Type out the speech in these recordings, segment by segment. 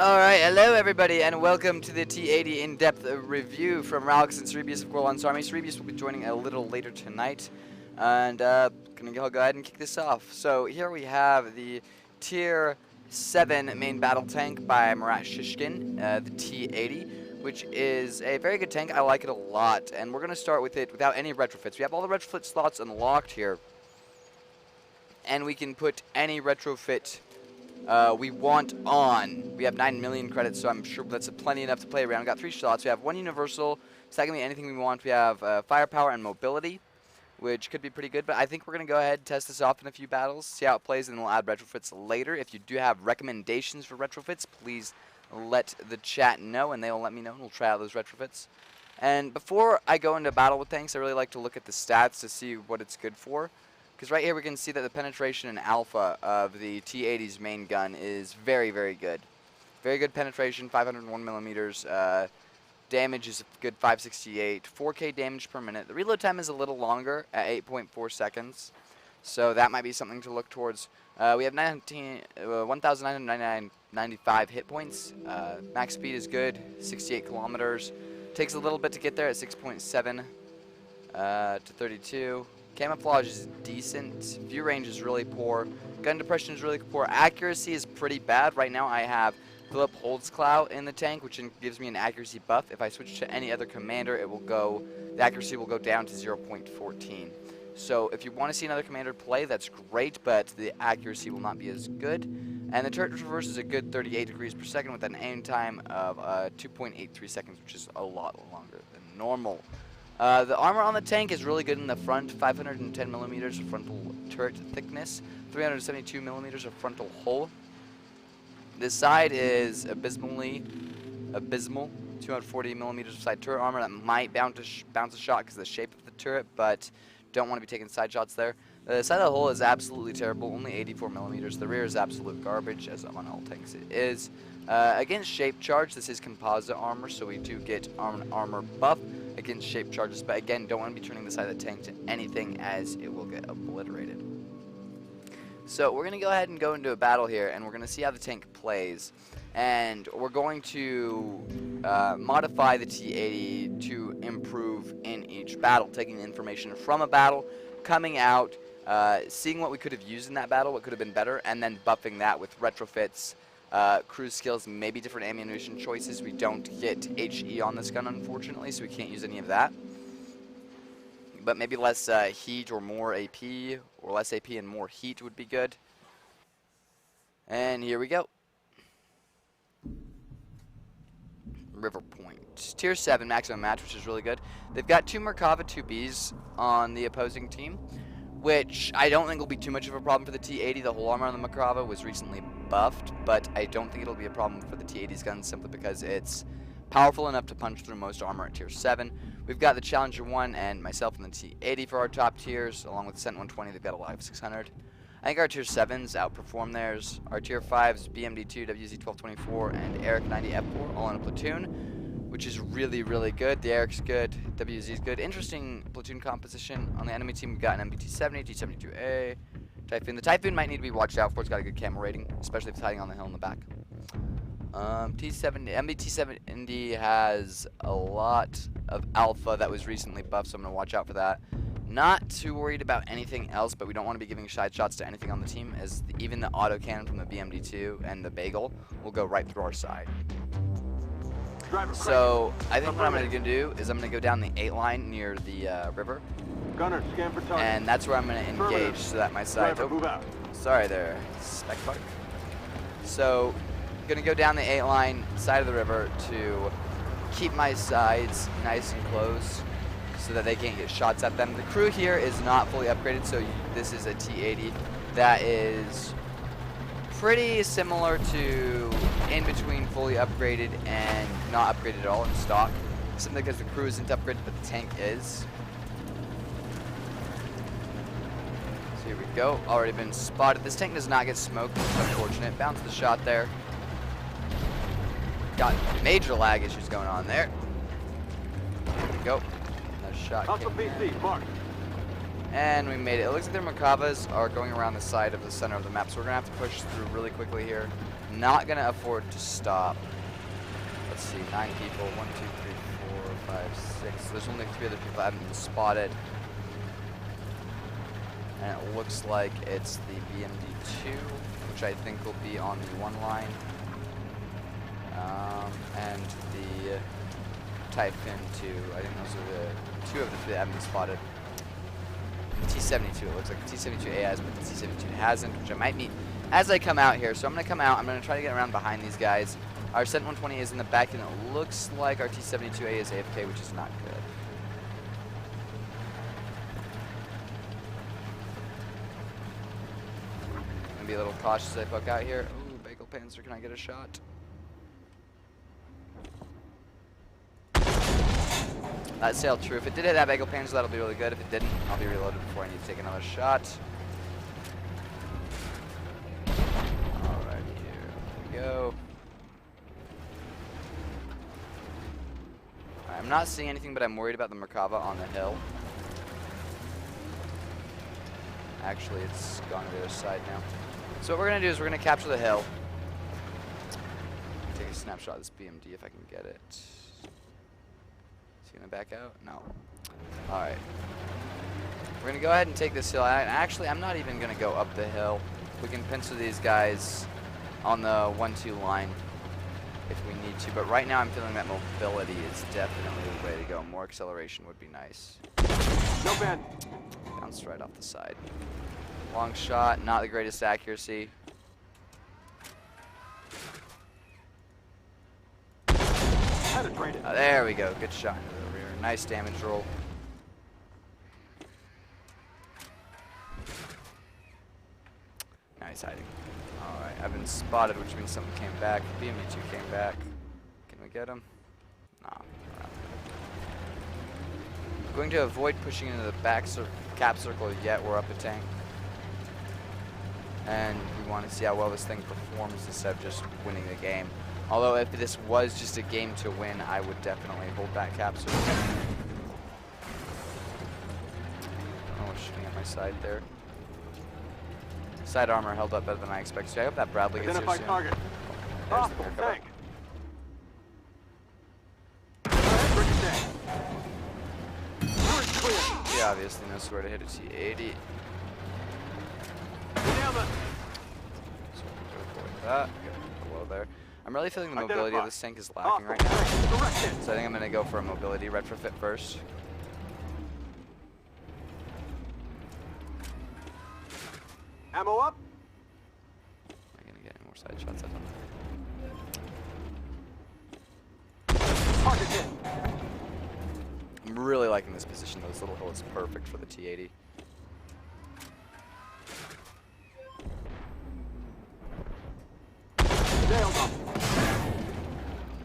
Alright, hello everybody, and welcome to the T-80 in-depth review from Ralix and Cerebius of Gorlon's Army. Cerebius will be joining a little later tonight, and gonna go ahead and kick this off. So here we have the Tier 7 main battle tank by Murat Shishkin, the T-80, which is a very good tank. I like it a lot, and we're gonna start with it without any retrofits. We have all the retrofit slots unlocked here, and we can put any retrofit we want on. We have 9 million credits, so I'm sure that's plenty enough to play around. We got 3 slots. We have 1 universal. So that can be anything we want. We have firepower and mobility, which could be pretty good. But I think we're going to go ahead and test this off in a few battles, see how it plays, and then we'll add retrofits later. If you do have recommendations for retrofits, please let the chat know, and they will let me know, and we'll try out those retrofits. And before I go into battle with tanks, I really like to look at the stats to see what it's good for. Because right here we can see that the penetration and alpha of the T-80's main gun is very, very good. Very good penetration, 501 millimeters. Damage is a good 568. 4K damage per minute. The reload time is a little longer at 8.4 seconds. So that might be something to look towards. We have 1,995 hit points. Max speed is good, 68 kilometers. Takes a little bit to get there at 6.7 to 32. Camouflage is decent. View range is really poor. Gun depression is really poor. Accuracy is pretty bad. Right now I have Philip Holtzclaw in the tank, which gives me an accuracy buff. If I switch to any other commander, the accuracy will go down to 0.14. So if you want to see another commander play, that's great, but the accuracy will not be as good. And the turret reverse is a good 38 degrees per second with an aim time of 2.83 seconds, which is a lot longer than normal. The armor on the tank is really good in the front, 510 millimeters of frontal turret thickness, 372 millimeters of frontal hull. This side is abysmal, 240 millimeters of side turret armor that might bounce a shot because of the shape of the turret, but don't want to be taking side shots there. The side of the hull is absolutely terrible, only 84 millimeters. The rear is absolute garbage, as on all tanks it is. Against shape charge, this is composite armor, so we do get armor buff against shape charges, but again, don't want to be turning the side of the tank to anything as it will get obliterated. So we're going to go ahead and go into a battle here, and we're going to see how the tank plays. And we're going to modify the T-80 to improve in each battle, taking information from a battle, coming out, seeing what we could have used in that battle, what could have been better, and then buffing that with retrofits, cruise skills, maybe different ammunition choices. We don't get HE on this gun, unfortunately, so we can't use any of that. But maybe less heat or more AP, or less AP and more heat would be good. And here we go. River Point. Tier 7 maximum match, which is really good. They've got 2 Merkava 2Bs on the opposing team, which I don't think will be too much of a problem for the T-80. The whole armor on the Merkava was recently buffed, but I don't think it'll be a problem for the T-80's gun simply because it's powerful enough to punch through most armor at tier 7. We've got the Challenger 1 and myself in the T-80 for our top tiers, along with the Cent 120. They've got a Live 600. I think our tier 7s outperform theirs. Our tier 5s, BMD2, WZ 1224, and Eric 90 F4, all in a platoon, which is really, really good. The Eric's good, WZ's good. Interesting platoon composition. On the enemy team, we've got an MBT-70, T-72A, Typhoon. The Typhoon might need to be watched out for. It's got a good camo rating, especially if it's hiding on the hill in the back. MBT-70 has a lot of alpha that was recently buffed, so I'm going to watch out for that. Not too worried about anything else, but we don't want to be giving side shots to anything on the team, as even the autocannon from the BMD-2 and the Bagel will go right through our side. So I think what I'm going to do is I'm going to go down the 8 line near the river. Gunner, scan for target. And that's where I'm going to engage so that my side... Oh, sorry there, Spec Park. So I'm going to go down the 8 line side of the river to keep my sides nice and close so that they can't get shots at them. The crew here is not fully upgraded, so this is a T-80 that is pretty similar to in between fully upgraded and not upgraded at all in stock. Simply because the crew isn't upgraded, but the tank is. So here we go. Already been spotted. This tank does not get smoked, which is unfortunate. Bounced the shot there. Got major lag issues going on there. Here we go. Another shot. And we made it. It looks like their Merkavas are going around the side of the center of the map, so we're going to have to push through really quickly here. Not gonna afford to stop. Let's see, 9 people. 1, 2, 3, 4, 5, 6. There's only 3 other people that haven't been spotted. And it looks like it's the BMD-2, which I think will be on the 1 line. And the Typhoon 2. I think those are the 2 of the 3 that haven't been spotted. T-72, it looks like the T-72A has, but the T-72 hasn't, which I might meet as I come out here. So I'm going to come out, I'm going to try to get around behind these guys. Our Cent 120 is in the back, and it looks like our T-72A is AFK, which is not good. I'm going to be a little cautious as I poke out here. Ooh, Bagel Panzer, can I get a shot? That sailed true. If it did hit that Bagel Panzer, that'll be really good. If it didn't, I'll be reloaded before I need to take another shot. Alright, here we go. I'm not seeing anything, but I'm worried about the Merkava on the hill. Actually, it's gone to the other side now. So what we're going to do is we're going to capture the hill. Take a snapshot of this BMD if I can get it. Is he going to back out? No. Alright. We're going to go ahead and take this hill. Actually, I'm not even going to go up the hill. We can pincer these guys on the 1-2 line if we need to. But right now I'm feeling that mobility is definitely the way to go. More acceleration would be nice. No bad. Bounced right off the side. Long shot, not the greatest accuracy. There we go. Good shot into the rear. Nice damage roll. Nice hiding. Alright, I've been spotted, which means someone came back. BMD-2 came back. Can we get him? Nah. I'm going to avoid pushing into the back cap circle yet. We're up a tank. And we want to see how well this thing performs instead of just winning the game. Although if this was just a game to win, I would definitely hold that cap circle. Oh, shooting at my side there. Side armor held up better than I expected. I hope that Bradley gets here soon. Target. There's the Merkava. He obviously knows where to hit a T-80. So avoid that. Get below there. I'm really feeling the mobility of this tank is lacking right now. So I think I'm going to go for a mobility retrofit first. Ammo up. Am I going to get any more side shots? I don't know. Target hit. I'm really liking this position though. This little hill is perfect for the T-80.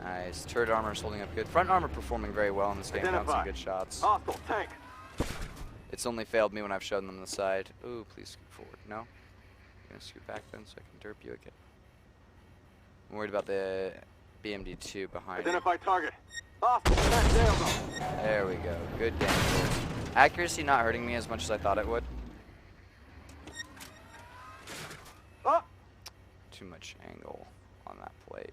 Nice. Turret armor is holding up good. Front armor performing very well in this game. Bouncing good shots. Hostile tank. It's only failed me when I've shown them the side. Ooh, please scoot forward. No? You're going to scoot back then so I can derp you again. I'm worried about the BMD-2 behind me. Identify target. Hostile tank. There we go. Good damage. Accuracy not hurting me as much as I thought it would. Up. Too much angle on that plate.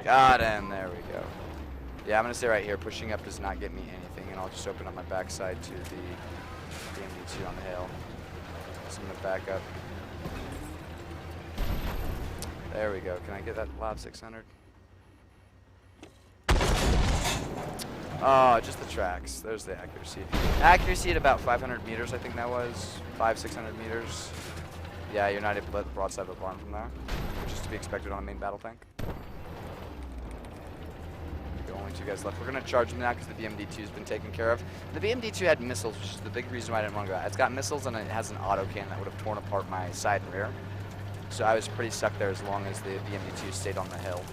Got him. There we go. Yeah, I'm going to stay right here. Pushing up does not get me anything, and I'll just open up my backside to the BMD-2 on the hill. So I'm going to back up. There we go. Can I get that Lob 600? Oh, just the tracks. There's the accuracy. Accuracy at about 500 meters, I think that was. 500-600 meters. Yeah, you're not able to broadside the barn from there, which is to be expected on a main battle tank. Only 2 guys left. We're going to charge them now because the BMD-2 has been taken care of. The BMD-2 had missiles, which is the big reason why I didn't want to go out. It's got missiles and it has an auto cannon that would have torn apart my side and rear. So I was pretty stuck there as long as the BMD-2 stayed on the hill.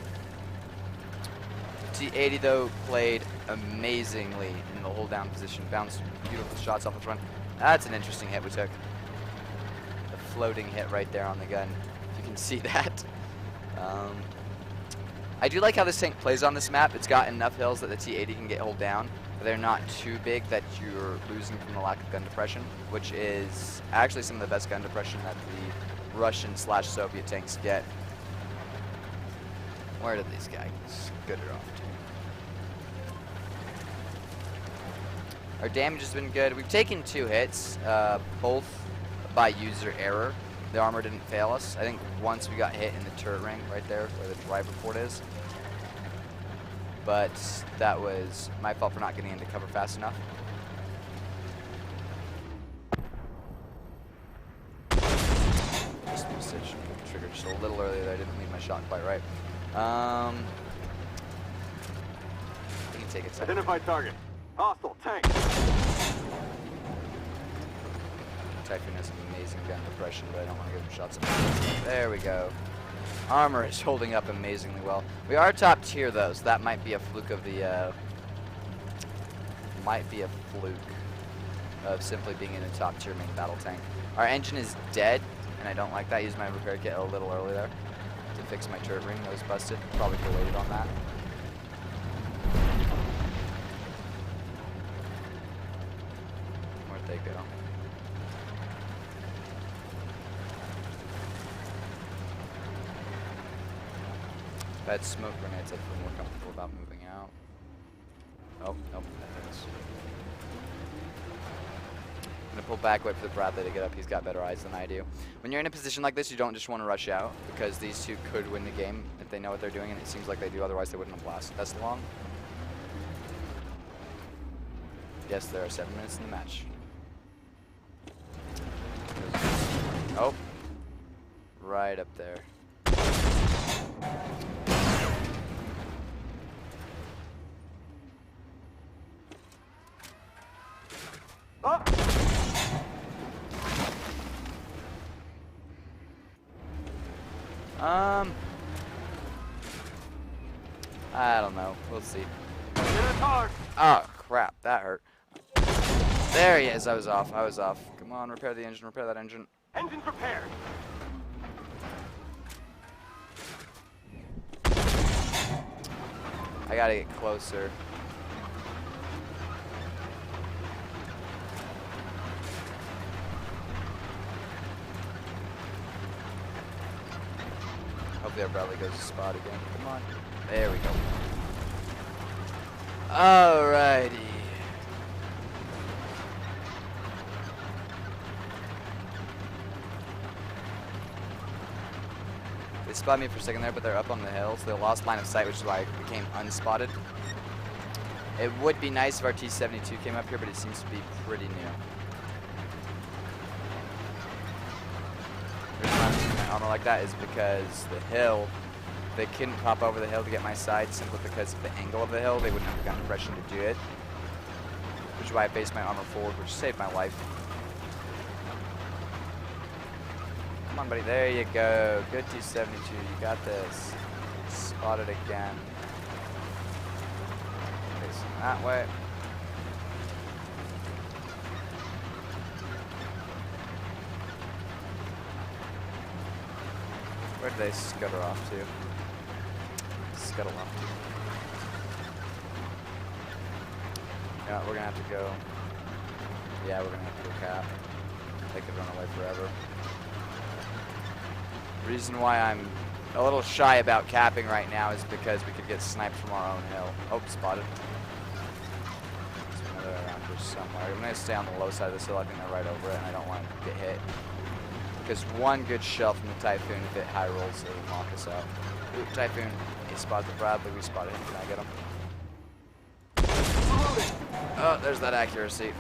The T-80 though played amazingly in the hold down position. Bounced beautiful shots off the front. That's an interesting hit we took. The floating hit right there on the gun. You can see that. I do like how this tank plays on this map. It's got enough hills that the T-80 can get hold down, but they're not too big that you're losing from the lack of gun depression, which is actually some of the best gun depression that the Russian/Soviet tanks get. Where did these guys scooter off to? Our damage has been good. We've taken 2 hits, both by user error. The armor didn't fail us. I think once we got hit in the turret ring right there where the driver port is. But that was my fault for not getting into cover fast enough. Just pulled the trigger just a little earlier there. I didn't leave my shot quite right. We can take it. Identified target. Hostile tank. Typhoon has an amazing gun depression, but I don't want to give him shots. There we go. Armor is holding up amazingly well. We are top tier though, so that might be a fluke of the simply being in a top tier main battle tank. Our engine is dead, and I don't like that. I used my repair kit a little early there to fix my turret ring that was busted. Probably could have waited on that. Where'd they go? If I had smoke grenades, I'd feel more comfortable about moving out. Oh, nope, that is. I'm gonna pull back, wait for the Bradley to get up. He's got better eyes than I do. When you're in a position like this, you don't just want to rush out, because these two could win the game if they know what they're doing, and it seems like they do, otherwise they wouldn't have lasted this long. Yes, there are 7 minutes in the match. Oh. Right up there. I don't know. We'll see. Oh, crap. That hurt. There he is. I was off. Come on, repair the engine. Repair that engine. Engine's repaired. I gotta get closer. Hopefully our Bradley goes to spot again. Come on. There we go. Alrighty. They spotted me for a second there, but they're up on the hill, so they lost line of sight, which is why I became unspotted. It would be nice if our T-72 came up here, but it seems to be pretty new. The reason I'm using my armor like that is because the hill, they couldn't pop over the hill to get my side simply because of the angle of the hill. They wouldn't have gun depression to do it, which is why I based my armor forward, which saved my life. Come on, buddy. There you go. Good T-72. You got this. Spotted again. Facing that way. Where did they scuttle off to? Scuttle off to. Yeah, we're gonna have to go. Yeah, we're gonna have to go cap. They could run away forever. Reason why I'm a little shy about capping right now is because we could get sniped from our own hill. Oh, spotted. There's another around here somewhere. I'm gonna stay on the low side of this hill. I think they're right over it, and I don't want to get hit. Because one good shell from the Typhoon, if it high rolls, it'll knock us out. Ooh, Typhoon. He spotted the Bradley. We spotted him. Can I get him? Oh, there's that accuracy.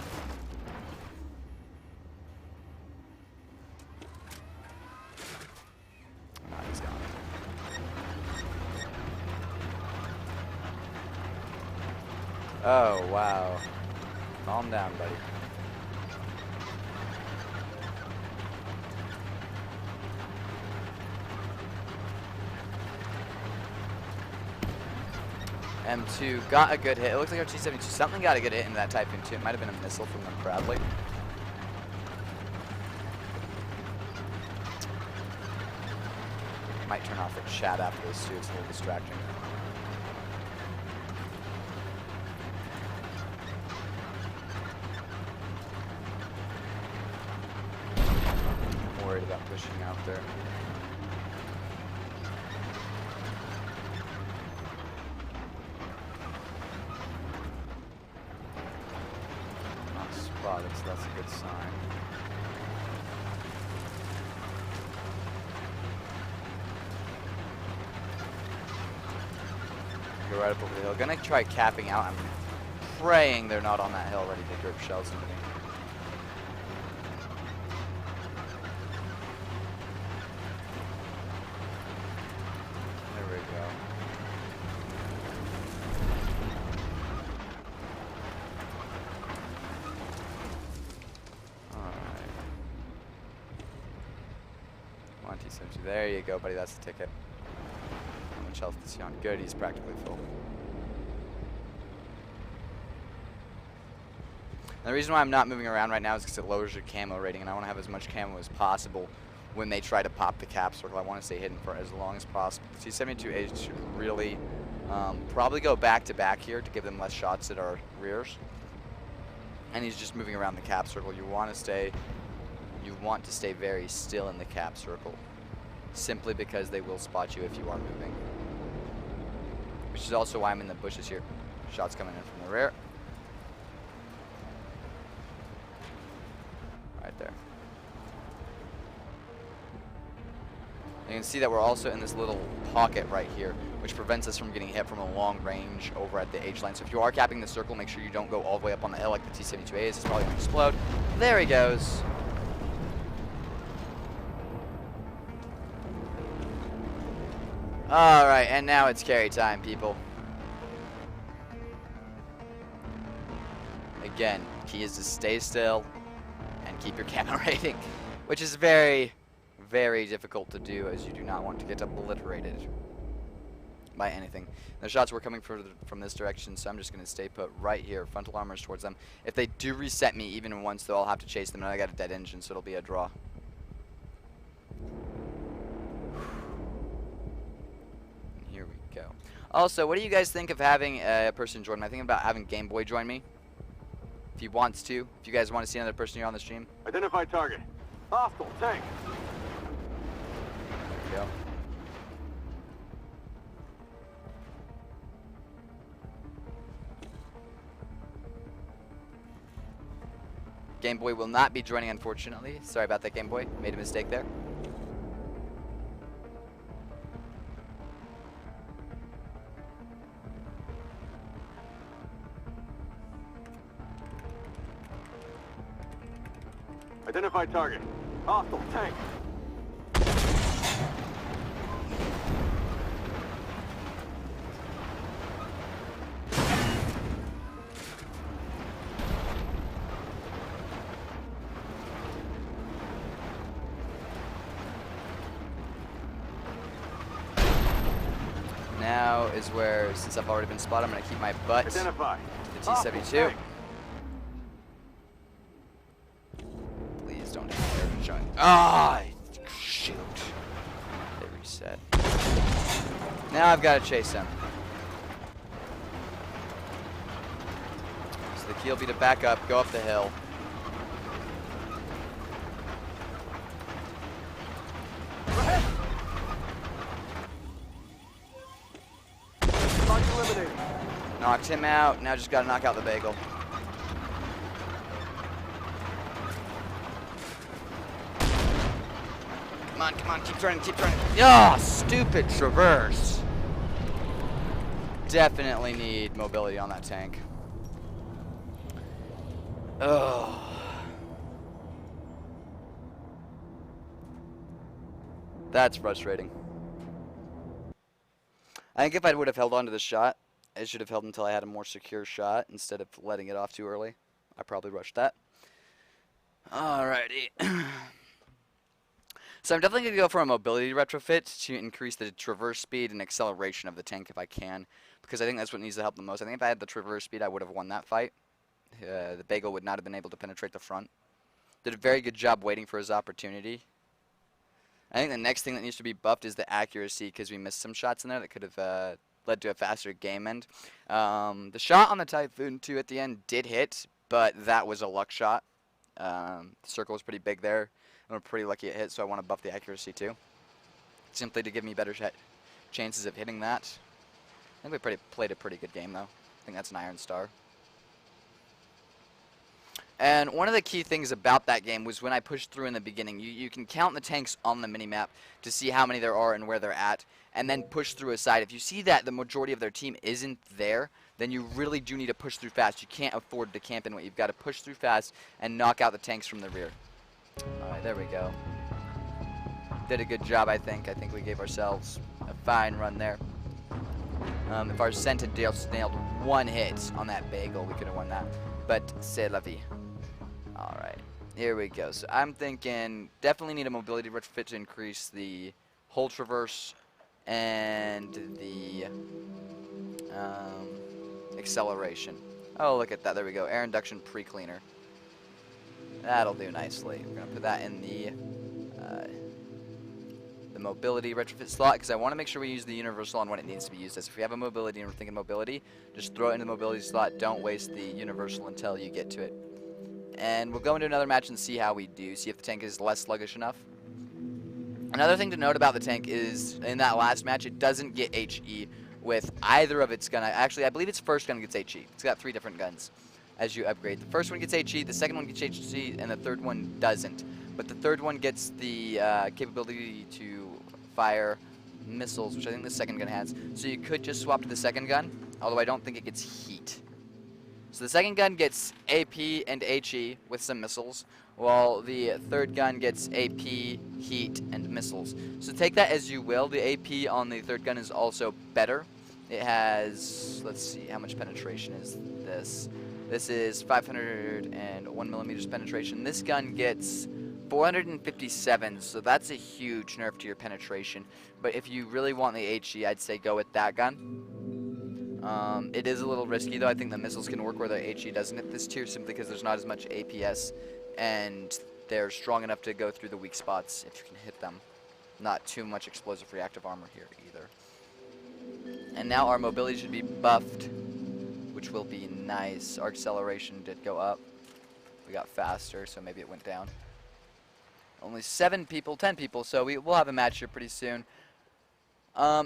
He's gone. Oh, wow. Calm down, buddy. M2 got a good hit. It looks like our T-72 something got a good hit in that Typhoon too. It might have been a missile from the Bradley. Might turn off the chat after this too. It's a little distracting. I'm worried about pushing out there. Not spotted, so that's a good sign. Go right up over the hill. Gonna try capping out. I'm praying they're not on that hill ready to drip shells into me. There we go. Alright. Come on, T-70. There you go, buddy. That's the ticket. How much health is he on? Good, he's practically full. And the reason why I'm not moving around right now is because it lowers your camo rating, and I want to have as much camo as possible when they try to pop the cap circle. I want to stay hidden for as long as possible. T-72A should really probably go back to back here to give them less shots at our rears. And he's just moving around the cap circle. You want to stay very still in the cap circle, simply because they will spot you if you are moving. Which is also why I'm in the bushes here. Shots coming in from the rear. Right there. You can see that we're also in this little pocket right here, which prevents us from getting hit from a long range over at the H line. So if you are capping the circle, make sure you don't go all the way up on the hill like the T-72A is. It's probably going to explode. There he goes. Alright, and now it's carry time, people. Again, key is to stay still and keep your camo rating, which is very, very difficult to do, as you do not want to get obliterated by anything. The shots were coming from this direction, so I'm just going to stay put right here. Frontal armors towards them. If they do reset me even once, though, I'll have to chase them, and I got a dead engine, so it'll be a draw. Here we go. Also, what do you guys think of having a person join me? I think about having Game Boy join me. If he wants to. If you guys want to see another person here on the stream. Identify target. Hostile tank. There we go. Game Boy will not be joining, unfortunately. Sorry about that, Game Boy. Made a mistake there. Identify target. Hostile tank. Now is where, since I've already been spotted, I'm going to keep my butt to Identify. the T-72. Please don't have air showing. Ah, shoot. They reset. Now I've got to chase him. So the key will be to back up, go up the hill. Knocked him out. Now just got to knock out the bagel. Come on, keep turning, keep turning. Ah, stupid traverse. Definitely need mobility on that tank. Ugh. That's frustrating. I think if I would have held on to the shot, I should have held until I had a more secure shot instead of letting it off too early. I probably rushed that. Alrighty. So I'm definitely going to go for a mobility retrofit to increase the traverse speed and acceleration of the tank if I can, because I think that's what needs to help the most. I think if I had the traverse speed, I would have won that fight. The bagel would not have been able to penetrate the front. Did a very good job waiting for his opportunity. I think the next thing that needs to be buffed is the accuracy, because we missed some shots in there that could have led to a faster game end. The shot on the Typhoon 2 at the end did hit, but that was a luck shot. The circle was pretty big there. I'm pretty lucky it hit, so I want to buff the accuracy too. Simply to give me better chances of hitting that. I think we played a pretty good game, though. I think that's an Iron Star. And one of the key things about that game was when I pushed through in the beginning. You can count the tanks on the minimap to see how many there are and where they're at, and then push through a side. If you see that the majority of their team isn't there, then you really do need to push through fast. You can't afford to camp in. You've got to push through fast and knock out the tanks from the rear. Alright, there we go. Did a good job, I think. I think we gave ourselves a fine run there. If our Sent had nailed one hit on that bagel, we could have won that. But c'est la vie. Alright, here we go. So I'm thinking definitely need a mobility retrofit to increase the hull traverse and the acceleration. Oh, look at that. There we go. Air induction pre-cleaner. That'll do nicely. We're going to put that in the mobility retrofit slot because I want to make sure we use the universal on what it needs to be used as. If we have a mobility and we're thinking mobility, just throw it in the mobility slot. Don't waste the universal until you get to it. And we'll go into another match and see how we do. See if the tank is less sluggish enough. Another thing to note about the tank is in that last match, it doesn't get HE with either of its gun. Actually, I believe its first gun gets HE. It's got 3 different guns as you upgrade. The first one gets HE, the second one gets HE, and the third one doesn't. But the third one gets the capability to fire missiles, which I think the second gun has. So you could just swap to the second gun, although I don't think it gets heat. So the second gun gets AP and HE with some missiles, while the third gun gets AP, heat, and missiles. So take that as you will. The AP on the third gun is also better. It has, let's see, how much penetration is this? This is 501 millimeters penetration. This gun gets 457, so that's a huge nerf to your penetration. But if you really want the HE, I'd say go with that gun. It is a little risky, though. I think the missiles can work where the HE doesn't at this tier, simply because there's not as much APS, and they're strong enough to go through the weak spots if you can hit them. Not too much explosive reactive armor here either. And now our mobility should be buffed, which will be nice. Our acceleration did go up. We got faster, so maybe it went down. Only 10 people, so we'll have a match here pretty soon.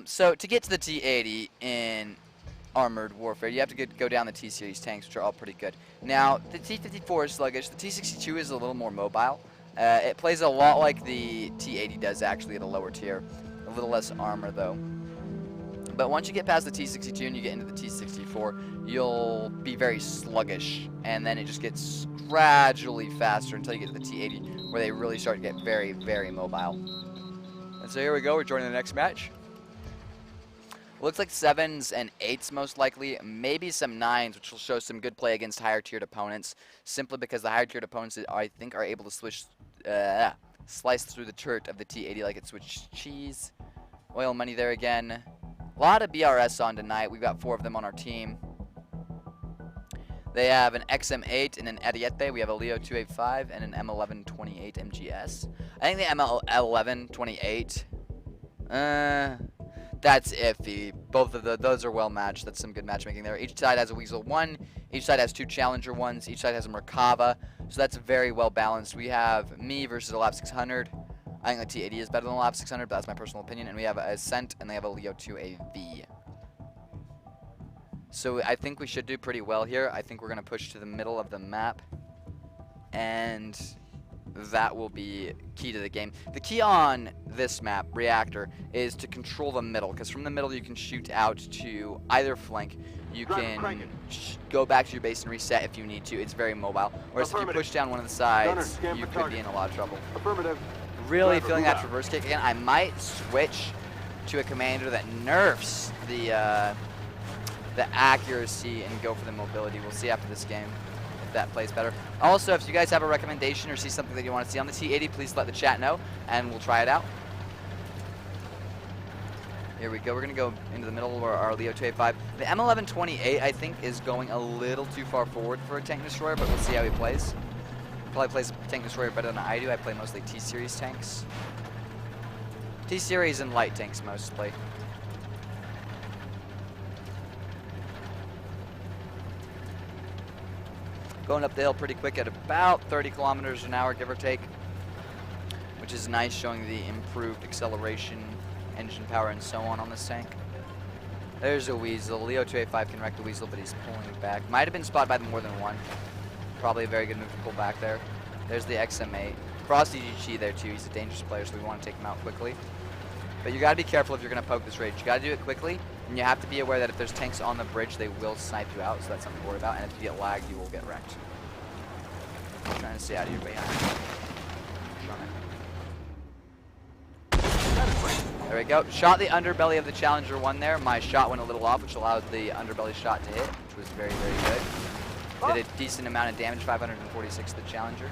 So to get to the T-80 in armored warfare, you have to go down the T-Series tanks, which are all pretty good. Now, the T-54 is sluggish. The T-62 is a little more mobile. It plays a lot like the T-80 does, actually, at a lower tier. A little less armor, though. But once you get past the T-62 and you get into the T-64, you'll be very sluggish, and then it just gets gradually faster until you get to the T-80, where they really start to get very, very mobile. And so here we go. We're joining the next match. Looks like 7s and 8s most likely, maybe some 9s, which will show some good play against higher tiered opponents, simply because the higher tiered opponents, I think, are able to slice through the turret of the T-80 like it's Swiss cheese. Oil money there again. A lot of BRS on tonight. We've got 4 of them on our team. They have an XM8 and an Ariete. We have a Leo 285 and an M1128 MGS. I think the M1128, that's iffy. Both of those are well matched. That's some good matchmaking there. Each side has a Weasel 1. Each side has 2 Challenger 1s. Each side has a Merkava. So that's very well balanced. We have me versus a Lap 600. I think the T-80 is better than the Lap 600, but that's my personal opinion. And we have a Ascent, and they have a Leo 2AV. So I think we should do pretty well here. I think we're going to push to the middle of the map. And that will be key to the game. The key on this map, Reactor, is to control the middle, because from the middle you can shoot out to either flank. You can go back to your base and reset if you need to. It's very mobile. Whereas if you push down one of the sides, you could be in a lot of trouble. Really feeling that traverse kick again. I might switch to a commander that nerfs the accuracy and go for the mobility. We'll see after this game if that plays better. Also, if you guys have a recommendation or see something that you want to see on the T-80, please let the chat know, and we'll try it out. Here we go. We're going to go into the middle of our Leo 285. The M1128, I think, is going a little too far forward for a tank destroyer, but we'll see how he plays. Probably plays tank destroyer better than I do. I play mostly T-Series tanks. T-Series and light tanks mostly. Going up the hill pretty quick at about 30 kilometers an hour, give or take. which is nice, showing the improved acceleration, engine power, and so on this tank. There's a Weasel. Leo 285 can wreck the Weasel, but he's pulling back. Might have been spotted by more than one. Probably a very good move to pull back there. There's the XM8. Frosty GG there too. He's a dangerous player, so we want to take him out quickly. But you got to be careful if you're going to poke this rage. You got to do it quickly, and you have to be aware that if there's tanks on the bridge, they will snipe you out, so that's something to worry about. And if you get lagged, you will get wrecked. I'm trying to stay out of your behind. There we go. Shot the underbelly of the Challenger 1 there. My shot went a little off, which allowed the underbelly shot to hit, which was very, very good. Did a decent amount of damage, 546 to the Challenger.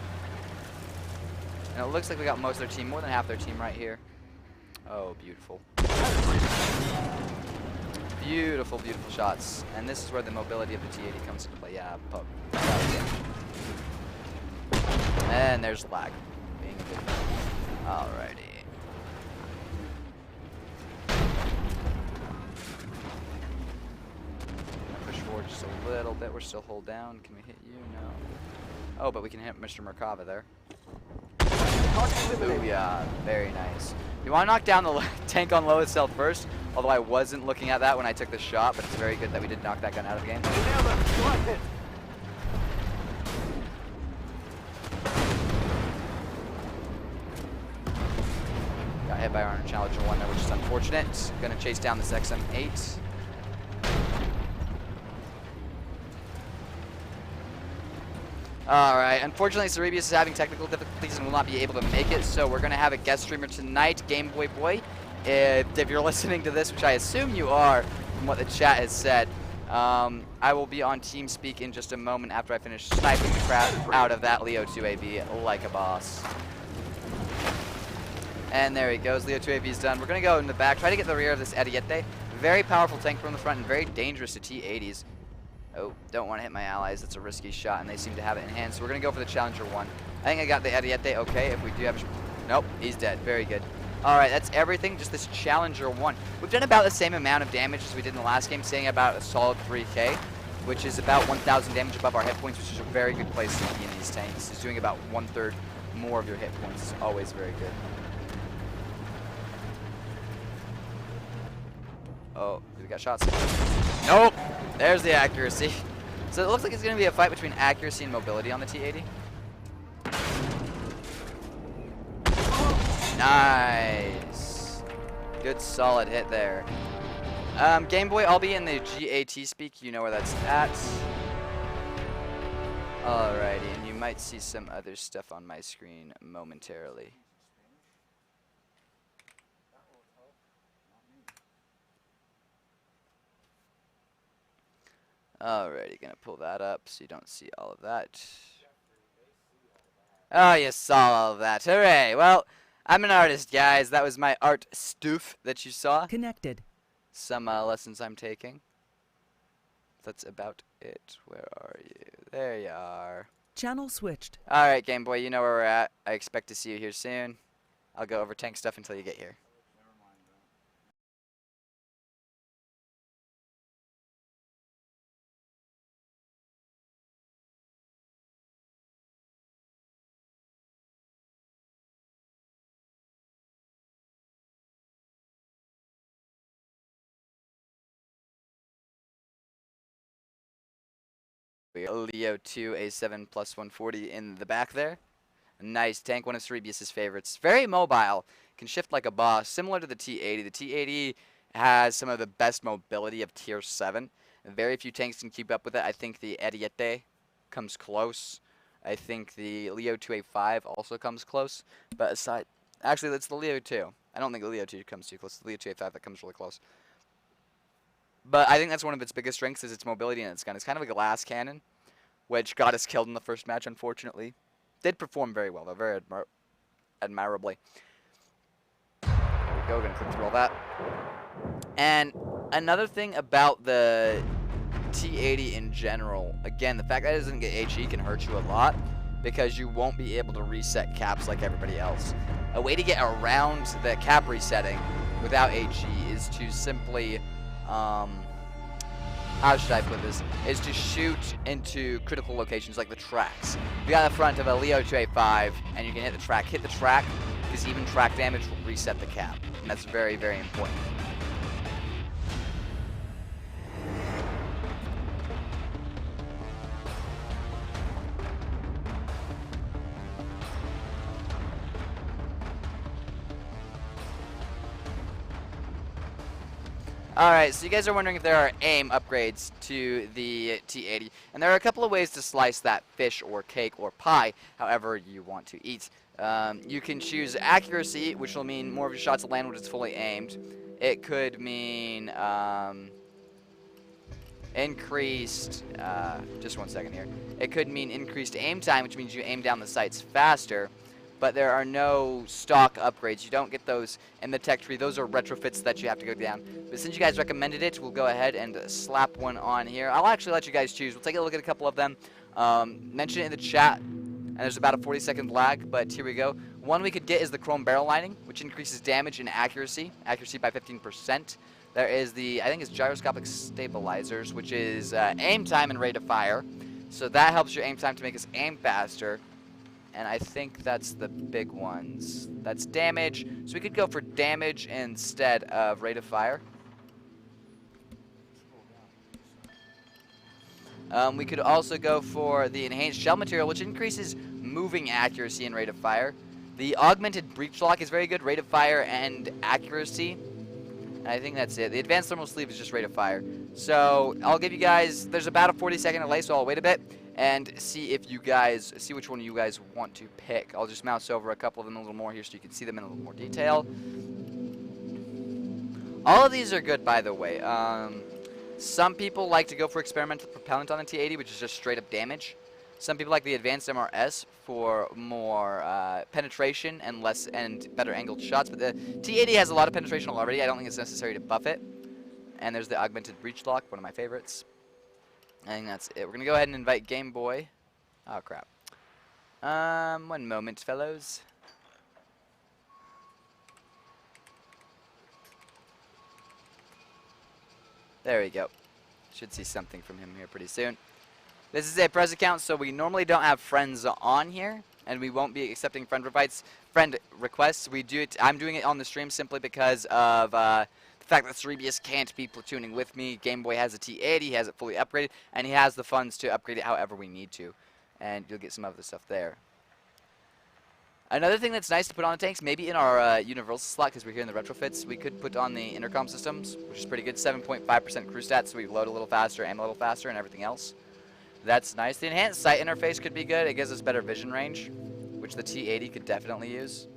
And it looks like we got most of their team, more than half their team right here. Oh, beautiful. Beautiful, beautiful shots. And this is where the mobility of the T-80 comes into play. Yeah, poke. And there's lag. Being a good thing. Alrighty. Push forward just a little bit. We're still hold down. Can we hit you? No. Oh, but we can hit Mr. Merkava there. Ooh, yeah, very nice. You want to knock down the tank on lowest health first, although I wasn't looking at that when I took the shot, but it's very good that we did knock that gun out of the game. Got hit by our Challenger 1 there, which is unfortunate. Gonna chase down this XM8. Alright, unfortunately Cerebius is having technical difficulties and will not be able to make it, so we're going to have a guest streamer tonight, Game Boy Boy. If you're listening to this, which I assume you are, from what the chat has said, I will be on TeamSpeak in just a moment after I finish sniping the crap out of that Leo 2AB like a boss. And there he goes, Leo 2AB is done. We're going to go in the back, try to get the rear of this Ariete. Very powerful tank from the front and very dangerous to T-80s. Oh, don't want to hit my allies. That's a risky shot, and they seem to have it in hand. So we're going to go for the Challenger 1. I think I got the Ariete okay. If we do have... Nope, he's dead. Very good. All right, that's everything. Just this Challenger 1. We've done about the same amount of damage as we did in the last game, staying about a solid 3K, which is about 1,000 damage above our hit points, which is a very good place to be in these tanks. It's doing about 1/3 more of your hit points. It's always very good. Oh, we got shots. Nope. There's the accuracy. So it looks like it's going to be a fight between accuracy and mobility on the T-80. Nice. Good solid hit there. Game Boy, I'll be in the GAT speak. You know where that's at. Alrighty, and you might see some other stuff on my screen momentarily. Alrighty, gonna pull that up so you don't see all of that. Oh, you saw all of that. Hooray! Well, I'm an artist, guys. That was my art stoof that you saw. Connected. Some lessons I'm taking. That's about it. Where are you? There you are. Channel switched. Alright, Game Boy, you know where we're at. I expect to see you here soon. I'll go over tank stuff until you get here. We got Leo 2 A7 plus 140 in the back there. A nice tank, one of Cerebius' favorites. Very mobile, can shift like a boss, similar to the T-80. The T-80 has some of the best mobility of Tier 7. Very few tanks can keep up with it. I think the Ariete comes close. I think the Leo 2A5 also comes close. But aside, actually, it's the Leo 2. I don't think the Leo 2 comes too close. It's the Leo 2A5 that comes really close. But I think that's one of its biggest strengths is its mobility in its gun. It's kind of a glass cannon, which got us killed in the first match, unfortunately. Did perform very well, though, very admirably. There we go, gonna click through all that. And another thing about the T-80 in general, again, the fact that it doesn't get HE can hurt you a lot because you won't be able to reset caps like everybody else. A way to get around the cap resetting without HE is to simply... how should I put this? Is to shoot into critical locations like the tracks. You got the front of a Leo 2A5 and you can hit the track. Hit the track because even track damage will reset the cap, and that's very, very important. Alright, so you guys are wondering if there are aim upgrades to the T-80, and there are a couple of ways to slice that fish or cake or pie, however you want to eat. You can choose accuracy, which will mean more of your shots will land when it's fully aimed. It could mean increased, just one second here. It could mean increased aim time, which means you aim down the sights faster. But there are no stock upgrades. You don't get those in the tech tree. Those are retrofits that you have to go down. But since you guys recommended it, we'll go ahead and slap one on here. I'll actually let you guys choose. We'll take a look at a couple of them. Mention it in the chat, and there's about a 40-second lag, but here we go. One we could get is the chrome barrel lining, which increases damage and accuracy by 15%. There is the, I think it's gyroscopic stabilizers, which is aim time and rate of fire. So that helps your aim time to make us aim faster. And I think that's the big ones. That's damage. So we could go for damage instead of rate of fire. We could also go for the enhanced shell material, which increases moving accuracy and rate of fire. The augmented breech lock is very good, rate of fire and accuracy. And I think that's it. The advanced thermal sleeve is just rate of fire. So I'll give you guys, there's about a 40-second delay, so I'll wait a bit and see if you guys, see which one you guys want to pick. I'll just mouse over a couple of them a little more here so you can see them in a little more detail. All of these are good, by the way. Some people like to go for experimental propellant on the T-80, which is just straight up damage. Some people like the advanced MRS for more penetration and better angled shots. But the T-80 has a lot of penetration already. I don't think it's necessary to buff it. And there's the augmented breech lock, one of my favorites. I think that's it. We're going to go ahead and invite Game Boy. Oh, crap. One moment, fellows. There we go. Should see something from him here pretty soon. This is a press account, so we normally don't have friends on here, and we won't be accepting friend requests. We do it. I'm doing it on the stream simply because of the fact that Cerebius can't be platooning with me. Game Boy has a T-80, he has it fully upgraded, and he has the funds to upgrade it however we need to. And you'll get some of the stuff there. Another thing that's nice to put on the tanks, maybe in our universal slot, because we're here in the retrofits, we could put on the intercom systems, which is pretty good. 7.5% crew stats, so we load a little faster, aim a little faster, and everything else. That's nice. The enhanced sight interface could be good. It gives us better vision range, which the T-80 could definitely use.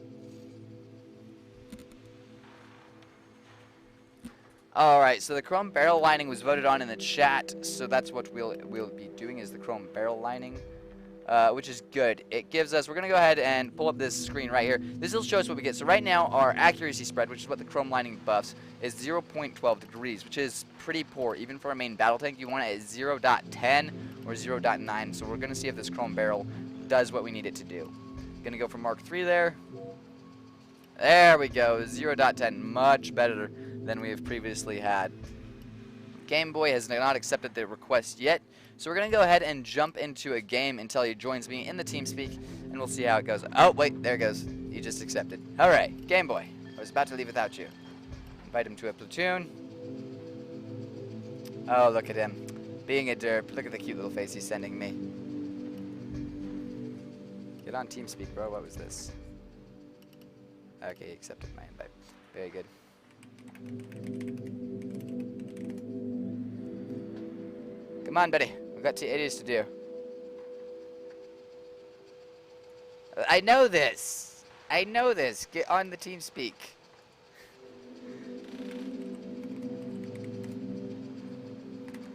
Alright, so the chrome barrel lining was voted on in the chat, so that's what we'll be doing, is the chrome barrel lining, which is good. It gives us, we're going to go ahead and pull up this screen right here. This will show us what we get. So right now, our accuracy spread, which is what the chrome lining buffs, is 0.12 degrees, which is pretty poor. Even for a main battle tank, you want it at 0.10 or 0.9, so we're going to see if this chrome barrel does what we need it to do. Going to go for Mark III there. There we go, 0.10, much better than we have previously had. Game Boy has not accepted the request yet, so we're going to go ahead and jump into a game until he joins me in the TeamSpeak, and we'll see how it goes. Oh, wait, there it goes. He just accepted. Alright, Game Boy, I was about to leave without you. Invite him to a platoon. Oh, look at him. Being a derp. Look at the cute little face he's sending me. Get on TeamSpeak, bro. What was this? Okay, he accepted my invite. Very good. Come on, buddy. We've got T-80s to do. I know this. I know this. Get on the TeamSpeak.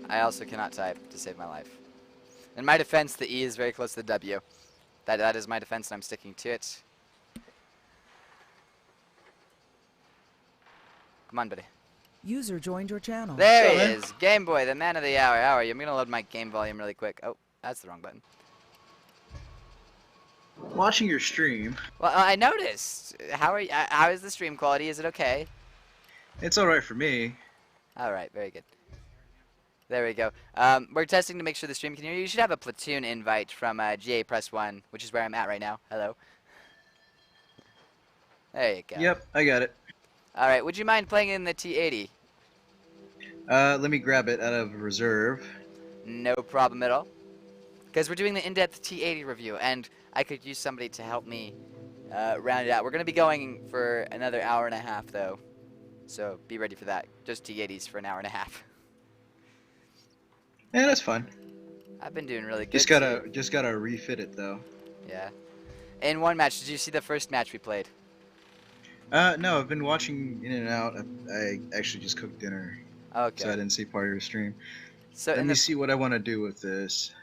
I also cannot type to save my life. In my defense, the E is very close to the W. That is my defense, and I'm sticking to it. Come on, buddy. User joined your channel. There he is. Game Boy, the man of the hour. How are you? I'm going to load my game volume really quick. Oh, that's the wrong button. Watching your stream. Well, I noticed. How is the stream quality? Is it okay? It's alright for me. Alright, very good. There we go. We're testing to make sure the stream can hear you. You should have a platoon invite from GA Press 1, which is where I'm at right now. Hello. There you go. Yep, I got it. All right. Would you mind playing in the T-80? Let me grab it out of reserve. No problem at all. Because we're doing the in-depth T-80 review, and I could use somebody to help me round it out. We're going to be going for another hour and a half, though. So be ready for that. Just T-80s for an hour and a half. Yeah, that's fine. I've been doing really good. Just gotta refit it though. Yeah. In one match, did you see the first match we played? No, I've been watching in and out. I actually just cooked dinner, Okay. so I didn't see part of your stream. So Let me see what I want to do with this.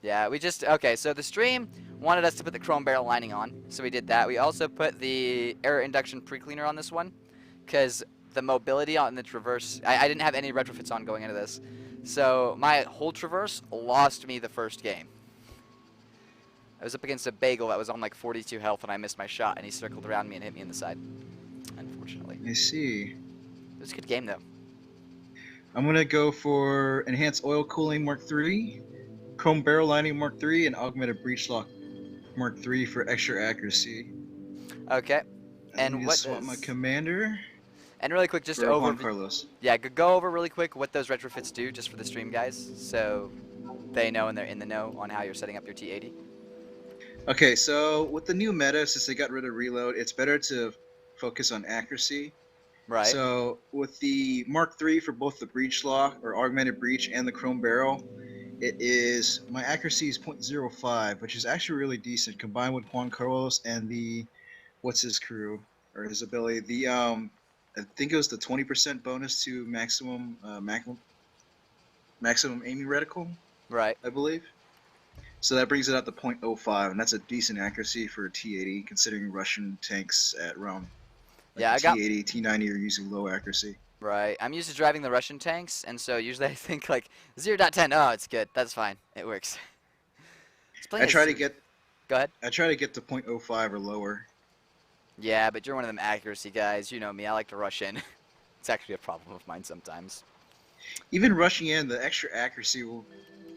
Yeah, okay, so the stream wanted us to put the chrome barrel lining on, so we did that. We also put the air induction pre-cleaner on this one, because the mobility on the traverse, I didn't have any retrofits on going into this, so my whole traverse lost me the first game. I was up against a bagel that was on like 42 health, and I missed my shot, and he circled around me and hit me in the side, unfortunately. I see. It was a good game, though. I'm gonna go for enhanced oil cooling Mark III, chrome barrel lining Mark III, and augmented breech lock Mark III for extra accuracy. Okay. And And what swap my commander? And really quick, just For over. Juan Carlos. Yeah, go over really quick what those retrofits do, just for the stream guys, so they know and they're in the know on how you're setting up your T-80. Okay, so with the new meta, since they got rid of reload, it's better to focus on accuracy. Right. So with the Mark III for both the breech lock or augmented breech and the chrome barrel, my accuracy is 0.05, which is actually really decent combined with Juan Carlos and the what's his crew or his ability. I think it was the 20% bonus to maximum aiming reticle, Right. I believe. So that brings it up to 0.05, and that's a decent accuracy for a T-80, considering Russian tanks at around Yeah, T-80, T-90 are using low accuracy. Right. I'm used to driving the Russian tanks, and so usually I think like 0.10. Oh, it's good. That's fine. It works. I try to get. Go ahead. I try to get to 0.05 or lower. Yeah, but you're one of them accuracy guys. You know me. I like to rush in. It's actually a problem of mine sometimes. Even rushing in, the extra accuracy will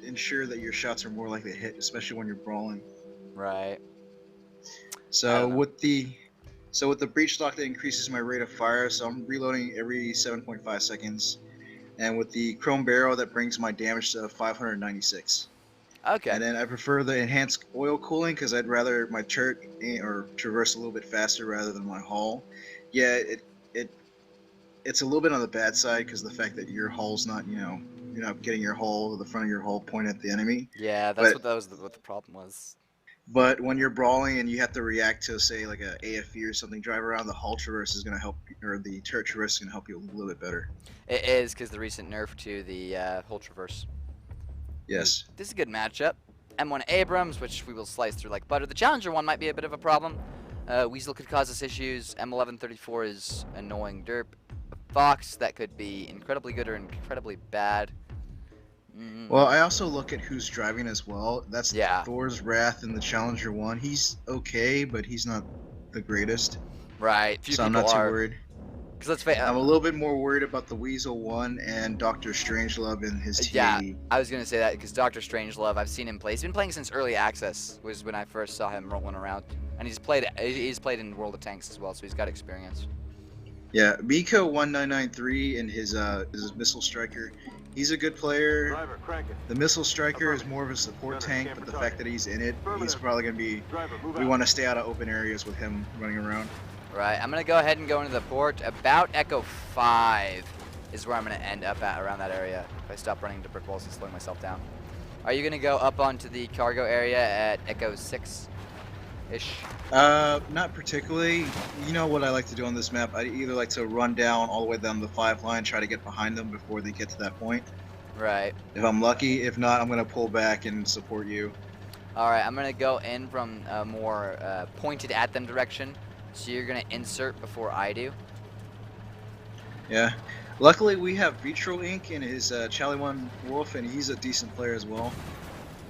ensure that your shots are more likely to hit, especially when you're brawling. Right. So with the breech lock, that increases my rate of fire, so I'm reloading every 7.5 seconds. And with the chrome barrel, that brings my damage to 596. Okay. And then I prefer the enhanced oil cooling because I'd rather my turret or traverse a little bit faster rather than my hull. Yeah, it's a little bit on the bad side because the fact that your hull's not, you're not getting your hull, the front of your hull pointed at the enemy. Yeah, that's what the problem was. But when you're brawling and you have to react to, say, like a AFE or something, drive around, the hull traverse is going to help, or the turret traverse is going to help you a little bit better. It is, because the recent nerf to the whole traverse. Yes. This is a good matchup. M1 Abrams, which we will slice through like butter. The Challenger one might be a bit of a problem. Weasel could cause us issues. M1134 is annoying derp. Fox, that could be incredibly good or incredibly bad. Well, I also look at who's driving as well. That's Yeah. Thor's Wrath in the Challenger 1. He's okay, but he's not the greatest. Right. So I'm not too worried. Because let's face it, I'm a little bit more worried about the Weasel 1 and Dr. Strangelove and his T-80. Yeah, I was going to say that because Dr. Strangelove, I've seen him play. He's been playing since early access, was when I first saw him rolling around. And he's played in World of Tanks as well, so he's got experience. Yeah, Miko 1993 and his Missile Striker. He's a good player. Driver, crank it. The Missile Striker is more of a support tank, but the fact that he's in it, he's probably going to be... We want to stay out of open areas with him running around. Right, I'm going to go ahead and go into the port. About Echo 5 is where I'm going to end up at, around that area, if I stop running into brick walls and slowing myself down. Are you going to go up onto the cargo area at Echo 6-ish? Not particularly. You know what I like to do on this map? I either like to run down all the way down the 5 line, try to get behind them before they get to that point. Right. If I'm lucky. If not, I'm going to pull back and support you. Alright, I'm going to go in from a more pointed at them direction. So you're going to insert before I do. Yeah. Luckily, we have Vitro Inc. in his Charlie 1 Wolf, and he's a decent player as well.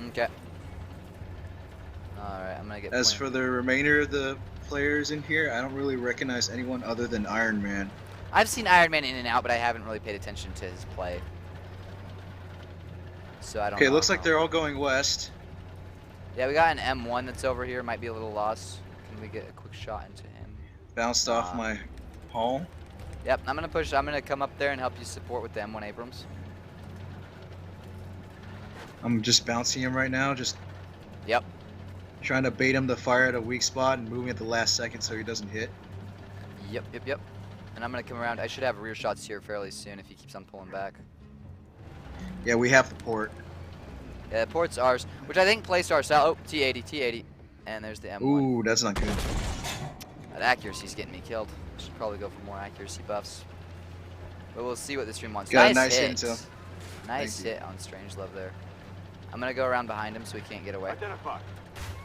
Okay. Alright, I'm going to get... As for the remainder of the players in here, I don't really recognize anyone other than Iron Man. I've seen Iron Man in and out, but I haven't really paid attention to his play. So I don't know. Okay, looks like they're all going west. Yeah, we got an M1 that's over here. Might be a little lost. Can we get a quick shot into him? Bounced off my hull. Yep, I'm gonna push. I'm gonna come up there and help you support with the M1 Abrams. I'm just bouncing him right now, just Yep. trying to bait him to fire at a weak spot and moving at the last second so he doesn't hit. Yep. And I'm gonna come around. I should have rear shots here fairly soon if he keeps on pulling back. Yeah, we have the port. Yeah, the port's ours, which I think placed our south. Oh, T-80. And there's the M1. Ooh, that's not good. That accuracy's getting me killed. Should probably go for more accuracy buffs. But we'll see what this stream wants. Got a nice nice hit. intel. Nice hit on Strangelove there. I'm gonna go around behind him so he can't get away. Identify.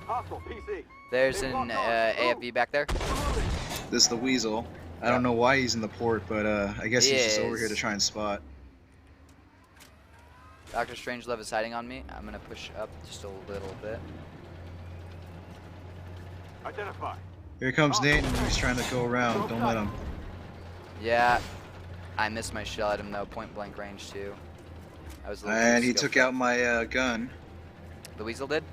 Hostile PC. There's an AFV back there. This is the Weasel. I don't know why he's in the port, but I guess He he's just over is. here to try and spot. Dr. Strangelove is hiding on me. I'm gonna push up just a little bit. Identify. Here comes Nate, and he's trying to go around. Don't let him. Yeah, I missed my shell at him though, point blank range too. I was a little And too he took skillful. out my gun. The Weasel did?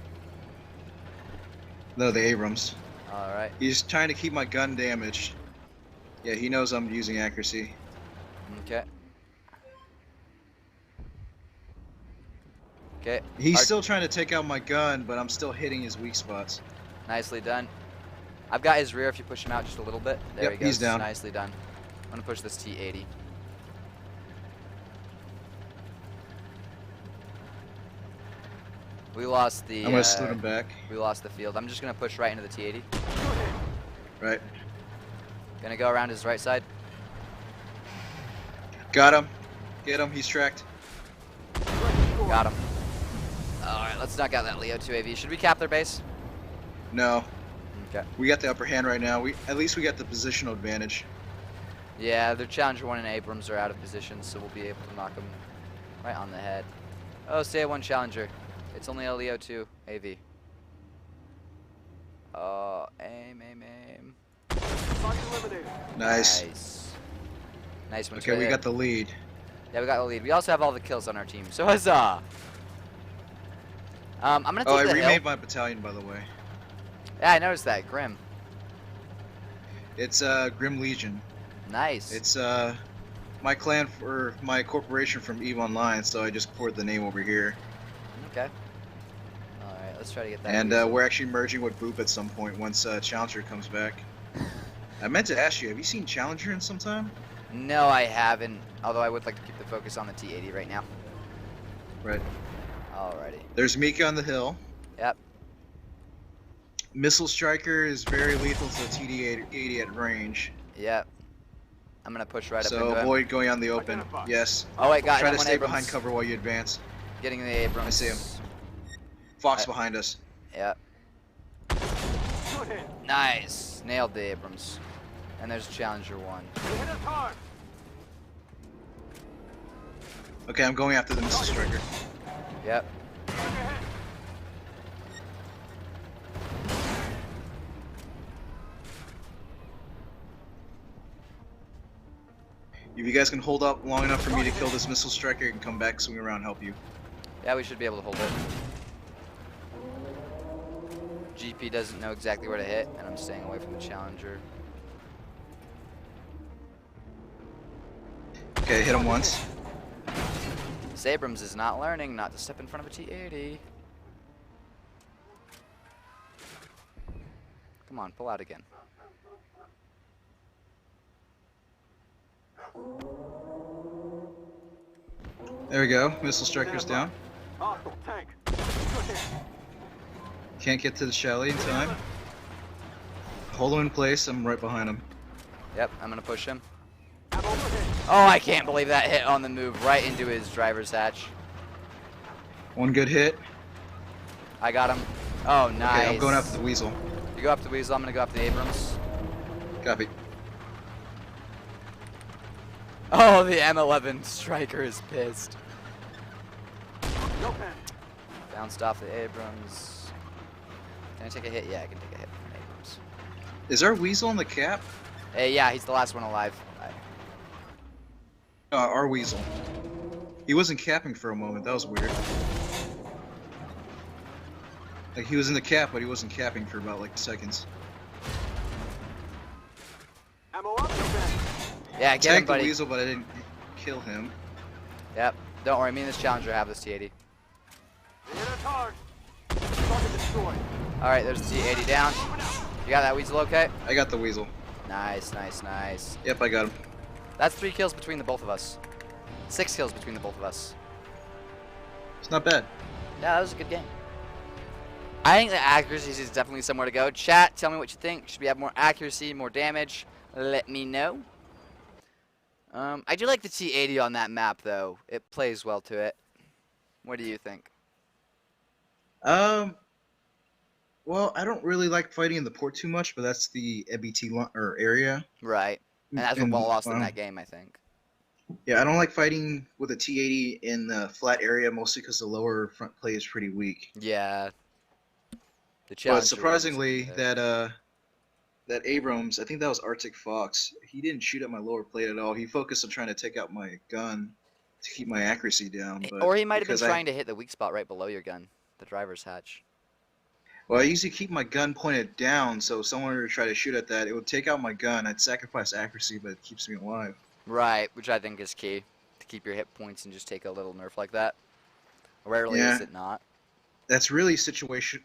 No, the Abrams. Alright. He's trying to keep my gun damaged. Yeah, he knows I'm using accuracy. Okay. Okay. He's Our- still trying to take out my gun, but I'm still hitting his weak spots. Nicely done. I've got his rear if you push him out just a little bit. There Yep, he goes. he's down. Nicely done. I'm gonna push this T-80. We lost the I'm gonna slow him back. we lost the field. I'm just gonna push right into the T-80. Right. Gonna go around his right side. Got him. Get him. He's tracked. Got him. Alright, let's knock out that Leo 2AV. Should we cap their base? No. Okay. We got the upper hand right now. At least we got the positional advantage. Yeah, their Challenger 1 and Abrams are out of position, so we'll be able to knock them right on the head. Oh, stay at 1 Challenger. It's only a Leo 2 AV. Oh, aim. Target eliminated. Nice. Nice one. Okay, we got the lead. Yeah, we got the lead. We also have all the kills on our team, so huzzah! I'm gonna take Oh, I the hill. remade my battalion, by the way. Yeah, I noticed that. Grim. It's Grim Legion. Nice. It's my clan for my corporation from EVE Online, so I just poured the name over here. Okay. Alright, let's try to get that. And Weasel. we're actually merging with Boop at some point once Challenger comes back. I meant to ask you, have you seen Challenger in some time? No, I haven't. Although I would like to keep the focus on the T-80 right now. Right. Alrighty. There's Mika on the hill. Yep. Missile Striker is very lethal to the T-80 at range. Yep. I'm gonna push right up So into him. avoid going on the open. Identify. Yes. Oh wait, got Try him. to One stay Abrams. behind cover while you advance. Getting the Abrams. I see him. Fox behind us. Yep. Good hit. Nice. Nailed the Abrams. And there's Challenger 1. You hit us hard. Okay, I'm going after the Missile Striker. Yep. Target hit. If you guys can hold up long enough for me to kill this Missile Striker, I can come back, swing around, help you. Yeah, we should be able to hold it. GP doesn't know exactly where to hit, and I'm staying away from the Challenger. Okay, hit him once. This Abrams is not learning not to step in front of a T-80. Come on, pull out again. There we go. Missile Striker's down. Hostile tank. Good hit. Can't get to the chalet in time. Hold him in place. I'm right behind him. Yep, I'm gonna push him. I'm overhit. Oh, I can't believe that hit on the move right into his driver's hatch. One good hit. I got him. Oh, nice. Okay, I'm going after the Weasel. You go after the Weasel, I'm gonna go after the Abrams. Copy. Oh, the M11 striker is pissed. No pen. Bounced off the Abrams. Can I take a hit? Yeah, I can take a hit from an Abrams. Is our Weasel in the cap? Hey, yeah, he's the last one alive. Our Weasel. He wasn't capping for a moment. That was weird. Like he was in the cap, but he wasn't capping for about like seconds. Yeah, get him, Tagged the buddy. weasel, but I didn't kill him. Yep. Don't worry, me and this challenger have this T-80. Hit us hard. Target destroyed. Alright, there's the T-80 down. You got that weasel okay? I got the weasel. Nice, nice, nice. Yep, I got him. That's 3 kills between the both of us. 6 kills between the both of us. It's not bad. Yeah, that was a good game. I think the accuracy is definitely somewhere to go. Chat, tell me what you think. Should we have more accuracy, more damage? Let me know. I do like the T-80 on that map, though. It plays well to it. What do you think? Well, I don't really like fighting in the port too much, but that's the EBT or area. Right. And that's what And, Wall lost in that game, I think. Yeah, I don't like fighting with a T-80 in the flat area, mostly because the lower front play is pretty weak. Yeah. But surprisingly, that Abrams, I think that was Arctic Fox, he didn't shoot at my lower plate at all. He focused on trying to take out my gun to keep my accuracy down. But or he might have been because trying to hit the weak spot right below your gun, the driver's hatch. Well, I usually keep my gun pointed down, so if someone were to try to shoot at that, it would take out my gun. I'd sacrifice accuracy, but it keeps me alive. Right, which I think is key, to keep your hit points and just take a little nerf like that. Rarely Yeah. is it not. That's really situation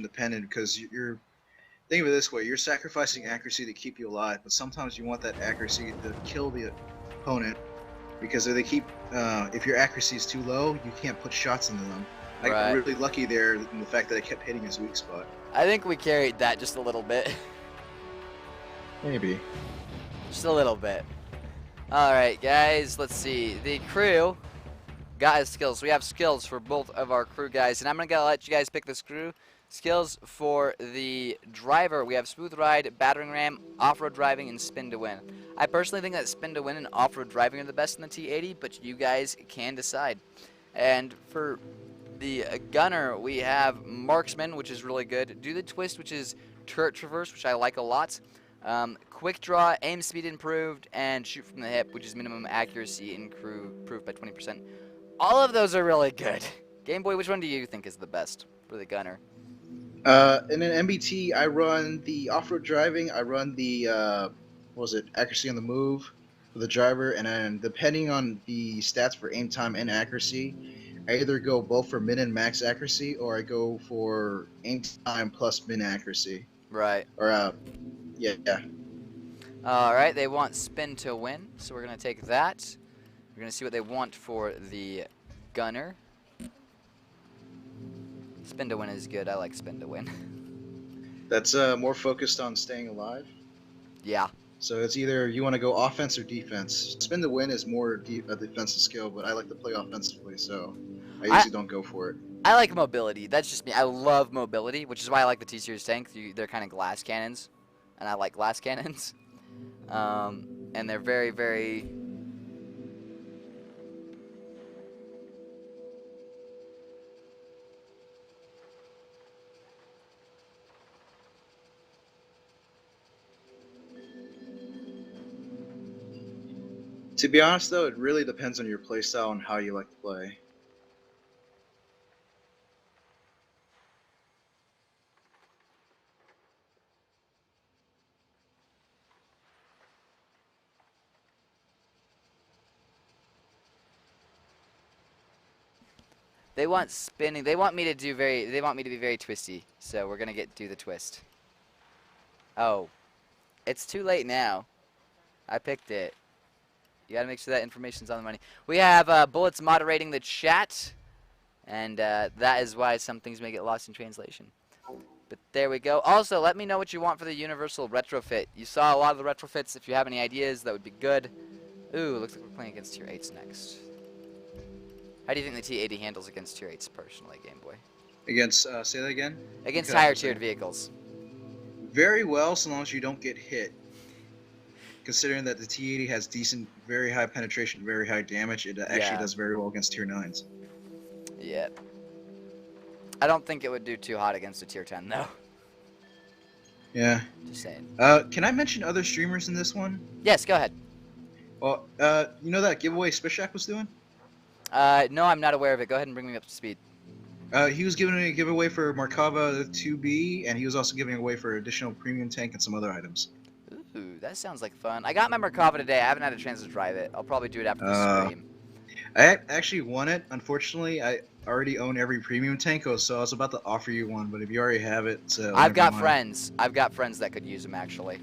dependent, because you're think of it this way: you're sacrificing accuracy to keep you alive, but sometimes you want that accuracy to kill the opponent, because if they keep if your accuracy is too low, you can't put shots into them. I got Right. really lucky there in the fact that I kept hitting his weak spot. I think we carried that just a little bit. Maybe. Just a little bit. Alright, guys, let's see. The crew got his skills. We have skills for both of our crew guys, and I'm going to let you guys pick this crew. Skills for the driver, we have smooth ride, battering ram, off-road driving, and spin to win. I personally think that spin to win and off-road driving are the best in the T-80, but you guys can decide. And for the gunner, we have marksman, which is really good. Do the twist, which is turret traverse, which I like a lot. Quick draw, aim speed improved, and shoot from the hip, which is minimum accuracy improved by 20%. All of those are really good. Game Boy, which one do you think is the best for the gunner? In an MBT, I run the off-road driving. I run the accuracy on the move for the driver, and then depending on the stats for aim time and accuracy, I either go both for min and max accuracy, or I go for aim time plus min accuracy. Right. Or yeah. Alright, they want spin to win, so we're going to take that. We're going to see what they want for the gunner. Spin to win is good. I like spin to win. That's more focused on staying alive. Yeah. So it's either you want to go offense or defense. Spin to win is more a defensive skill, but I like to play offensively, so I usually don't go for it. I like mobility. That's just me. I love mobility, which is why I like the T-Series tank. They're kind of glass cannons, and I like glass cannons. And they're very, very... To be honest, though, it really depends on your playstyle and how you like to play. They want spinning. They want me to do They want me to be very twisty. So we're gonna do the twist. Oh, it's too late now. I picked it. You gotta make sure that information's on the money. We have bullets moderating the chat, and that is why some things may get lost in translation. But there we go. Also, let me know what you want for the universal retrofit. You saw a lot of the retrofits. If you have any ideas, that would be good. Ooh, looks like we're playing against tier 8s next. How do you think the T-80 handles against tier 8s personally, Game Boy? Against, say that again? Against Okay. higher tiered vehicles. Very well, so long as you don't get hit. Considering that the T-80 has decent, very high penetration, very high damage, it actually Yeah. does very well against tier 9s. Yeah. I don't think it would do too hot against a tier 10, though. Yeah. Just saying. Can I mention other streamers in this one? Yes, go ahead. Well, you know that giveaway Spishak was doing? No, I'm not aware of it. Go ahead and bring me up to speed. He was giving a giveaway for Markava 2B, and he was also giving away for additional premium tank and some other items. Ooh, that sounds like fun. I got my Merkava today. I haven't had a chance to drive it. I'll probably do it after the Uh, stream. I actually won it. Unfortunately, I already own every premium tanko, so I was about to offer you one, but if you already have it, so I've never got mind. friends. I've got friends that could use them actually.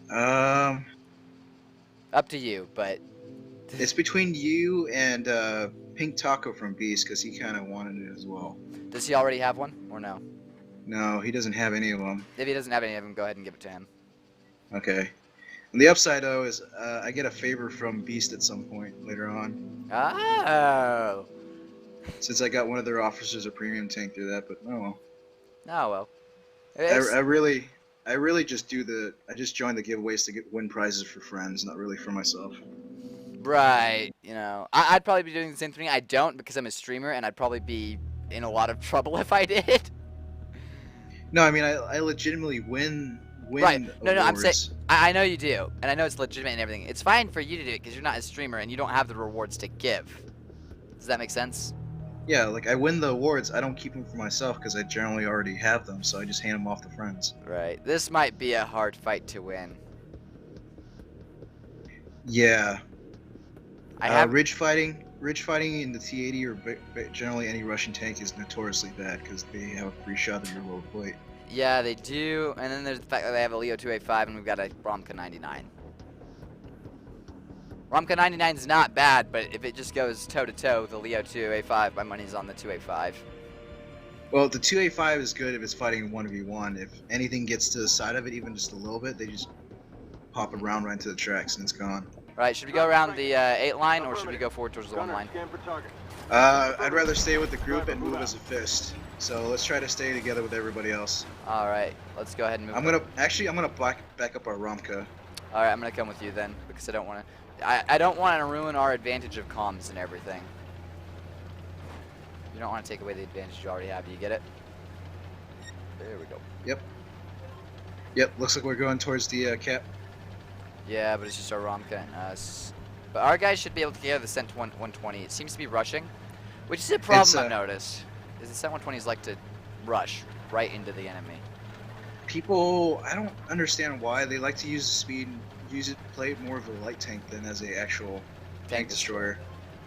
Um, Up to you, but it's between you and Pink Taco from Beast, because he kind of wanted it as well. does he already have one or no? No, he doesn't have any of them. If he doesn't have any of them, go ahead and give it to him. Okay. And the upside, though, is I get a favor from Beast at some point later on. Oh. Since I got one of their officers a premium tank through that, but oh well. Oh well. I really just I just join the giveaways to win prizes for friends, not really for myself. Right. You know, I'd probably be doing the same thing. I don't because I'm a streamer, and I'd probably be in a lot of trouble if I did. No, I mean I legitimately win Right. No, I'm awards. saying I know you do, and I know it's legitimate and everything. It's fine for you to do it because you're not a streamer and you don't have the rewards to give. Does that make sense? Yeah, like I win the awards, I don't keep them for myself because I generally already have them, so I just hand them off to friends. Right. This might be a hard fight to win. Yeah. I have. Ridge fighting in the T-80 or generally any Russian tank is notoriously bad because they have a free shot at your low plate. Yeah, they do. And then there's the fact that they have a Leo 285 and we've got a Romka 99. Romka 99 is not bad, but if it just goes toe-to-toe with the Leo 285, my money's on the 285. Well, the 285 is good if it's fighting 1v1. If anything gets to the side of it, even just a little bit, they just pop it round right into the tracks and it's gone. Right, should we go around the 8 line or should we go forward towards the 1 line? Scan for target. I'd rather stay with the group and move as a fist. So let's try to stay together with everybody else. Alright, let's go ahead and move. I'm gonna back up our Romka. Alright, I'm gonna come with you then because I don't want to. I don't want to ruin our advantage of comms and everything. You don't want to take away the advantage you already have. Do you get it? There we go. Yep, looks like we're going towards the cap. Yeah, but it's just our Romka and us. But our guys should be able to get the Cent 120. It seems to be rushing, which is a problem I've noticed. Is the Cent 120s like to rush right into the enemy. People, I don't understand why they like to use the speed, play it more of a light tank than as a actual tank destroyer.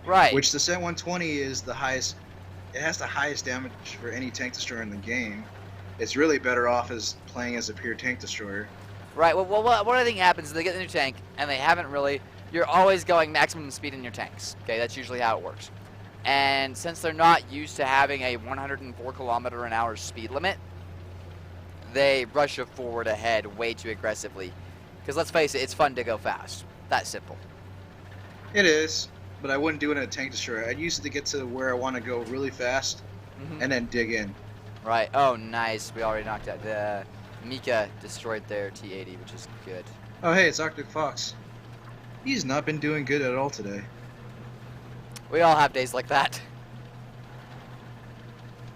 Right. Which the Cent 120 is the highest. It has the highest damage for any tank destroyer in the game. It's really better off as playing as a pure tank destroyer. Right. Well, what I think happens is they get the new tank and they haven't really. You're always going maximum speed in your tanks. Okay, that's usually how it works. And since they're not used to having a 104 km/h speed limit, they rush it forward ahead way too aggressively. Because let's face it, it's fun to go fast. That simple. It is, but I wouldn't do it in a tank destroyer. I'd use it to get to where I want to go really fast, and then dig in. Right. Oh, nice. We already knocked out the Mika destroyed their T-80, which is good. Oh, hey, it's Arctic Fox. He's not been doing good at all today. We all have days like that.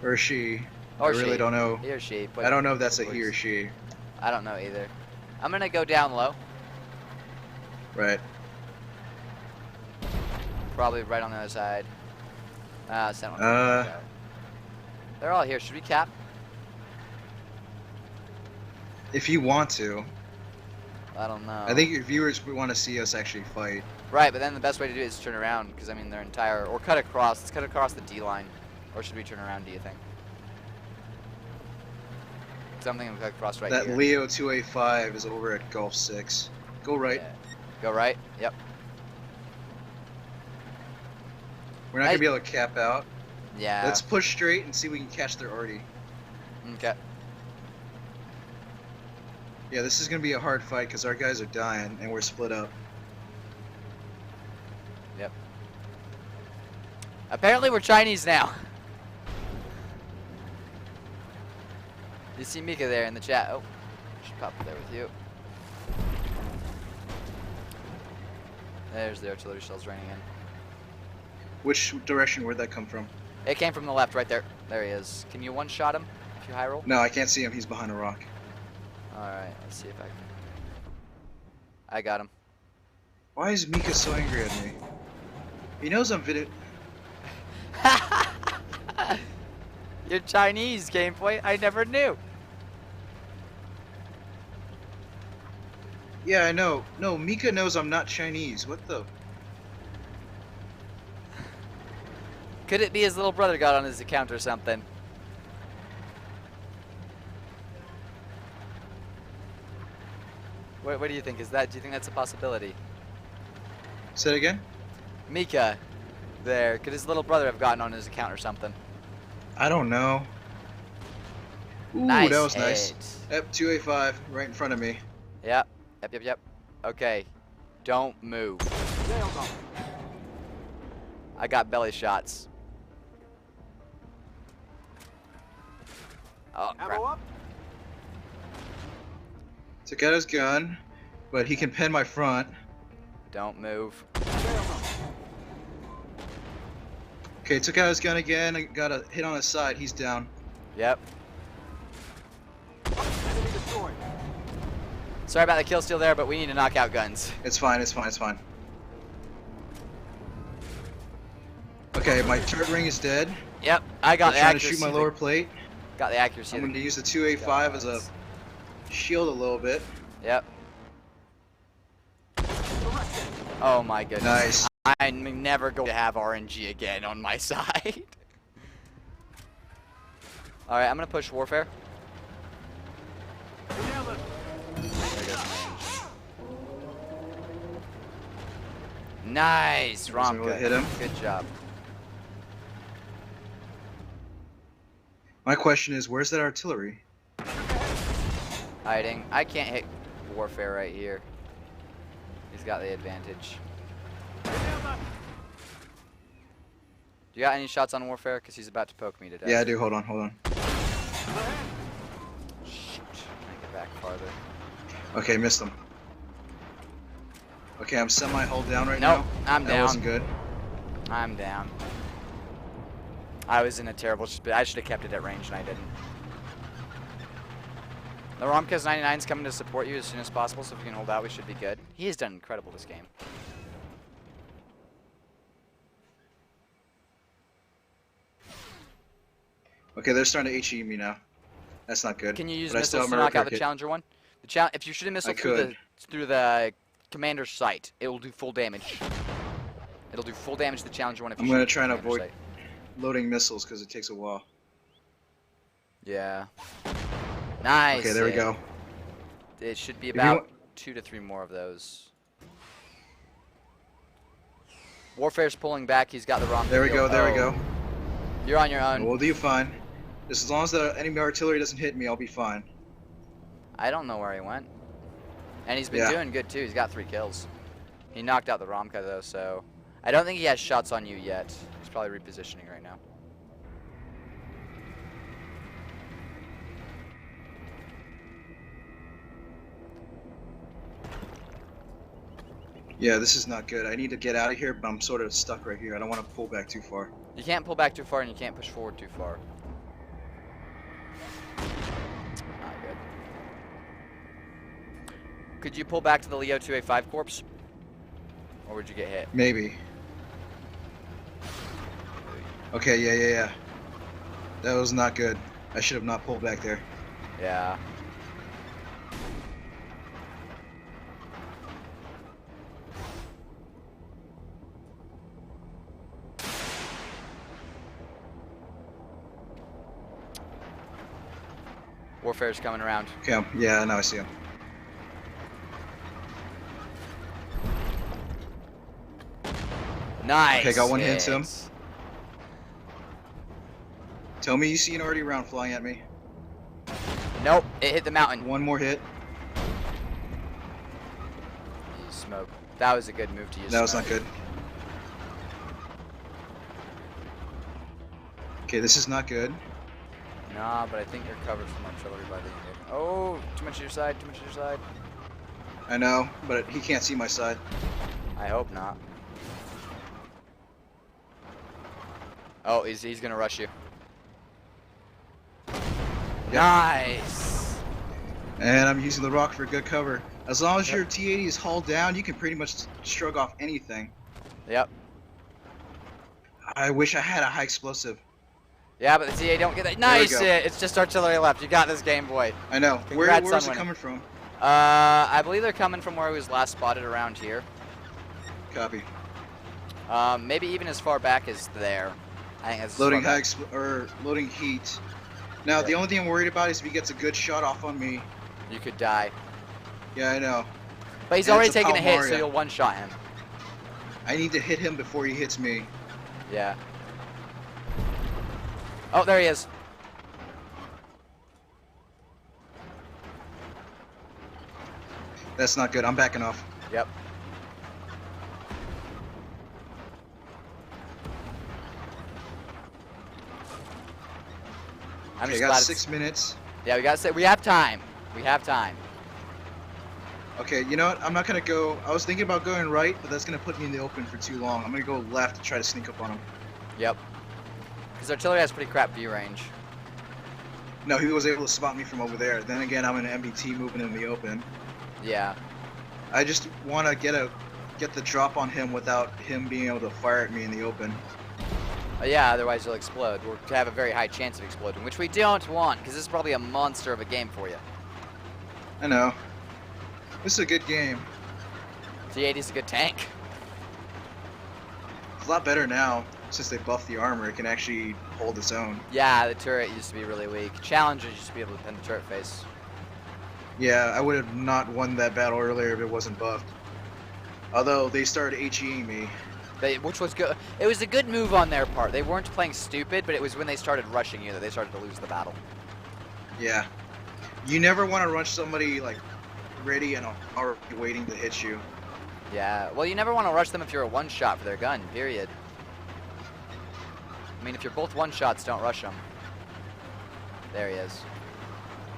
Or she. Or I really she. don't know. He or she. But I don't know if that's a he or she. I don't know either. I'm gonna go down low. Right. Probably right on the other side. They're all here. Should we cap? If you want to. I don't know. I think your viewers want to see us actually fight. Right, but then the best way to do it is turn around, because I mean their entire, or cut across. Let's cut across the D line, or should we turn around? Do you think? Something I'm cut across right That here. Leo 285 is over at Gulf 6. Go right. Yeah. Go right. Yep. We're not gonna be able to cap out. Yeah. Let's push straight and see if we can catch their arty. Okay. Yeah, this is gonna be a hard fight because our guys are dying and we're split up. Yep. Apparently we're Chinese now. You see Mika there in the chat. Oh, should pop there with you. There's the artillery shells raining in. Which direction? Where'd that come from? It came from the left, right there. There he is. Can you one-shot him if you high roll? No, I can't see him. He's behind a rock. Alright, let's see if I can. I got him. Why is Mika so angry at me? He knows I'm video. You're Chinese, Game Point. I never knew. Yeah, I know. No, Mika knows I'm not Chinese. What the? Could it be his little brother got on his account or something? What do you think? Do you think that's a possibility? Say it again? Mika, there. Could his little brother have gotten on his account or something? I don't know. Ooh, Nice that was nice. hit. Yep, 285 right in front of me. Yep. Yep. Okay. Don't move. Nailed them. I got belly shots. Oh, crap. Ammo up. Took out his gun, but he can pin my front. Don't move. Nailed them. Okay, took out his gun again and got a hit on his side. He's down. Yep. Enemy destroyed. Sorry about the kill steal there, but we need to knock out guns. It's fine, it's fine, it's fine. Okay, my turret ring is dead. Yep, I got I'm the trying to accuracy. shoot my lower plate. Got the accuracy. I'm going to use the 285 as a shield a little bit. Yep. Oh my goodness. Nice. I'm never going to have RNG again on my side. Alright, I'm going to push Warfare. Nailed it. There goes range. Nice, Wasn't able to Romka. hit him. Good job. My question is, where's that artillery? Hiding. I can't hit Warfare right here. He's got the advantage. Nailed it. Do you got any shots on Warfare? Because he's about to poke me to death. Yeah, I do. Hold on, hold on. Shoot. I get back farther. Okay, missed him. Okay, I'm semi-hull down right Nope, now. I'm That down. wasn't good. I'm down. I was in a terrible spot. I should have kept it at range and I didn't. The Romkaz 99 is coming to support you as soon as possible, so if you can hold out, we should be good. He has done incredible this game. Okay, they're starting to HE me now. That's not good. Can you use But I still missiles have to my knock out the rocket. Challenger one? If you shoot a missile I through could. the commander's sight, it will do full damage. It'll do full damage to the Challenger one if you I'm shoot gonna it try and through the avoid commander's loading missiles because it takes a while. sight. Yeah. Nice. Okay, there we hit. go. It should be you about want- 2 to 3 more of those. Warfare's pulling back. He's got the wrong. There we go, there we go. You're on your own. We'll do fine. Just as long as the enemy artillery doesn't hit me, I'll be fine. I don't know where he went. And he's been Yeah. doing good too. He's got 3 kills. He knocked out the Romka though, so I don't think he has shots on you yet. He's probably repositioning right now. Yeah, this is not good. I need to get out of here, but I'm sort of stuck right here. I don't want to pull back too far. You can't pull back too far and you can't push forward too far. Not good. Could you pull back to the Leo 285 corpse? Or would you get hit? Maybe. Okay, yeah. That was not good. I should have not pulled back there. Yeah. Warfare's coming around. Okay, yeah, now I see him. Nice. Okay, got one hit to him. hits. Tell me you see an already round flying at me. Nope, it hit the mountain. One more hit. Use smoke. That was a good move to use. That was smoke. not good. Okay, this is not good. Nah, but I think you're covered from artillery by the end. Oh, too much to your side, too much to your side. I know, but he can't see my side. I hope not. Oh, he's gonna rush you. Nice! And I'm using the rock for good cover. As long as your T-80 is hauled down, you can pretty much shrug off anything. Yep. I wish I had a high explosive. Yeah, but the TA don't get that. There we Nice go. hit! It's just artillery left. You got this game, boy. I know. Congrats Where's on it winning. coming from? I believe they're coming from where he was last spotted around here. Copy. Maybe even as far back as there. I think that's as Loading far high back. or loading heat. Now Yeah. the only thing I'm worried about is if he gets a good shot off on me. You could die. Yeah, I know. But he's And already it's a taken a hit, so Palmaria. you'll one-shot him. I need to hit him before he hits me. Yeah. Oh, there he is. That's not good. I'm backing off. Yep. I'm Okay, just got glad 6 minutes. Yeah, we have time. We have time. Okay, you know what? I'm not gonna go. I was thinking about going right, but that's gonna put me in the open for too long. I'm gonna go left to try to sneak up on him. Yep. Because artillery has pretty crap view range. No, he was able to spot me from over there. Then again, I'm an MBT moving in the open. Yeah. I just want to get the drop on him without him being able to fire at me in the open. Yeah, otherwise you'll explode. Or to have a very high chance of exploding, which we don't want, because this is probably a monster of a game for you. I know. This is a good game. T-80 is a good tank. It's a lot better now since they buffed the armor. It can actually hold its own. Yeah, the turret used to be really weak. Challengers used to be able to pin the turret face. Yeah, I would have not won that battle earlier if it wasn't buffed. Although they started HEing me. Which was good. It was a good move on their part. They weren't playing stupid, but it was when they started rushing you that they started to lose the battle. Yeah. You never want to rush somebody like ready and already waiting to hit you. Yeah, well, you never want to rush them if you're a one-shot for their gun, period. I mean, if you're both one-shots, don't rush them. There he is.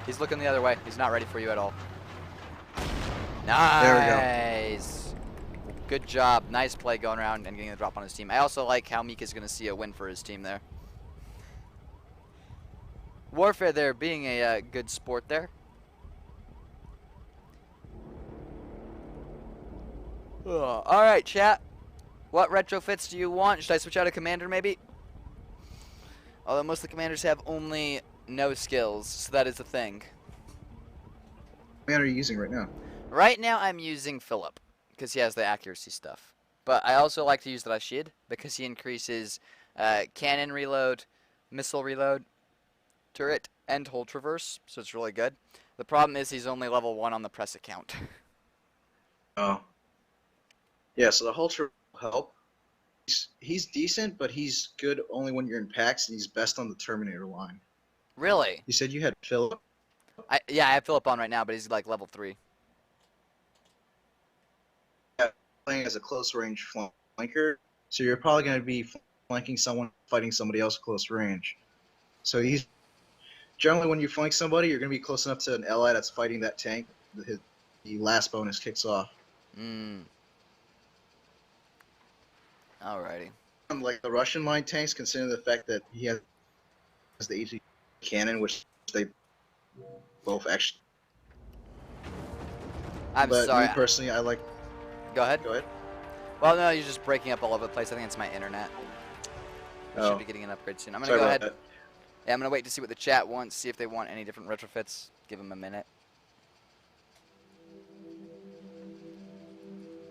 He's looking the other way. He's not ready for you at all. Nice. There we go. Good job. Nice play going around and getting the drop on his team. I also like how Mika's going to see a win for his team there. Warfare there being a good sport there. All right, chat. What retrofits do you want? Should I switch out a commander maybe? Although most of the commanders have only no skills, so that is a thing. What man are you using right now? Right now I'm using Philip, because he has the accuracy stuff. But I also like to use Rashid, because he increases cannon reload, missile reload, turret, and hold traverse, so it's really good. The problem is he's only level 1 on the press account. Oh. Yeah, so the Hultra will help. He's decent, but he's good only when you're in packs, and he's best on the Terminator line. Really? You said you had Philip? Yeah, I have Philip on right now, but he's like level 3. Yeah, playing as a close range flanker, so you're probably going to be flanking someone, fighting somebody else close range. So he's generally when you flank somebody, you're going to be close enough to an ally that's fighting that tank. The last bonus kicks off. Alrighty. Like the Russian line tanks, considering the fact that he has the 80 cannon, which they both actually. I'm but sorry. me personally, I like. Go ahead. Go ahead. Well, no, you're just breaking up all over the place. I think it's my internet. I should Oh. be getting an upgrade soon. I'm gonna Sorry go about ahead. that. Yeah, I'm gonna wait to see what the chat wants. See if they want any different retrofits. Give them a minute.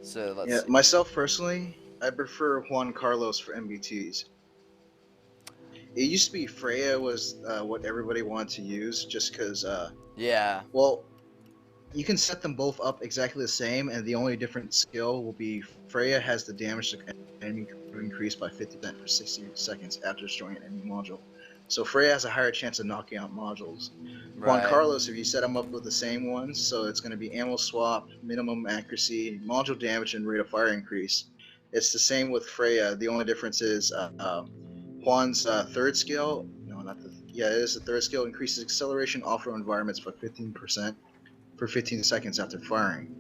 So let's Yeah, see. myself personally, I prefer Juan Carlos for MBTs. It used to be Freya was what everybody wanted to use, just because. Yeah. Well, you can set them both up exactly the same, and the only different skill will be Freya has the damage to enemy increase by 50% for 60 seconds after destroying an enemy module. So Freya has a higher chance of knocking out modules. Juan Right. Carlos, if you set them up with the same ones, so it's going to be ammo swap, minimum accuracy, module damage, and rate of fire increase. It's the same with Freya. The only difference is Juan's third skill. No, not the. Yeah, it is the third skill. Increases acceleration off-road environments by 15% for 15 seconds after firing.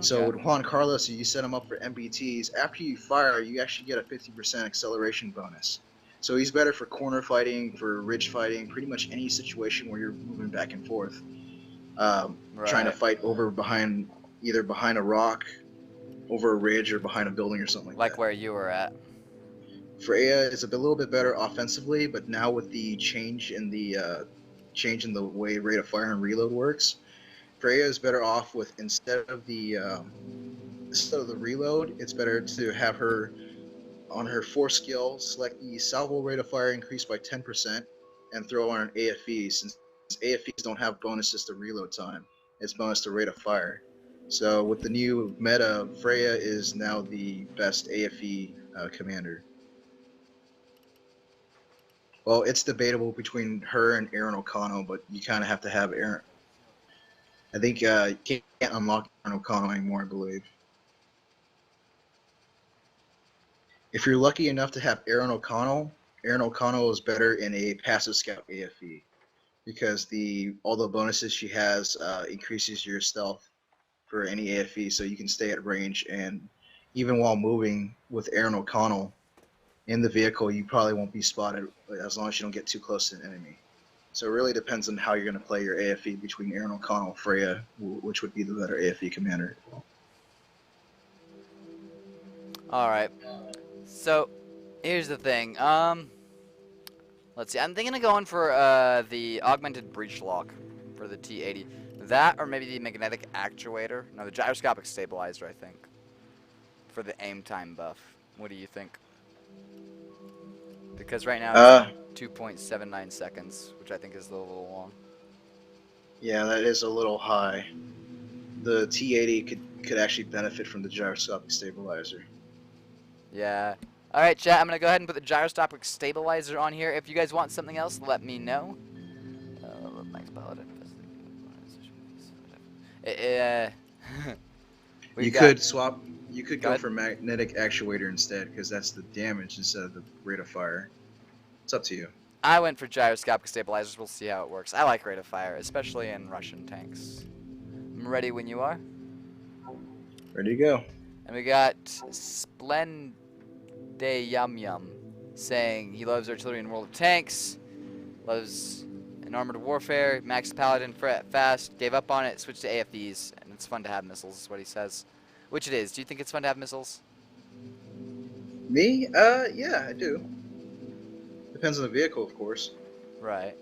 So with Juan Carlos, you set him up for MBTs. After you fire, you actually get a 50% acceleration bonus. So he's better for corner fighting, for ridge fighting, pretty much any situation where you're moving back and forth, trying to fight either behind a rock, over a ridge, or behind a building or something like that. Like where you were at. Freya is a little bit better offensively, but now with the change in the way rate of fire and reload works, Freya is better off with instead of the reload, it's better to have her on her 4 skill, select the salvo rate of fire increased by 10%, and throw on an AFE, since AFEs don't have bonuses to reload time. It's bonus to rate of fire. So with the new meta, Freya is now the best AFE commander. Well, it's debatable between her and Aaron O'Connell, but you kind of have to have Aaron. I think you can't unlock Aaron O'Connell anymore, I believe. If you're lucky enough to have Aaron O'Connell is better in a passive scout AFE because all the bonuses she has increases your stealth for any AFE, so you can stay at range. And even while moving with Aaron O'Connell in the vehicle, you probably won't be spotted as long as you don't get too close to an enemy. So it really depends on how you're going to play your AFE between Aaron O'Connell and Freya, which would be the better AFE commander. All right. So, here's the thing. Let's see. I'm thinking of going for the augmented breach lock for the T-80. That, or maybe the magnetic actuator. No, the gyroscopic stabilizer, I think, for the aim time buff. What do you think? Because right now it's 2.79 seconds, which I think is a little long. Yeah, that is a little high. The T-80 could actually benefit from the gyroscopic stabilizer. Yeah. Alright, chat, I'm going to go ahead and put the gyroscopic stabilizer on here. If you guys want something else, let me know. Max Paladin. You could swap. You could go for magnetic actuator instead, because that's the damage instead of the rate of fire. It's up to you. I went for gyroscopic stabilizers. We'll see how it works. I like rate of fire, especially in Russian tanks. I'm ready when you are. Ready to go. And we got Splendeyum Yum saying he loves artillery in World of Tanks, loves in Armored Warfare, Max Paladin fast, gave up on it, switched to AFEs, and it's fun to have missiles, is what he says. Which it is. Do you think it's fun to have missiles? Me? Yeah, I do. Depends on the vehicle, of course. Right.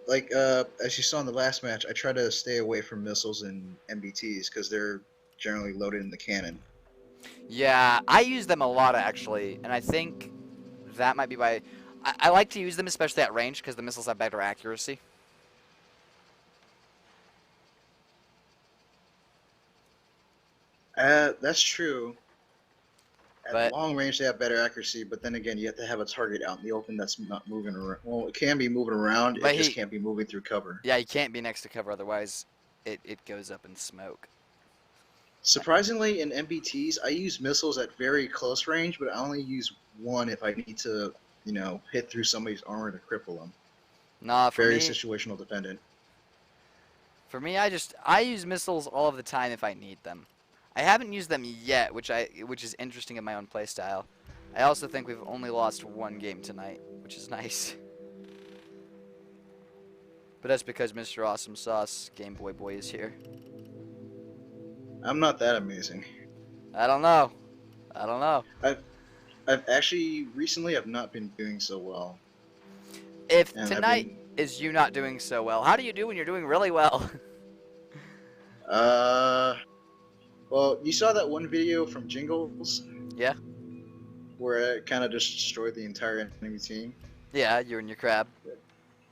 Like, as you saw in the last match, I try to stay away from missiles and MBTs because they're generally loaded in the cannon. Yeah, I use them a lot, actually, and I think that might be why I like to use them, especially at range, because the missiles have better accuracy. That's true. At long range, they have better accuracy, but then again, you have to have a target out in the open that's not moving around. Well, it can be moving around, it just can't be moving through cover. Yeah, you can't be next to cover, otherwise it goes up in smoke. Surprisingly, in MBTs, I use missiles at very close range, but I only use one if I need to, you know, hit through somebody's armor to cripple them. Nah, for very me, situational dependent. For me, I use missiles all of the time if I need them. I haven't used them yet, which is interesting in my own playstyle. I also think we've only lost one game tonight, which is nice. But that's because Mr. Awesome Sauce Game Boy Boy is here. I'm not that amazing. I don't know. I've actually recently have not been doing so well. If tonight is you not doing so well, how do you do when you're doing really well? Well, you saw that one video from Jingles? Yeah. Where it kind of just destroyed the entire enemy team? Yeah, you and your crab.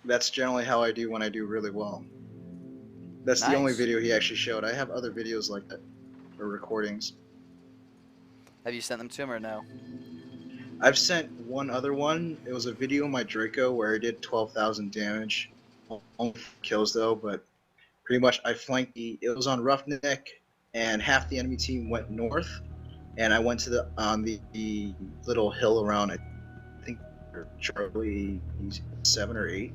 That's generally how I do when I do really well. That's the only video he actually showed. I have other videos like that, or recordings. Have you sent them to him or no? I've sent one other one. It was a video of my Draco where I did 12,000 damage. Only kills though, but pretty much I flanked it was on Roughneck, and half the enemy team went north, and I went to the little hill around, I think Charlie 7 or 8.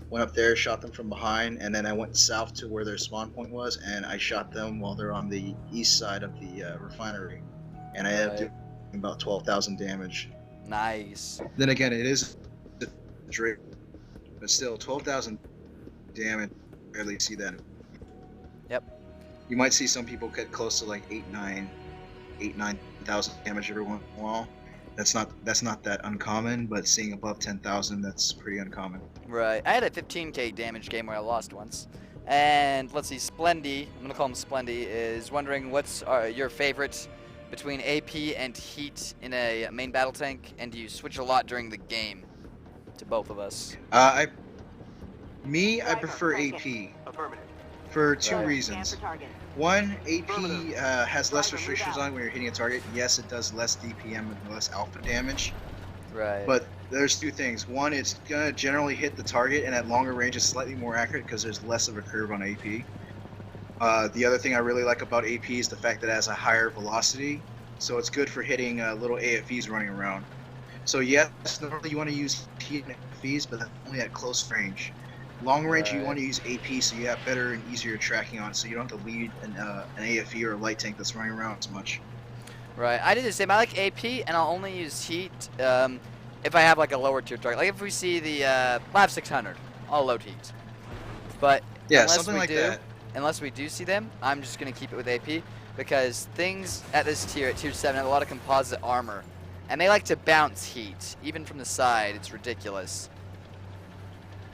Went up there, shot them from behind, and then I went south to where their spawn point was, and I shot them while they're on the east side of the refinery, and I ended up doing about 12,000 damage. Nice. Then again, it is a Drake, but still 12,000 damage. Barely see that. Yep. You might see some people get close to like 9,000 damage every once in a while. That's not that uncommon, but seeing above 10,000, that's pretty uncommon. Right. I had a 15k damage game where I lost once. And let's see, Splendy, I'm gonna call him Splendy, is wondering what's your favorite between AP and Heat in a main battle tank, and do you switch a lot during the game? To both of us. I Driver, prefer target. AP Affirmative. for two Right. reasons. Scan for target. One, AP Affirmative. has less Driver, restrictions move out. on it when you're hitting a target. Yes, it does less DPM and less alpha damage. Right. But there's two things. One, it's gonna generally hit the target, and at longer range, it's slightly more accurate because there's less of a curve on AP. The other thing I really like about AP is the fact that it has a higher velocity, so it's good for hitting little AFVs running around. So yes, normally you want to use heat and AFVs, but only at close range. Long range, you Right. want to use AP, so you have better and easier tracking on it, so you don't have to lead an AFV or a light tank that's running around as much. Right. I do the same. I like AP, and I'll only use Heat if I have like a lower tier target. Like if we see the Lav 600, I'll load Heat. But Yeah, unless something we like do, that. unless we do see them, I'm just gonna keep it with AP because things at this tier, at tier 7, have a lot of composite armor, and they like to bounce Heat, even from the side. It's ridiculous.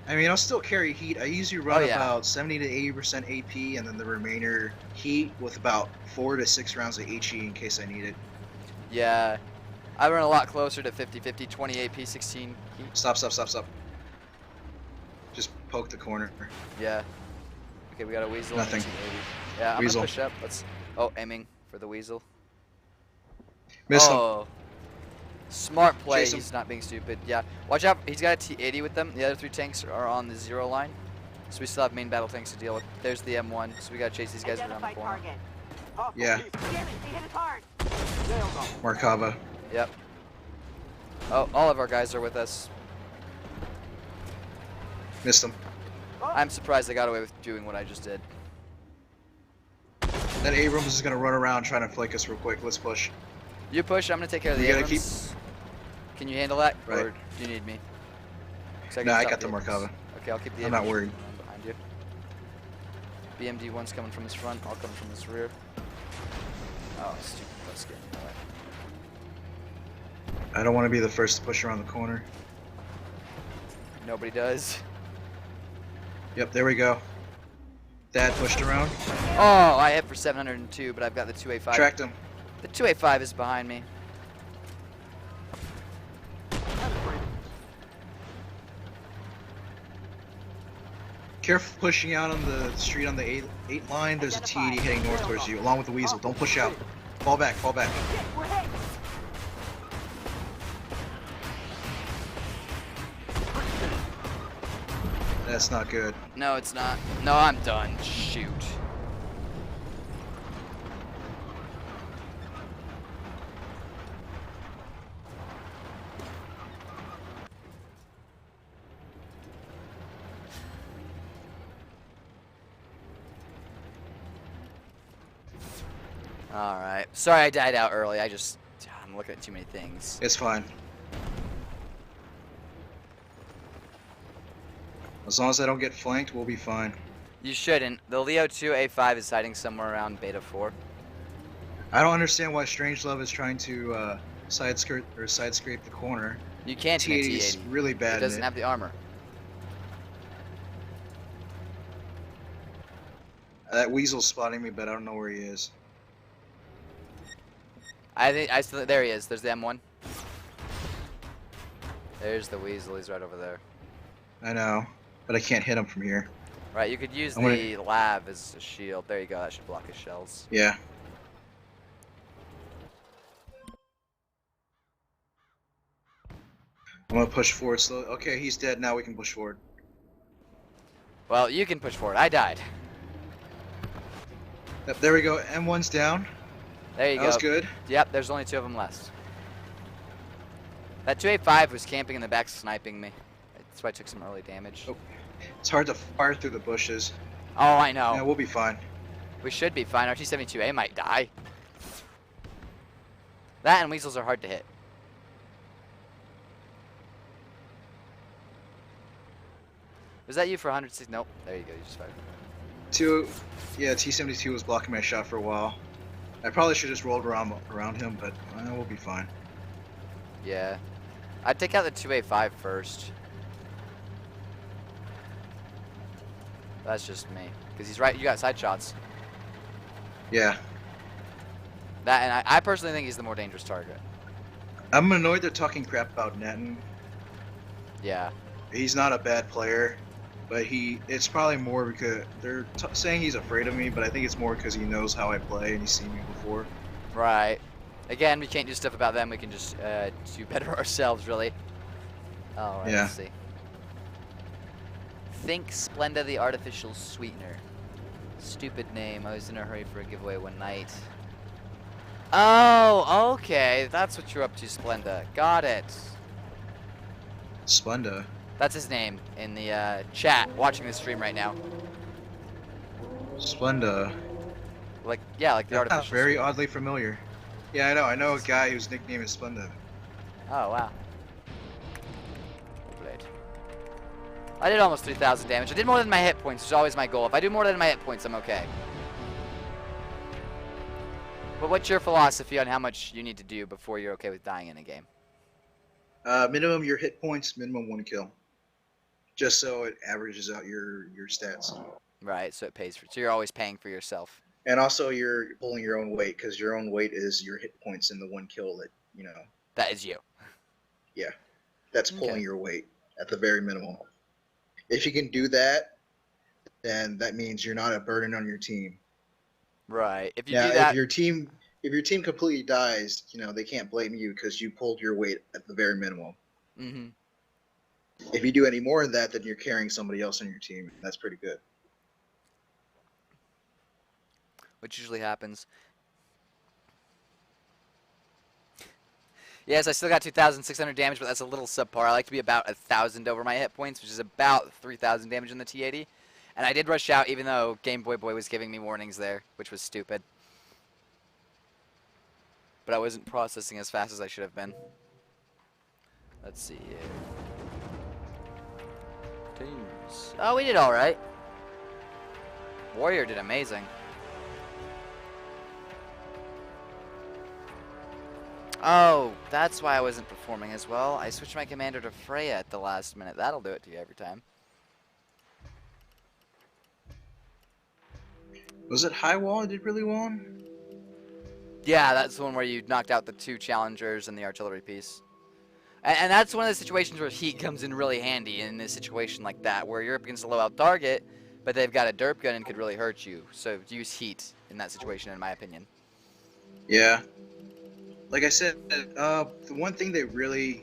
I mean, I'll still carry heat. I usually run Oh, yeah. about 70 to 80% AP, and then the remainder heat with about 4 to 6 rounds of HE in case I need it. Yeah, I run a lot closer to 50-50, 20 AP, 16 Heat. Stop. Just poke the corner. Yeah. Okay, we got a weasel. and a Nothing. T-80. Yeah, I'm Weasel. gonna push up. Let's. Oh, aiming for the weasel. Missed him. Oh. Smart play. Chase him. He's not being stupid. Yeah. Watch out. He's got a T-80 with them. The other 3 tanks are on the 0 line. So we still have main battle tanks to deal with. There's the M1. So we gotta chase these guys around the Identify corner. target. Hostile Yeah. police. Damn it, he hit us hard. Sails on. Markava. Yep. Oh, all of our guys are with us. Missed him. I'm surprised they got away with doing what I just did. That Abrams is going to run around trying to flank us real quick. Let's push. You push. I'm gonna take care of the We gotta Abrams. Can you handle that? Right. Or do you need me? 'Cause can No, I stop got the Abrams. Markava. Okay, I'll keep the I'm not Abrams worried. behind you. BMD1's coming from his front. I'll come from his rear. Oh, stupid plus getting in the way. I don't want to be the first to push around the corner. Nobody does. Yep, there we go. Dad pushed around. Oh, I hit for 702, but I've got the 2A5. Tracked him. The 2A5 is behind me. Careful pushing out on the street on the 8 line. There's a T-80 heading north towards you, along with the Weasel. Don't push out. Fall back. Shit, we're hit. That's not good. No, it's not. No, I'm done. Shoot. Alright. Sorry I died out early. I'm looking at too many things. It's fine. As long as I don't get flanked, we'll be fine. You shouldn't. The Leo 2A5 is hiding somewhere around Beta 4. I don't understand why Strangelove is trying to sidescrape the corner. You can't in a T-80 is T-80. really It bad in doesn't it. have the armor. That Weasel's spotting me, but I don't know where he is. There he is. There's the M1. There's the Weasel. He's right over there. I know, but I can't hit him from here. Right, you could use I'm gonna- the lab as a shield. There you go. That should block his shells. Yeah. I'm gonna push forward slowly. Okay, he's dead. Now we can push forward. Well, you can push forward. I died. Yep, there we go. M1's down. There you That go. was good. Yep, there's only 2 of them left. That 2A5 was camping in the back sniping me. That's why I took some early damage. Oh. It's hard to fire through the bushes. Oh, I know. Yeah, we'll be fine. We should be fine. Our T-72A might die. That and Weasels are hard to hit. Was that you for 160? Nope. There you go. You just fired. Yeah, T-72 was blocking my shot for a while. I probably should have just rolled around him, but we'll be fine. Yeah. I'd take out the 2A5 first. That's just me. Because he's right. You got side shots. Yeah. That, and I personally think he's the more dangerous target. I'm annoyed they're talking crap about Netton. Yeah. He's not a bad player, but it's probably more because they're saying he's afraid of me, but I think it's more because he knows how I play and he's seen me before. Right. Again, we can't do stuff about them. We can just do better ourselves, really. All right, Yeah. let's see. Think Splenda the Artificial Sweetener. Stupid name. I was in a hurry for a giveaway one night. Oh, okay. That's what you're up to, Splenda. Got it. Splenda. That's his name in the chat, watching the stream right now. Splenda. Like, yeah, like the That sounds artificial. very oddly familiar. Yeah, I know. I know a guy whose nickname is Splenda. Oh, wow. Great. I did almost 3,000 damage. I did more than my hit points, which is always my goal. If I do more than my hit points, I'm okay. But what's your philosophy on how much you need to do before you're okay with dying in a game? Minimum your hit points, minimum 1 kill. Just so it averages out your stats. Right, so it pays for. So you're always paying for yourself. And also you're pulling your own weight, because your own weight is your hit points in the 1 kill that, you know. That is you. Yeah. That's pulling Okay. your weight at the very minimum. If you can do that, then that means you're not a burden on your team. Right. If you Now, do that, if your team completely dies, you know, they can't blame you because you pulled your weight at the very minimum. mm-hmm. If you do any more than that, then you're carrying somebody else on your team. That's pretty good. Which usually happens. Yes, I still got 2,600 damage, but that's a little subpar. I like to be about 1,000 over my hit points, which is about 3,000 damage in the T-80. And I did rush out, even though Game Boy Boy was giving me warnings there, which was stupid. But I wasn't processing as fast as I should have been. Let's see here. Teams. Oh, we did all right. Warrior did amazing. Oh, that's why I wasn't performing as well. I switched my commander to Freya at the last minute. That'll do it to you every time. Was it High Wall I did really well? Yeah, that's the one where you knocked out the 2 challengers and the artillery piece. And that's one of the situations where heat comes in really handy in a situation like that, where you're up against a low-out target, but they've got a derp gun and could really hurt you. So use heat in that situation, in my opinion. Yeah. Like I said, the one thing they really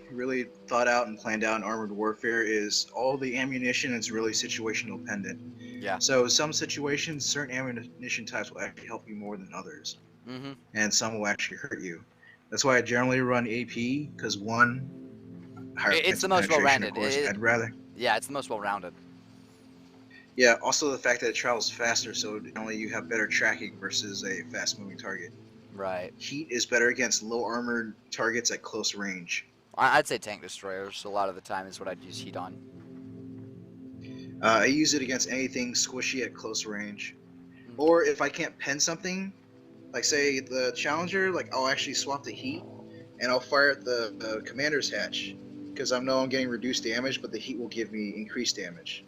thought out and planned out in Armored Warfare is all the ammunition is really situational dependent. Yeah. So some situations, certain ammunition types will actually help you more than others. Mm-hmm. And some will actually hurt you. That's why I generally run AP, because one, higher It's the most penetration, well-rounded. of course, I'd rather. Yeah, it's the most well-rounded. Yeah, also the fact that it travels faster, so generally you have better tracking versus a fast-moving target. Right. Heat is better against low-armored targets at close range. I'd say tank destroyers a lot of the time is what I'd use heat on. I use it against anything squishy at close range. Or if I can't pen something, like say the Challenger, like I'll actually swap the heat, and I'll fire at the Commander's hatch, because I know I'm getting reduced damage, but the heat will give me increased damage.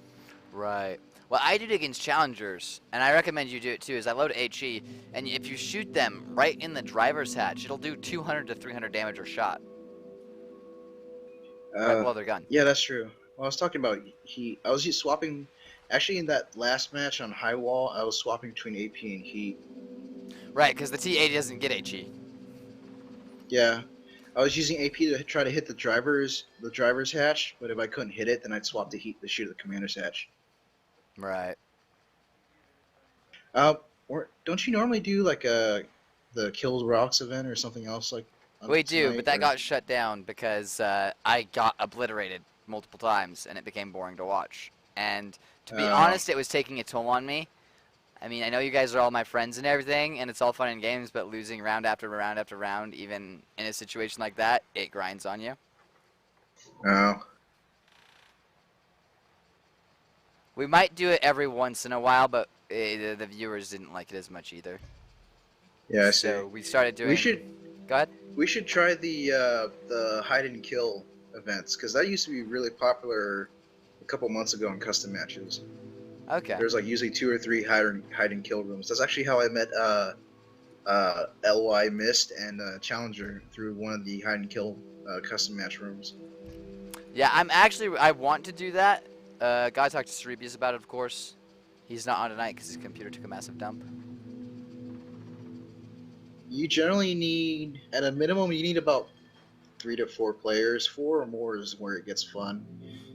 Right. Well, I do it against challengers, and I recommend you do it too, is I load HE, and if you shoot them right in the driver's hatch, it'll do 200 to 300 damage or shot. Right below their gun. Yeah, that's true. Well, I was talking about heat. I was just swapping, actually in that last match on High Wall, I was swapping between AP and heat. Right, because the T-80 doesn't get HE. Yeah. I was using AP to try to hit the driver's hatch, but if I couldn't hit it, then I'd swap the heat to shoot at the commander's hatch. Right. Or don't you normally do like the Kills Rocks event or something else like? We do, tonight, but that or- got shut down because I got obliterated multiple times, and it became boring to watch. And to be honest, it was taking a toll on me. I mean, I know you guys are all my friends and everything, and it's all fun and games, but losing round after round after round, even in a situation like that, it grinds on you. Oh. We might do it every once in a while, but the viewers didn't like it as much either. Yeah, I see. So we started doing. We should Go ahead. try the hide and kill events, because that used to be really popular a couple months ago in custom matches. Okay. There's like usually 2 or 3 hide and kill rooms. That's actually how I met LY Mist and Challenger through one of the hide and kill custom match rooms. Yeah, I want to do that. Gotta talk to Cerebius about it, of course. He's not on tonight because his computer took a massive dump. You generally need, at a minimum, you need about 3 to 4 players. 4 or more is where it gets fun.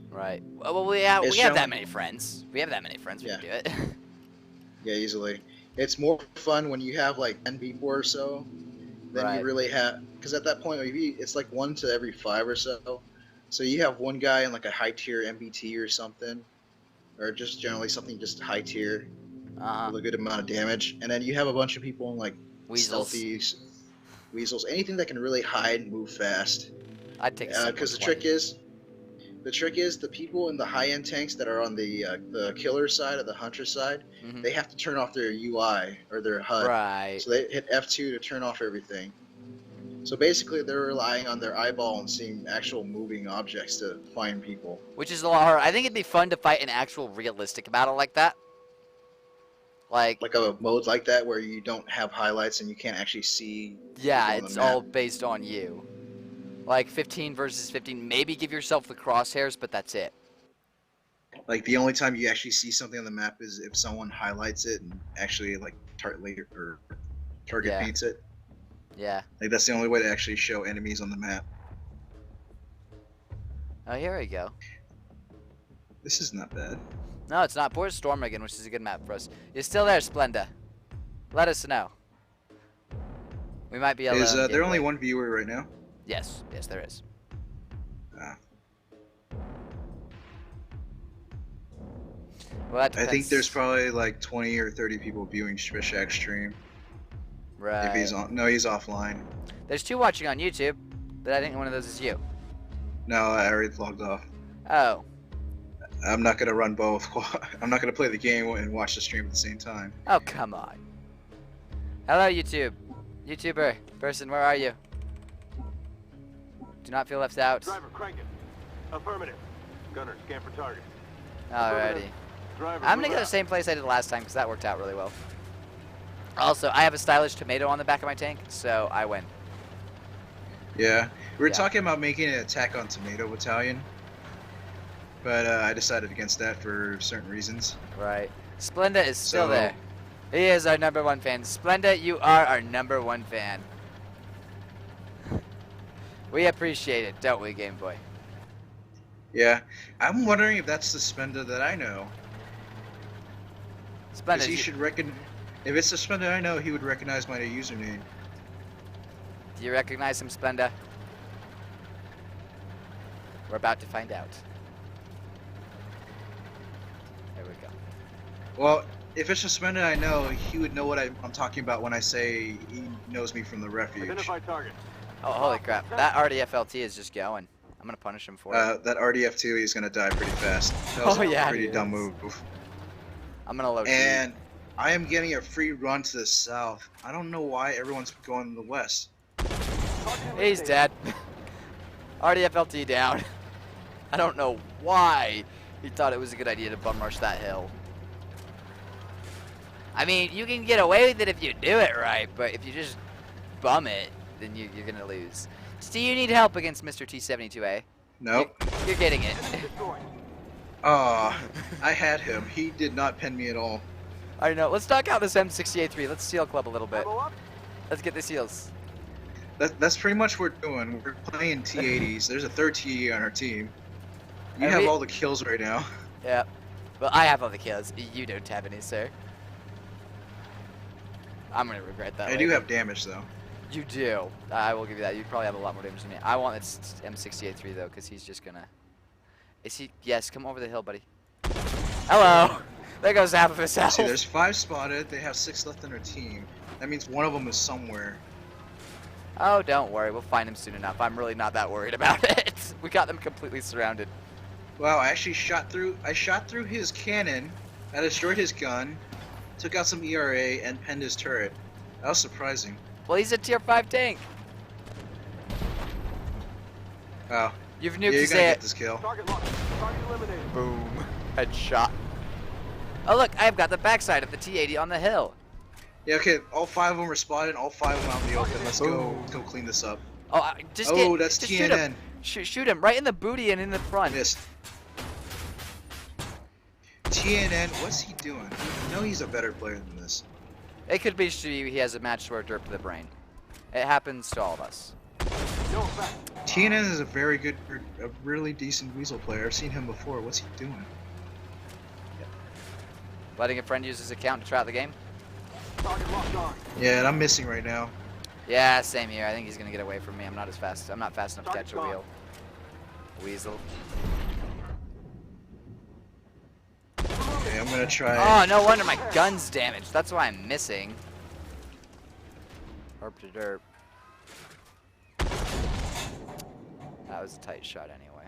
Right. Well, we have It's that generally- many friends. We have that many friends. We Yeah. can do it. Yeah, easily. It's more fun when you have like 10 people or so. Then Right. you really have, because at that point maybe it's like 1 to every 5 or so. So you have one guy in like a high tier MBT or something, or just generally something just high tier with a good amount of damage, and then you have a bunch of people in like Weasels. stealthies, weasels, anything that can really hide and move fast. I'd take a Because the trick is the people in the high end tanks that are on the killer side or the hunter side, Mhm. they have to turn off their UI or their HUD. Right. So they hit F2 to turn off everything. So basically, they're relying on their eyeball and seeing actual moving objects to find people. Which is a lot harder. I think it'd be fun to fight an actual realistic battle like that. Like a mode like that where you don't have highlights and you can't actually see. yeah, people on the it's map. all based on you. Like 15 versus 15. Maybe give yourself the crosshairs, but that's it. Like the only time you actually see something on the map is if someone highlights it and actually like target Yeah. paints it. Yeah. Like that's the only way to actually show enemies on the map. Oh, here we go. This is not bad. No, it's not. Port Stormigan, which is a good map for us. You're still there, Splenda. Let us know. We might be able Is to. there only one viewer right now? Yes, yes, there is. Ah. Well, that I think depends. there's probably like 20 or 30 people viewing Shaq's stream. Right. If he's on, no, he's offline. There's 2 watching on YouTube, but I think one of those is you. No, I already logged off. Oh. I'm not gonna run both. I'm not gonna play the game and watch the stream at the same time. Oh, come on. Hello, YouTube. YouTuber person, where are you? Do not feel left out. Driver, crank it. Affirmative. Gunner, scan for target. Alrighty. Driver, I'm gonna move go the out. same place I did last time because that worked out really well. Also, I have a stylish tomato on the back of my tank, so I win. Yeah, we were Yeah. talking about making an attack on Tomato Battalion, but I decided against that for certain reasons. Right. Splenda is still So- there. He is our #1 fan. Splenda, you are our #1 fan. We appreciate it, don't we, Game Boy? Yeah, I'm wondering if that's the Spenda that I know. Splenda, Because he should reckon. If it's the Spenda I know, he would recognize my username. do you recognize him, Splenda? We're about to find out. There we go. Well, if it's the Spenda I know, he would know what I'm talking about when I say he knows me from the refuge. Identify target. Oh, holy crap. That RDFLT is just going. I'm gonna punish him for it. That RDF2, he's gonna die pretty fast. That was Oh, a yeah, pretty he dumb is. move. I'm gonna load And I am getting a free run to the south. I don't know why everyone's going to the west. He's dead. RDFLT down. I don't know why he thought it was a good idea to bum rush that hill. I mean, you can get away with it if you do it right, but if you just bum it, then you're gonna lose. Do you need help against Mr. T-72A? Nope. You're getting it. Ah, I had him. He did not pen me at all. I know. Let's knock out this M68-3. Let's seal club a little bit. Ammo up. Let's get the seals. That's pretty much what we're doing. We're playing T-80s. There's a third T-80 on our team. You And have we- all the kills right now. Yeah. Well, I have all the kills. You don't have any, sir. I'm gonna regret that. I do later. have damage though. You do. I will give you that. You probably have a lot more damage than me. I want this M68-3 though, because he's just gonna. Is he? Yes. Come over the hill, buddy. Hello. There goes half of his health. See, there's 5 spotted. They have 6 left on their team. That means one of them is somewhere. Oh, don't worry. We'll find him soon enough. I'm really not that worried about it. We got them completely surrounded. Wow, I actually shot through. I shot through his cannon. I destroyed his gun. Took out some ERA and penned his turret. That was surprising. Well, he's a tier 5 tank. Wow. You've Yeah, nuked you're his gonna head. get this kill. Target locked. Target eliminated. Boom. Headshot. Oh look, I've got the backside of the T-80 on the hill. Yeah, okay, all 5 of them are spotted, all 5 of them out in the open. Let's go. Let's go clean this up. Oh, just That's shoot TNN. him. Shoot him right in the booty and in the front. Missed. TNN, what's he doing? I know he's a better player than this. It could be he has a match to our derp to the brain. It happens to all of us. TNN is a very good, a really decent Weasel player. I've seen him before. What's he doing? Letting a friend use his account to try out the game? Yeah, and I'm missing right now. Yeah, same here. I think he's gonna get away from me. I'm not fast enough to catch a weasel. Okay, I'm gonna try. Oh, no wonder my gun's damaged. That's why I'm missing. Herp to derp. That was a tight shot anyway.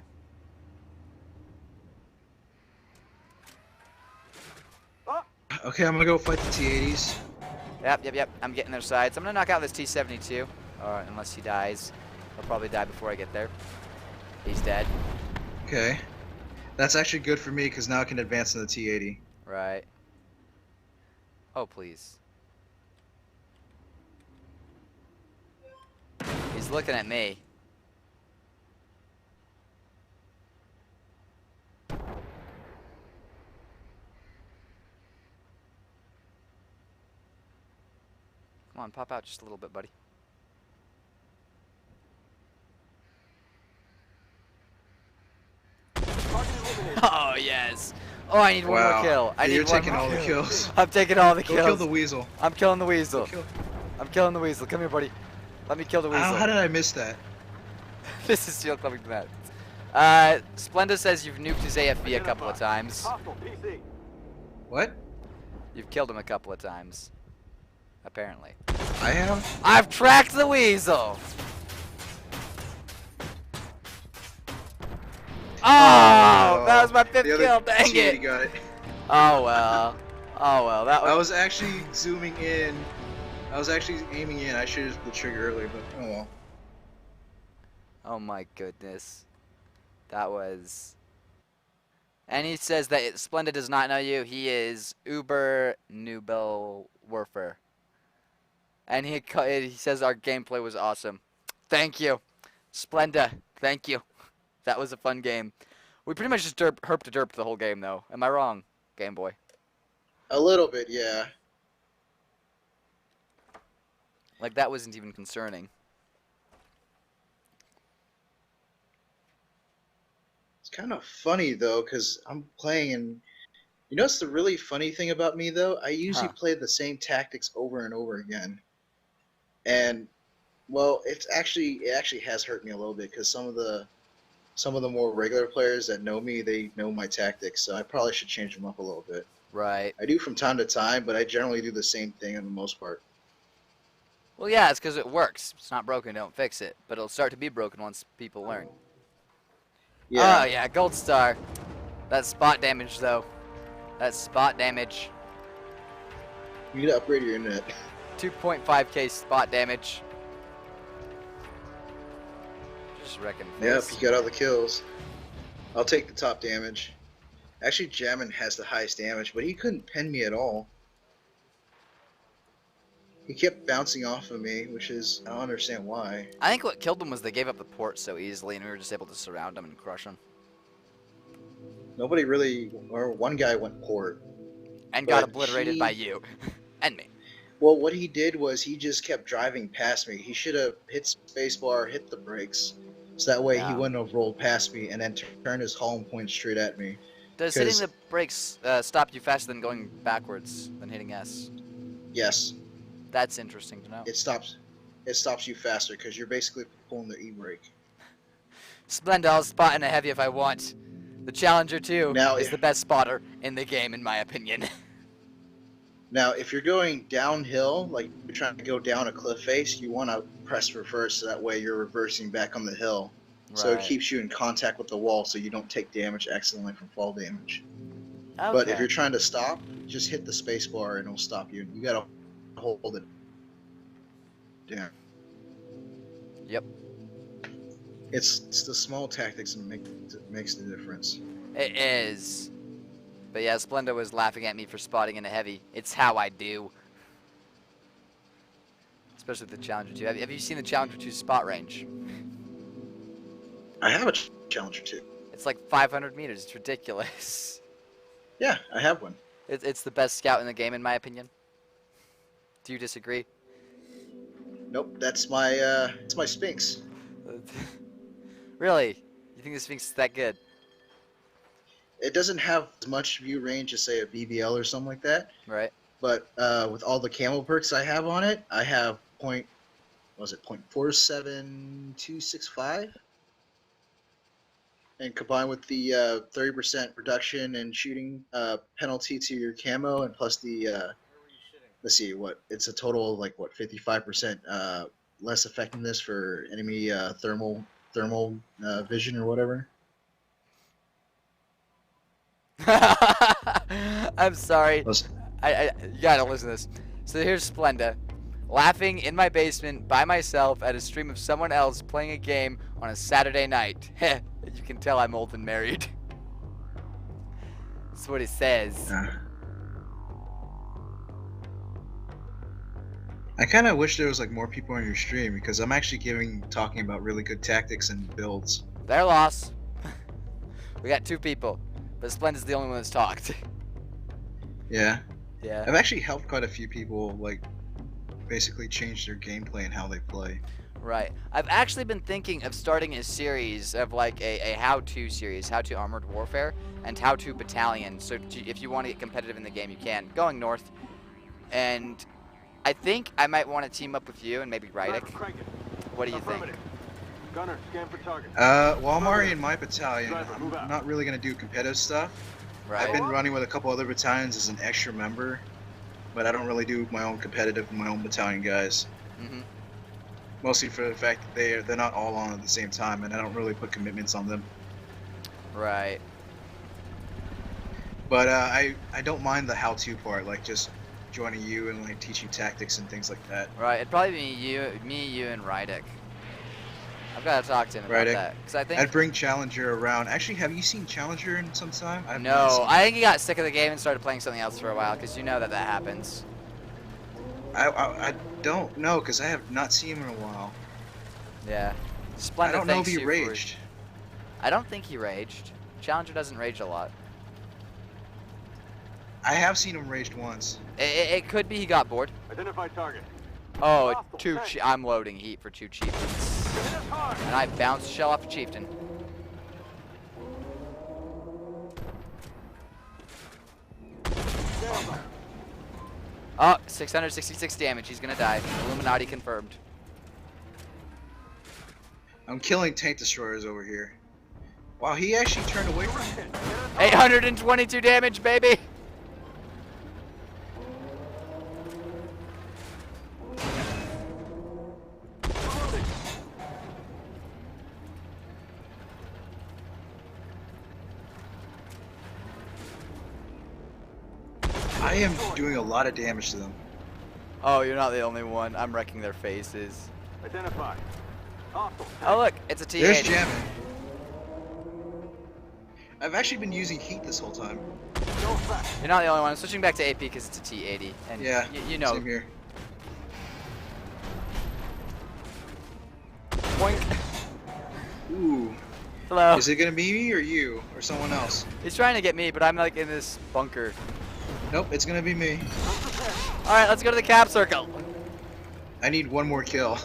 Okay, I'm gonna go fight the T-80s. Yep. I'm getting their sides. I'm gonna knock out this T-72. Unless he dies. He'll probably die before I get there. He's dead. Okay. That's actually good for me because now I can advance in the T-80. Right. Oh, please. He's looking at me. Come on, pop out just a little bit, buddy. Oh, yes. Oh, I need one more kill. You're taking all the kills. I'm taking all the Go kills. kill the Weasel. I'm killing the weasel. I'm killing the weasel. Come here, buddy. Let me kill the weasel. How did I miss that? This is Steel coming to that. Splenda says you've nuked his AFV a couple of times. What? You've killed him a couple of times. Apparently. I have? I've tracked the weasel! Oh, that was my fifth kill, dang it! Got it. Oh well. Oh well, that was... I was actually zooming in. I was actually aiming in. I should have pulled the trigger earlier, but oh well. Oh my goodness. That was... And he says that Splenda does not know you. He is Uber Nubel Werfer. And he says our gameplay was awesome. Thank you. Splenda, thank you. That was a fun game. We pretty much just herp to derp the whole game, though. Am I wrong, Game Boy? A little bit, yeah. Like, that wasn't even concerning. It's kind of funny, though, because I'm playing and... You know what's the really funny thing about me, though? I usually play the same tactics over and over again. And, well, it actually has hurt me a little bit, because some of the more regular players that know me, they know my tactics, so I probably should change them up a little bit. Right. I do from time to time, but I generally do the same thing on the most part. Well, yeah, it's because it works. It's not broken, don't fix it. But it'll start to be broken once people learn. Yeah. Oh, yeah, gold star. That's spot damage, though. That's spot damage. You need to upgrade your internet. 2.5k spot damage. Just wrecking Yep, face. you got all the kills. I'll take the top damage. Actually, Jammin has the highest damage, but he couldn't pen me at all. He kept bouncing off of me, which is, I don't understand why. I think what killed them was they gave up the port so easily, and we were just able to surround them and crush them. Nobody really, or one guy went port. And got But obliterated by you. And me. Well, what he did was he just kept driving past me. He should have hit spacebar, hit the brakes, so that way he wouldn't have rolled past me and then turned his hull and pointed straight at me. Does hitting the brakes stop you faster than going backwards than hitting S? Yes. That's interesting to know. It stops you faster because you're basically pulling the e-brake. Splenda, I'll spot in a heavy if I want. The Challenger 2 is the best spotter in the game, in my opinion. Now, if you're going downhill, like you're trying to go down a cliff face, you want to press reverse so that way you're reversing back on the hill. Right. So it keeps you in contact with the wall so you don't take damage accidentally from fall damage. Okay. But if you're trying to stop, just hit the space bar and it'll stop you. You gotta hold it down. Yep. It's the small tactics that makes the difference. It is. But yeah, Splenda was laughing at me for spotting in a heavy. It's how I do. Especially with the Challenger 2. Have you seen the Challenger 2 spot range? I have a Challenger 2. It's like 500 meters. It's ridiculous. Yeah, I have one. It's the best scout in the game, in my opinion. Do you disagree? Nope, it's my Sphinx. Really? You think the Sphinx is that good? It doesn't have as much view range as, say, a BBL or something like that. Right. But with all the camo perks I have on it, I have .47265? And combined with the 30% reduction in shooting penalty to your camo, and plus the let's see, it's a total of 55% less effectiveness for enemy thermal vision or whatever. I'm sorry. Listen. You gotta listen to this. So here's Splenda, laughing in my basement by myself at a stream of someone else playing a game on a Saturday night. You can tell I'm old and married. That's what it says. I kind of wish there was more people on your stream, because I'm actually talking about really good tactics and builds. Their loss. We got 2 people, but Splenda's the only one that's talked. Yeah. Yeah. I've actually helped quite a few people basically change their gameplay and how they play. Right. I've actually been thinking of starting a series of a how-to series, how-to armored warfare, and how-to battalion. So if you want to get competitive in the game, you can. Going north. And I think I might want to team up with you and maybe Rydick. What do you think? Gunner, scan for target. Well, I'm already in my battalion. Driver, move out. I'm not really going to do competitive stuff. Right. I've been running with a couple other battalions as an extra member, but I don't really do my own competitive with my own battalion guys. Mm-hmm. Mostly for the fact that they're not all on at the same time, and I don't really put commitments on them. Right. But I don't mind the how-to part, just joining you and teaching tactics and things like that. Right. It'd probably be me, you, and Rydick. I've got to talk to him about Rydick. that. Cause I think. I'd bring Challenger around. Actually, have you seen Challenger in some time? I've not No, seen I think he got sick of the game and started playing something else for a while. Cause you know that happens. I don't know, because I have not seen him in a while. Yeah. Splenda, I don't know if thanks he you for- raged. I don't think he raged. Challenger doesn't rage a lot. I have seen him raged once. It could be he got bored. Identify target. Oh, Hostile tank. I'm loading heat for 2 chieftains. Hit us hard. And I bounced shell off a chieftain. Stand by. Oh, 666 damage. He's gonna die. Illuminati confirmed. I'm killing tank destroyers over here. Wow, he actually turned away from me. Hit us hard. 822 damage, baby. I am doing a lot of damage to them. Oh, you're not the only one. I'm wrecking their faces. Identify. Hostile tank. Oh, look, it's a T-80. There's jamming. I've actually been using heat this whole time. Go fast. You're not the only one. I'm switching back to AP because it's a T-80. And Yeah, you know. same here. Boink. Ooh. Hello. Is it gonna be me or you or someone else? He's trying to get me, but I'm in this bunker. Nope, it's gonna be me. All right, let's go to the cap circle. I need one more kill.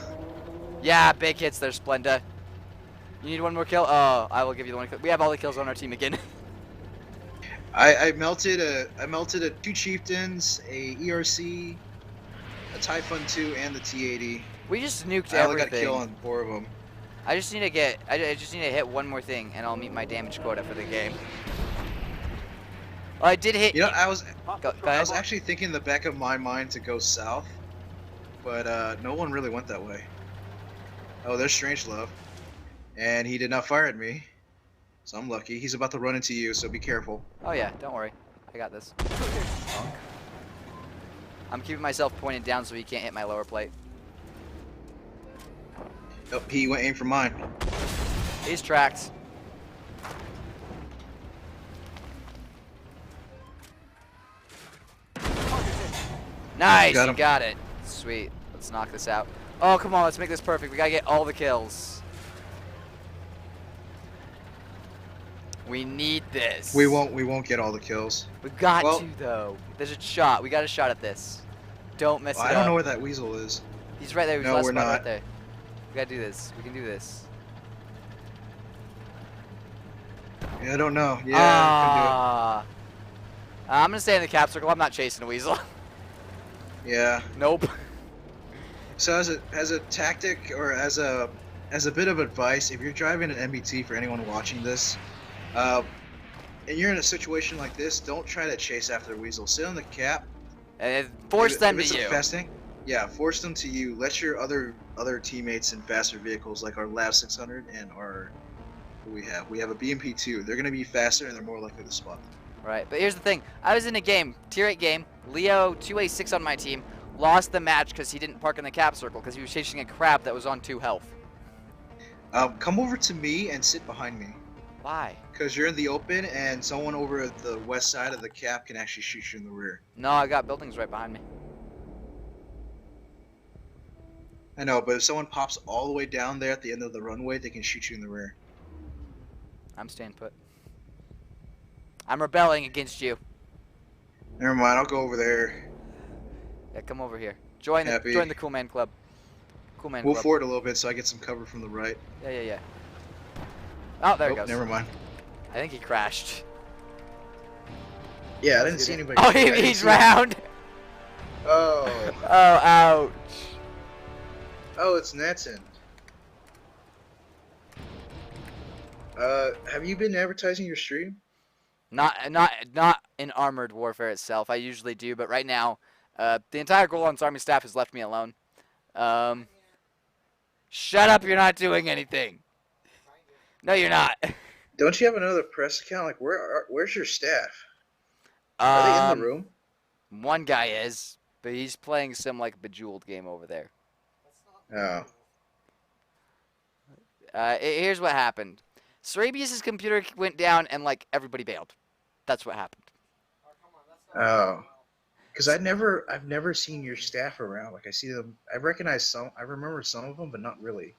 Yeah, big hits there, Splenda. You need one more kill? Oh, I will give you the one kill. We have all the kills on our team again. I melted 2 chieftains, a ERC, a Typhon 2, and the T-80. We just nuked I only got a everything. kill on 4 of them. I just need to I just need to hit one more thing, and I'll meet my damage quota for the game. Oh, I did hit. You know, I was Go I ahead. was actually thinking in the back of my mind to go south, but no one really went that way. Oh, there's Strangelove, and he did not fire at me, so I'm lucky. He's about to run into you, so be careful. Oh yeah, don't worry, I got this. I'm keeping myself pointed down so he can't hit my lower plate. Oh, he went aim for mine. He's tracked. Nice, Got you him. got it. Sweet. Let's knock this out. Oh, come on, let's make this perfect. We gotta get all the kills. We need this. We won't get all the kills. We got Well- to though. There's a shot. We got a shot at this. Don't mess Well, it I up. don't know where that weasel is. He's right there. He's No, last we're spot right not. there. We gotta do this. We can do this. Yeah, I don't know. Yeah, Ah. I'm gonna stay in the cap circle. I'm not chasing a weasel. couldn't do it. Yeah. Nope. So as a tactic or as a bit of advice, if you're driving an MBT for anyone watching this, and you're in a situation like this, don't try to chase after the weasel. Sit on the cap. And force them if to it's you. infesting, yeah, force them to you. Let your other teammates in faster vehicles like our Lav 600 and our we have a BMP 2. They're gonna be faster and they're more likely to spot them. Right, but here's the thing. I was in a game, tier 8 game. Leo 2A6 on my team lost the match because he didn't park in the cap circle because he was chasing a crab that was on 2 health. Come over to me and sit behind me. Why? Because you're in the open and someone over at the west side of the cap can actually shoot you in the rear. No, I got buildings right behind me. I know, but if someone pops all the way down there at the end of the runway, they can shoot you in the rear. I'm staying put. I'm rebelling against you. Never mind, I'll go over there. Yeah, come over here. Join Happy. the Cool Man Club. Cool Man Move Club. forward a little bit so I get some cover from the right. Yeah. Oh, there he goes. Never mind. I think he crashed. Yeah, I didn't see anybody. Oh, I didn't he's see round. Oh. Oh, ouch. Oh, it's Natson. Have you been advertising your stream? Not in Armored Warfare itself. I usually do, but right now, the entire Golan's Army staff has left me alone. Shut up! You're not doing anything. No, you're not. Don't you have another press account? Like, where's your staff? Are they in the room? One guy is, but he's playing some like Bejeweled game over there. Oh. Here's what happened. Sarabius's computer went down and like everybody bailed. That's what happened. Oh. Because I've never seen your staff around. Like I see them, I recognize some, I remember some of them, but not really.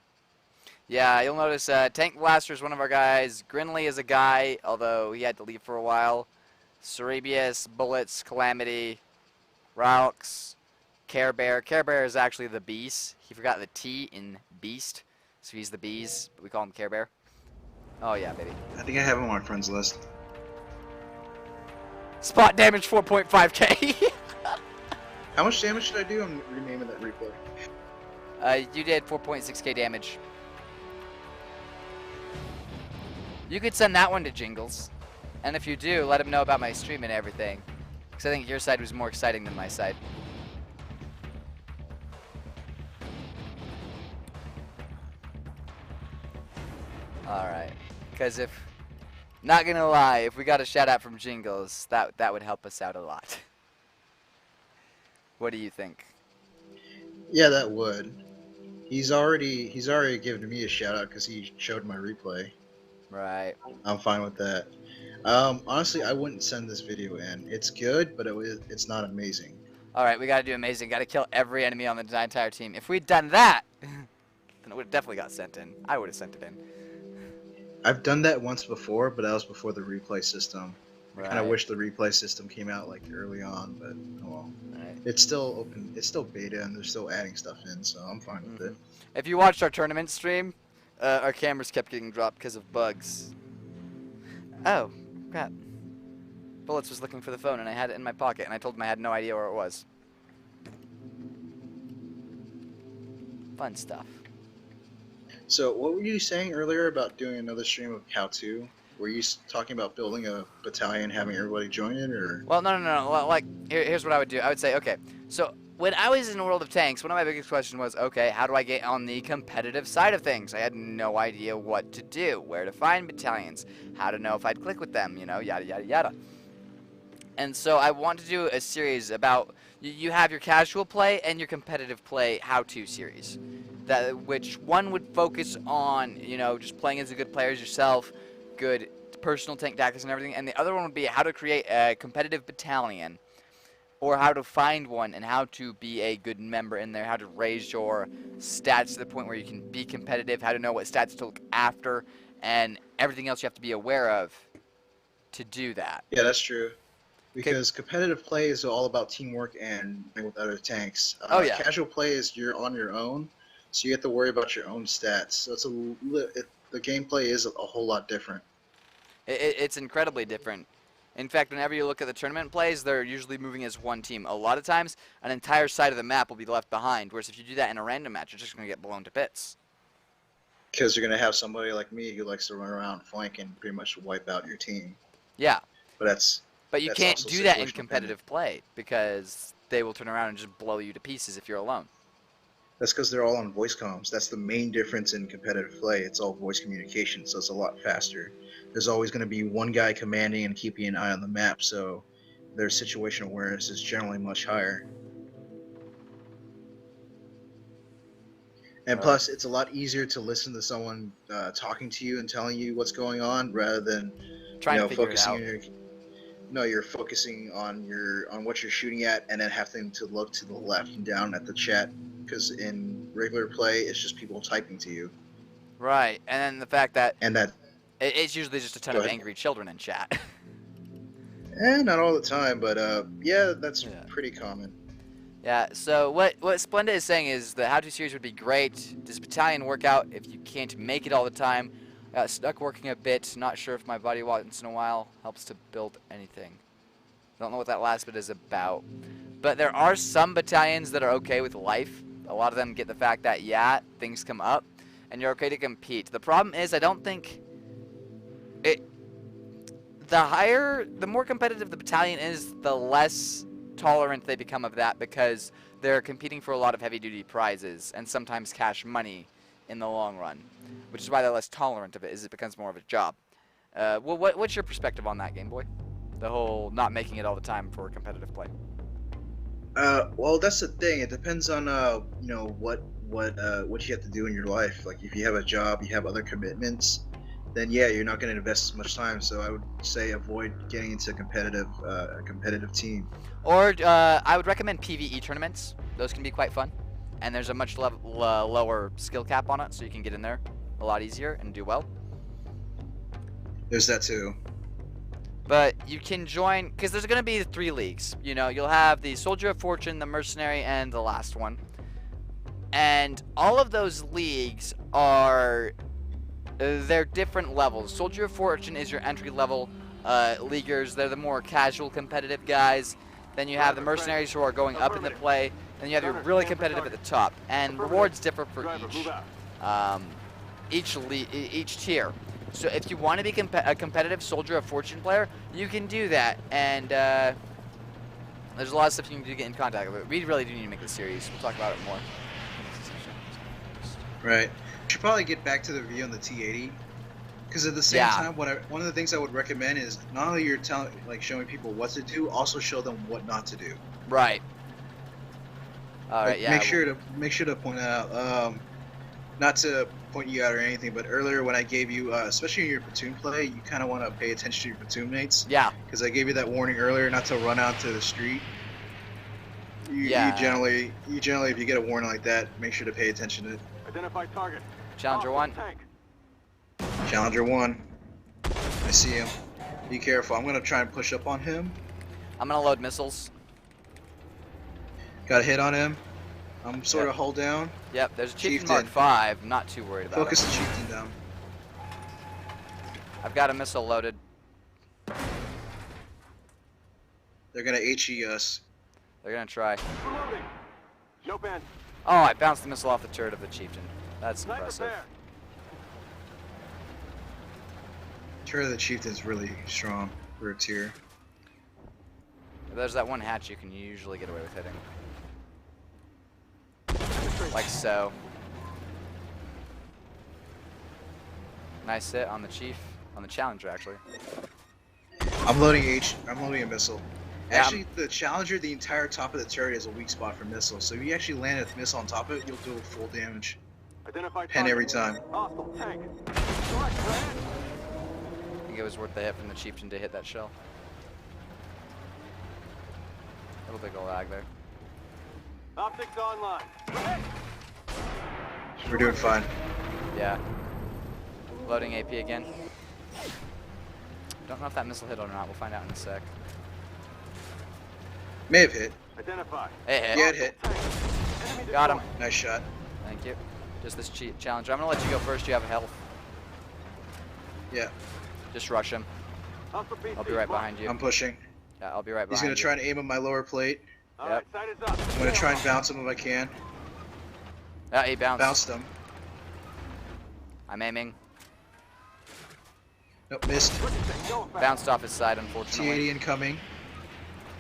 Yeah, you'll notice Tank Blaster is one of our guys. Grinley is a guy, although he had to leave for a while. Sarabius, Bullets, Calamity, Raux, Care Bear. Care Bear is actually the Beast. He forgot the T in Beast, so he's the Bees, but we call him Care Bear. Oh yeah, baby. I think I have him on my friends list. Spot damage 4.5k. How much damage should I do? I'm renaming that replay. You did 4.6k damage. You could send that one to Jingles. And if you do, let him know about my stream and everything. Because I think your side was more exciting than my side. Alright. Because if... Not gonna lie, if we got a shout out from Jingles, that would help us out a lot. What do you think? Yeah, that would. He's already given me a shout out because he showed my replay. Right. I'm fine with that. Honestly, I wouldn't send this video in. It's good, but it's not amazing. Alright, we gotta do amazing. Gotta kill every enemy on the entire team. If we'd done that, then it would have definitely got sent in. I would have sent it in. I've done that once before, but that was before the replay system. Right. I kind of wish the replay system came out like early on, but oh well. Right. It's still open. It's still beta, and they're still adding stuff in, so I'm fine with it. If you watched our tournament stream, our cameras kept getting dropped because of bugs. Oh, crap. Bullets was looking for the phone, and I had it in my pocket, and I told him I had no idea where it was. Fun stuff. So, what were you saying earlier about doing another stream of how to? Were you talking about building a battalion, having everybody join it, or? Well, no. Well, like, here's what I would do. I would say, okay, so when I was in World of Tanks, one of my biggest questions was, okay, how do I get on the competitive side of things? I had no idea what to do, where to find battalions, how to know if I'd click with them, you know, yada, yada, yada. And so I want to do a series about, you have your casual play and your competitive play how-to series. Which one would focus on, you know, just playing as a good player as yourself, good personal tank tactics and everything, and the other one would be how to create a competitive battalion, or how to find one and how to be a good member in there, how to raise your stats to the point where you can be competitive, how to know what stats to look after, and everything else you have to be aware of to do that. Yeah, that's true. 'Kay. Because competitive play is all about teamwork and playing with other tanks. Oh, yeah. Casual play is you're on your own, so you have to worry about your own stats. So the gameplay is a whole lot different. It's incredibly different. In fact, whenever you look at the tournament plays, they're usually moving as one team. A lot of times, an entire side of the map will be left behind, whereas if you do that in a random match, you're just going to get blown to bits. Because you're going to have somebody like me who likes to run around flank and pretty much wipe out your team. Yeah. But you that's can't also do that in situational competitive play because they will turn around and just blow you to pieces if you're alone. That's because they're all on voice comms. That's the main difference in competitive play. It's all voice communication, so it's a lot faster. There's always going to be one guy commanding and keeping an eye on the map, so their situational awareness is generally much higher. And plus, it's a lot easier to listen to someone talking to you and telling you what's going on rather than Trying to figure it focusing out. you're focusing on what you're shooting at and then having to look to the left and down at the chat, because in regular play it's just people typing to you. Right, and then the fact that And that it's usually just a ton Go of ahead. angry children in chat. not all the time, but yeah, that's pretty common. Yeah, so what Splenda is saying is the how-to series would be great. Does battalion work out if you can't make it all the time? Stuck working a bit, not sure if my body once in a while helps to build anything. Don't know what that last bit is about. But there are some battalions that are okay with life. A lot of them get the fact that, yeah, things come up, and you're okay to compete. The problem is I don't think the more competitive the battalion is, the less tolerant they become of that, because they're competing for a lot of heavy-duty prizes and sometimes cash money in the long run, which is why they're less tolerant of it, is it becomes more of a job. Well, what's your perspective on that, Game Boy? The whole not making it all the time for competitive play. Well, that's the thing. It depends on what you have to do in your life. Like if you have a job, you have other commitments, then yeah, you're not going to invest as much time. So I would say avoid getting into a competitive team. Or I would recommend PvE tournaments. Those can be quite fun, and there's a much lower skill cap on it, so you can get in there a lot easier and do well. There's that too. But you can join, because there's going to be 3 leagues. You know, you'll have the Soldier of Fortune, the Mercenary, and the last one. And all of those leagues are, they're different levels. Soldier of Fortune is your entry-level leaguers. They're the more casual competitive guys. Then you have the Mercenaries who are going up in the play. Then you have your really competitive at the top. And rewards differ for each tier. So if you want to be a competitive Soldier of Fortune player, you can do that. And there's a lot of stuff you can do to get in contact with it. We really do need to make this series. We'll talk about it more. Right. Should probably get back to the review on the T-80. Because at the same time, one of the things I would recommend is not only you're showing people what to do, also show them what not to do. Right. All right. Yeah. Make sure to point that out. Not to point you out or anything, but earlier when I gave you, especially in your platoon play, you kind of want to pay attention to your platoon mates. Yeah. Because I gave you that warning earlier not to run out to the street. You generally, if you get a warning like that, make sure to pay attention to it. Identify target. Challenger 1. Tank. Challenger 1. I see him. Be careful. I'm gonna try and push up on him. I'm gonna load missiles. Got a hit on him. I'm sort of hold down. Yep. There's a Chieftain Mark 5. Not too worried about Focus it. the Chieftain down. I've got a missile loaded. They're gonna HE us. They're gonna try. Reloading. No bend. Oh, I bounced the missile off the turret of the Chieftain. That's Sniper impressive. there. Turret of the Chieftain's really strong for a tier. There's that one hatch you can usually get away with hitting. Like so. Nice hit on the Chief. On the Challenger, actually. I'm loading a missile. Yeah, Actually, the Challenger, the entire top of the turret is a weak spot for missiles. So if you actually land a missile on top of it, you'll do full damage. Identify Pen target. every time. Hostile tank. Direct threat. I think it was worth the hit from the Chieftain to hit that shell. little bit of lag there. Optics online. We're doing fine. Yeah. Loading AP again. Don't know if that missile hit or not. We'll find out in a sec. May have hit. Identify. It hit. Yeah, it hit. Enemy Got him. deployed. Nice shot. Thank you. Just this cheat challenger. I'm gonna let you go first. You have health. Yeah, Just rush him. Hostile PC. I'll be right behind you. I'm pushing. Yeah, I'll be right behind He's gonna you. try and aim at my lower plate. All right, sight is up. I'm gonna try and bounce him if I can. Yeah, he bounced. Bounced him. I'm aiming. Nope, missed. Go fast. Bounced off his side, unfortunately. T-80 incoming.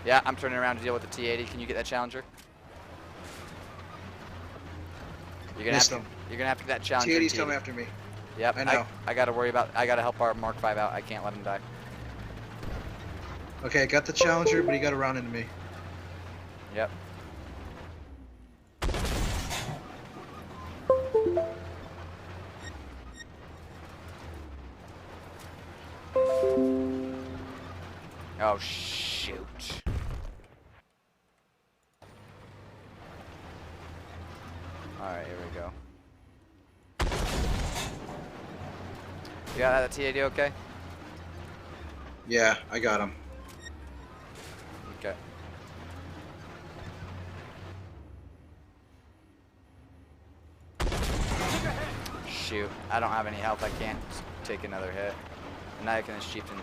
Yeah, I'm turning around to deal with the T-80. Can you get that challenger? You're gonna Missed have him. to. You're gonna have to get that challenger. T-80's T-80. coming after me. Yep. I know. I gotta worry about. I gotta help our Mark 5 out. I can't let him die. Okay, got the Challenger, but he got around into me. Yep. Oh shoot. Alright, here we go. You got that T-80 okay? Yeah, I got him. Okay. Shoot, I don't have any health. I can't take another hit. And now I can just chieftain.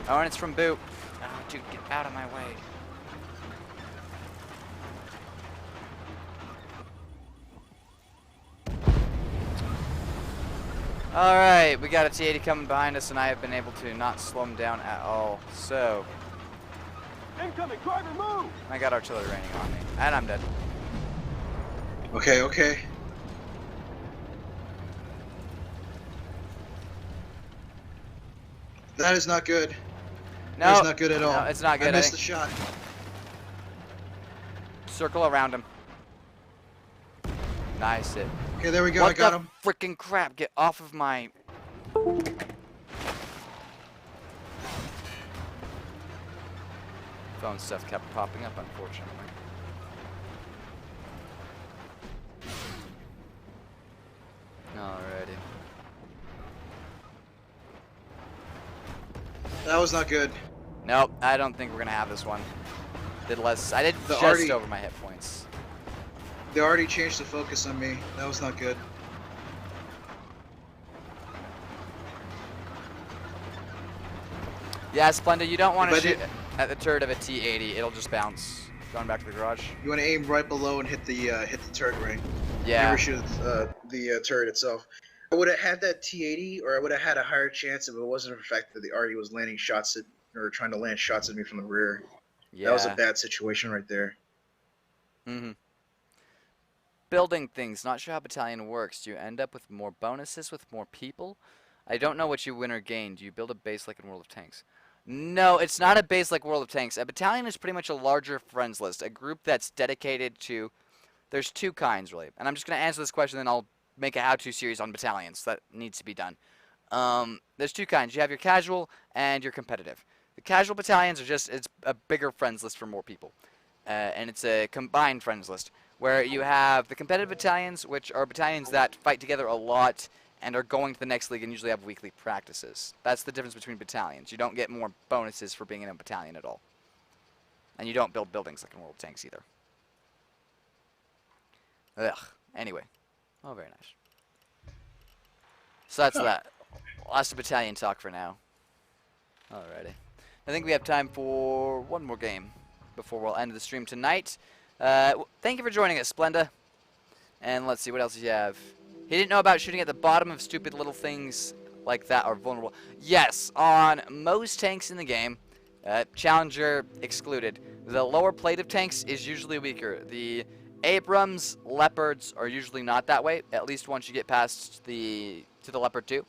Oh, and it's from Boot. Oh, dude, get out of my way. Alright, we got a T-80 coming behind us, and I have been able to not slow him down at all. So, Incoming. Driver, move. I got artillery raining on me. And I'm dead. Okay, okay. That is not good. No, That's not good at all. No, it's not good. I missed think- the shot. Circle around him. Nice hit. Okay, there we go. What I got the him. frickin' crap? Get off of my... Phone stuff kept popping up, unfortunately. Alrighty. That was not good. Nope, I don't think we're gonna have this one. Did less. I did The just arty- over my hit points. They already changed the focus on me. That was not good. Yeah, Splenda, you don't want to But shoot at the turret of a T-80. It'll just bounce. Going back to the garage. You want to aim right below and hit the turret ring. Yeah. Never shoot the turret itself. I would have had that T-80, or I would have had a higher chance if it wasn't for the fact that the arty was landing shots at, or trying to land shots at me from the rear. Yeah. That was a bad situation right there. Mm-hmm. Building things. Not sure how battalion works. Do you end up with more bonuses with more people? I don't know what you win or gain. Do you build a base like in World of Tanks? No, it's not a base like World of Tanks. A battalion is pretty much a larger friends list. A group that's dedicated to... There's two kinds, really. And I'm just going to answer this question, then I'll make a how-to series on battalions. That needs to be done. There's two kinds. You have your casual and your competitive. The casual battalions are just... It's a bigger friends list for more people. And it's a combined friends list, where you have the competitive battalions, which are battalions that fight together a lot and are going to the next league and usually have weekly practices. That's the difference between battalions. You don't get more bonuses for being in a battalion at all. And you don't build buildings like in World of Tanks either. Ugh. Anyway. Oh, very nice. So that's that. Lots of battalion talk for now. Alrighty. I think we have time for one more game before we'll end the stream tonight. Thank you for joining us, Splenda. And let's see, what else does he have? He didn't know about shooting at the bottom of stupid little things like that are vulnerable. Yes, on most tanks in the game, Challenger excluded, the lower plate of tanks is usually weaker. The Abrams, Leopards are usually not that way, at least once you get past to the Leopard 2.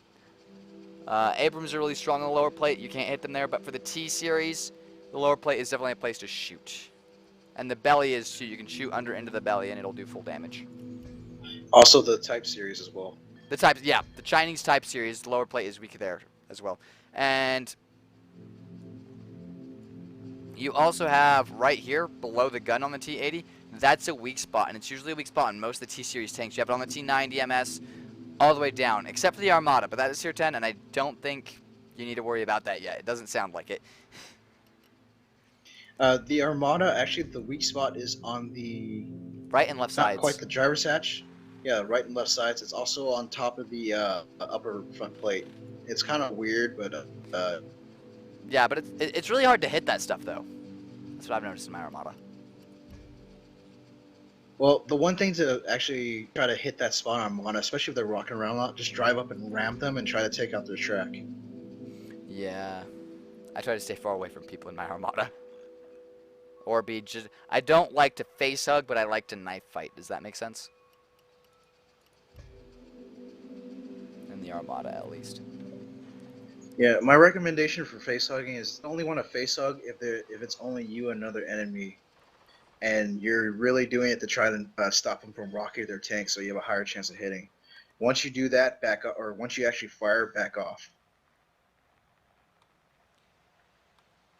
Abrams are really strong on the lower plate. You can't hit them there, but for the T series, the lower plate is definitely a place to shoot. And the belly is too. You can shoot under into the belly and it'll do full damage. Also the Type series as well. The type, yeah, the Chinese Type series, the lower plate is weak there as well. And You also have right here below the gun on the T-80. That's a weak spot, and it's usually a weak spot on most of the T-Series tanks. You have it on the T-90 MS all the way down, except for the Armada, but that is Tier 10, and I don't think you need to worry about that yet. It doesn't sound like it. The Armada, actually, the weak spot is on the Right and left not quite sides. the driver's hatch. Yeah, right and left sides. It's also on top of the upper front plate. It's kind of weird, but Yeah, but it's really hard to hit that stuff, though. That's what I've noticed in my Armada. well, the one thing to actually try to hit that spot on Armada, especially if they're walking around a lot, just drive up and ram them and try to take out their track. Yeah. I try to stay far away from people in my Armada. Or be just... I don't like to face hug, but I like to knife fight. Does that make sense? In the Armada, at least. Yeah, my recommendation for face hugging is only want to face hug if it's only you and another enemy, and you're really doing it to try to stop them from rocking their tank, so you have a higher chance of hitting. Once you do that, back up, or once you actually fire, back off.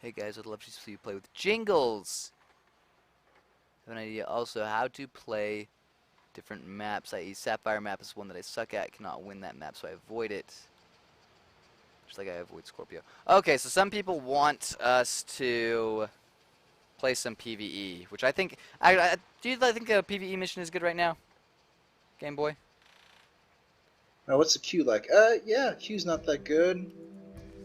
Hey guys, I'd love to see you play with Jingles. I have an idea also how to play different maps, i.e. Sapphire map is one that I suck at, cannot win that map, so I avoid it. Just like I avoid Scorpio. Okay, so some people want us to play some PvE, which I think... do you think a PvE mission is good right now? Game Boy? Now, what's the queue like? Yeah, queue's not that good.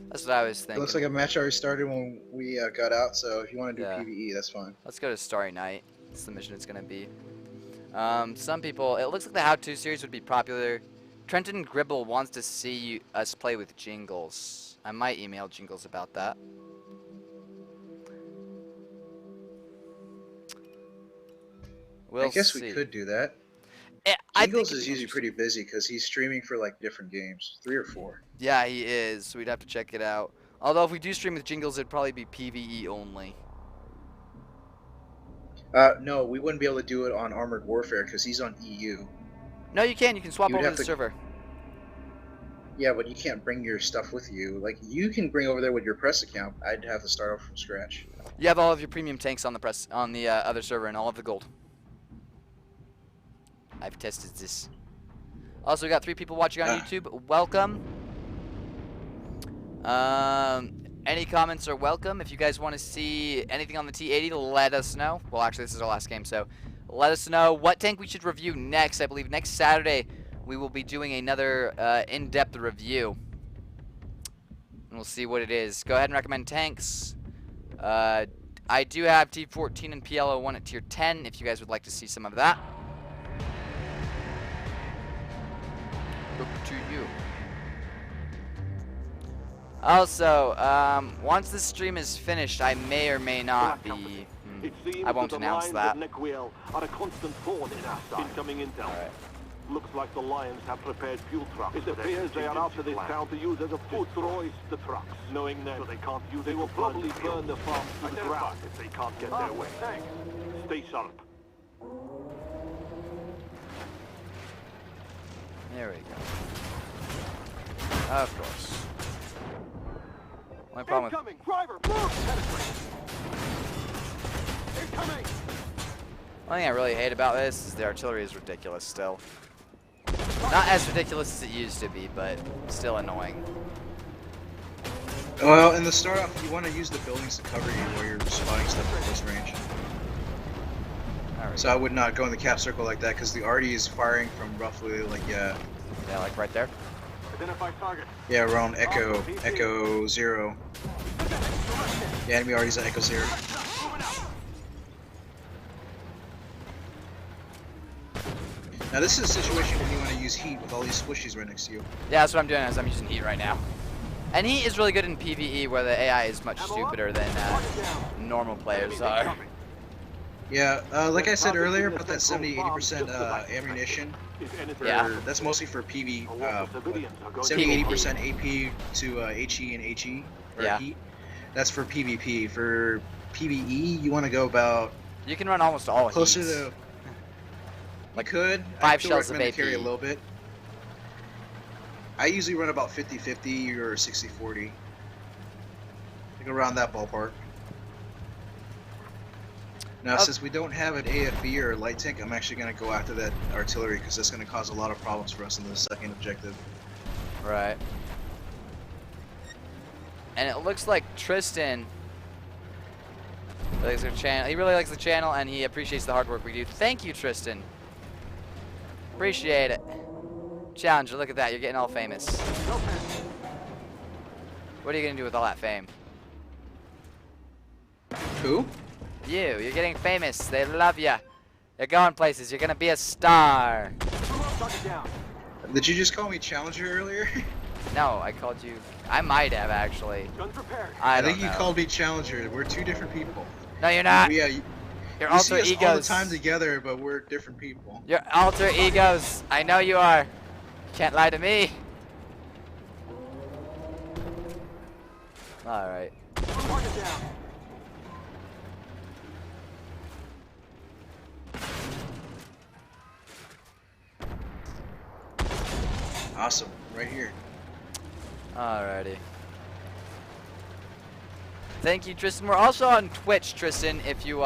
That's what I was It thinking. looks like a match already started when we got out, so if you want to do Yeah. PvE, that's fine. Let's go to Starry Night. That's the mission it's going to be. Some people... It looks like the How To series would be popular. Trenton Gribble wants to see us play with Jingles. I might email Jingles about that. We'll I guess see. we could do that. I Jingles think is it's usually interesting. pretty busy because he's streaming for like different games, 3 or 4. Yeah, he is. So we'd have to check it out. Although if we do stream with Jingles, it'd probably be PvE only. No, we wouldn't be able to do it on Armored Warfare because he's on EU. No, you can. You can swap You would over have the to- server. Yeah, but you can't bring your stuff with you. Like, you can bring over there with your press account. I'd have to start off from scratch. You have all of your premium tanks on the other server and all of the gold. I've tested this. Also, we got 3 people watching on YouTube. Welcome. Any comments are welcome. If you guys want to see anything on the T-80, let us know. Well, actually, this is our last game, so let us know what tank we should review next. I believe next Saturday we will be doing another in-depth review. And we'll see what it is. Go ahead and recommend tanks. I do have T-14 and PL01 at tier 10 if you guys would like to see some of that. Up to you. Also, once this stream is finished, I may or may not be... I won't announce that. Are a constant thorn in our side. Incoming intel. Alright. Looks like the Lions have prepared fuel trucks. It appears they are after this town to use as a food destroys the trucks. Knowing that, so they can't use they will probably burn the farm to the ground if they can't get their way. Stay sharp. There we go. Of course. Only problem with... Incoming! Driver, move! Penetrate! Incoming! One thing I really hate about this is the artillery is ridiculous still. Not as ridiculous as it used to be, but still annoying. Well, in the start off, you want to use the buildings to cover you while you're spotting stuff at close range. So I would not go in the cap circle like that because the arty is firing from roughly like Yeah, like right there. Identify target. yeah around Echo 0. The enemy arty's at Echo 0. Now this is a situation where you want to use heat with all these squishies right next to you. Yeah, that's what I'm doing as I'm using heat right now. And heat is really good in PvE where the AI is much stupider than normal players are. Yeah, like I said earlier about that 70-80% ammunition. Yeah. That's mostly for PV. PvP. 70-80% AP to HE and HE or Yeah. heat. That's for PvP. For PvE, you want to go about You can run almost all closer heats. to. Like Could 5 still shells of recommend to carry a AP. little bit. I usually run about 50-50 or 60-40. Like around that ballpark. Now, Oh. since we don't have an AFB or a light tank, I'm actually going to go after that artillery because that's going to cause a lot of problems for us in the second objective. Right. And it looks like Tristan likes our channel. He really likes the channel, and he appreciates the hard work we do. Thank you, Tristan. Appreciate it. Challenger, look at that. You're getting all famous. What are you going to do with all that fame? Who? You're getting famous. They love you. You're going places. You're going to be a star. Did you just call me Challenger earlier? No, I called you. I might have, actually. Guns prepared. I think don't you know. called me Challenger. We're two different people. No, you're not. Yeah, Your you see alter us egos. all the time together, but we're different people. Your alter egos. I know you are. Can't lie to me. Alright. Target down. Awesome. Right here. Alrighty. Thank you, Tristan. We're also on Twitch, Tristan, if you,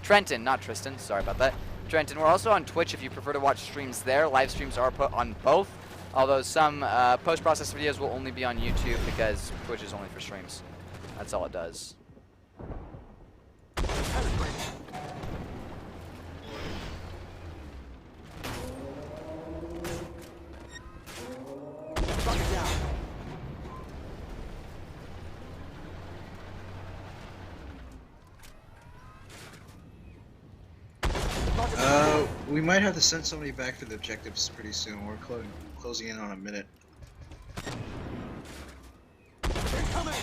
Trenton, not Tristan, sorry about that. Trenton, we're also on Twitch if you prefer to watch streams there. Live streams are put on both, although some post-processed videos will only be on YouTube because Twitch is only for streams. That's all it does. Target down. We might have to send somebody back for the objectives pretty soon. We're closing in on a minute. Incoming.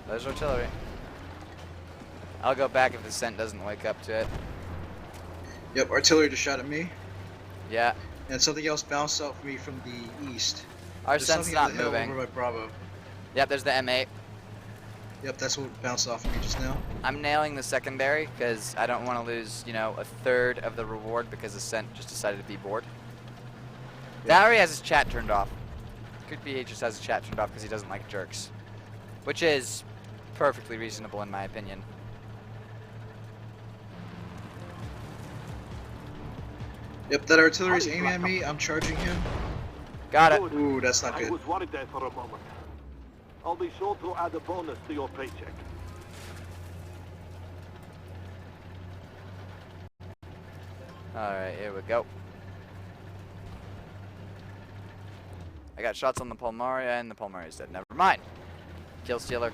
There's artillery. I'll go back if the scent doesn't wake up to it. Yep, artillery just shot at me. Yeah, And something else bounced off me from the east. our There's scent's something on not the hill moving. over by Bravo. Yep, there's the M8. Yep, that's what bounced off of me just now. I'm nailing the secondary because I don't want to lose, you know, a third of the reward because the scent just decided to be bored. That already has his chat turned off. Could be he just has his chat turned off because he doesn't like jerks. Which is perfectly reasonable in my opinion. Yep, that artillery's aiming at me. I'm charging him. Got it. Ooh, that's not I good. was worried there for a moment. I'll be sure to add a bonus to your paycheck. Alright, here we go. I got shots on the Palmaria and the Palmaria is dead. Never mind. Kill stealer.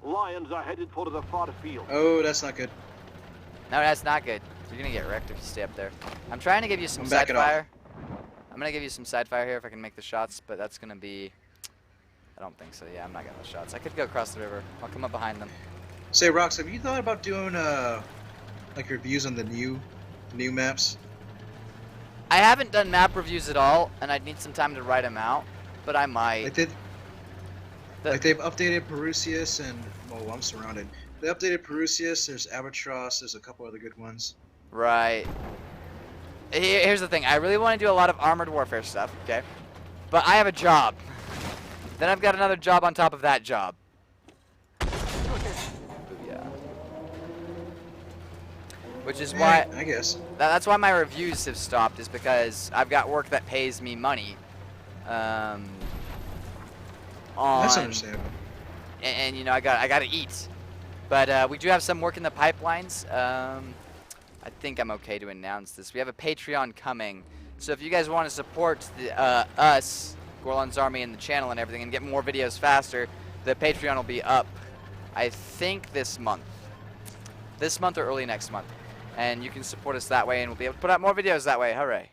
Lions are headed for the far field. Oh, that's not good. No, that's not good. You're gonna get wrecked if you stay up there. I'm trying to give you some I'm side backing off. fire. I'm gonna give you some side fire here if I can make the shots, but that's gonna be. I don't think so. Yeah, I'm not getting the shots. I could go across the river. I'll come up behind them. Say, Rox, have you thought about doing like reviews on the new maps? I haven't done map reviews at all, and I'd need some time to write them out, but I might. Like The- like they've updated Perusius and oh, I'm surrounded. They updated Perusius. There's Albatross. There's a couple other good ones. Right. Here's the thing. I really want to do a lot of armored warfare stuff, okay? But I have a job. Then I've got another job on top of that job. Yeah. Which is why I guess. that's why my reviews have stopped, is because I've got work that pays me money. That's understandable. And you know I gotta eat. But we do have some work in the pipelines. I think I'm okay to announce this. We have a Patreon coming, so if you guys want to support us, Gorlon's Army, and the channel and everything, and get more videos faster, the Patreon will be up. I think this month or early next month, and you can support us that way, and we'll be able to put out more videos that way. Hooray!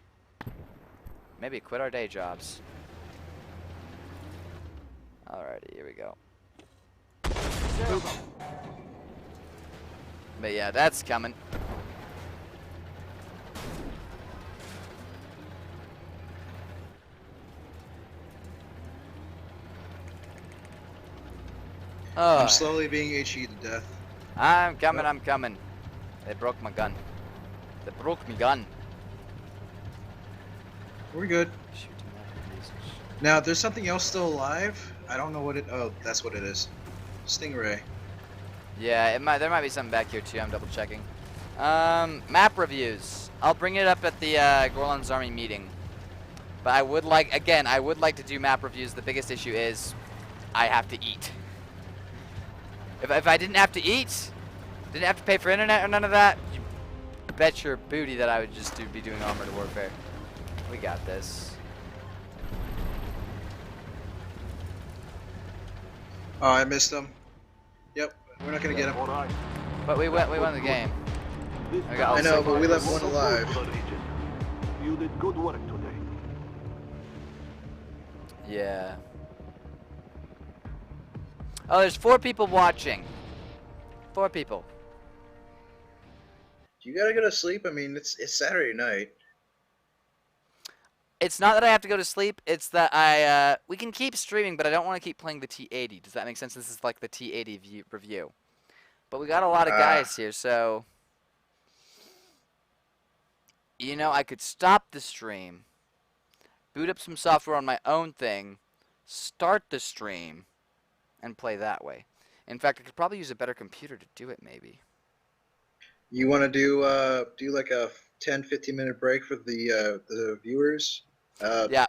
Maybe quit our day jobs. Alrighty, here we go. But yeah, that's coming. Oh, I'm slowly being HE to death. I'm coming, I'm coming. They broke my gun. They broke me gun. We're good. Shoot him up, Now, there's something else still alive. I don't know what it. Oh, that's what it is. Stingray. yeah, there might be something back here too. I'm double checking. Map reviews. I'll bring it up at the Gorlan's Army meeting. But I would like, again, I would like to do map reviews. The biggest issue is I have to eat. If I didn't have to eat, didn't have to pay for internet or none of that, you bet your booty that I would just be doing Armored Warfare. We got this. Oh, I missed them. Yep, we're not gonna get them. All right. But we won the game. This I got all I know, six. but we left one was alive. for the region. You did good work today. Yeah. Oh, there's 4 people watching. 4 people. You gotta go to sleep. I mean, it's Saturday night. It's not that I have to go to sleep. It's that we can keep streaming, but I don't want to keep playing the T-80. Does that make sense? This is like the T-80 review. But we got a lot of guys here, so you know, I could stop the stream, boot up some software on my own thing, start the stream, and play that way. In fact, I could probably use a better computer to do it, maybe. You want to do like a 10-15 minute break for the viewers? Yeah.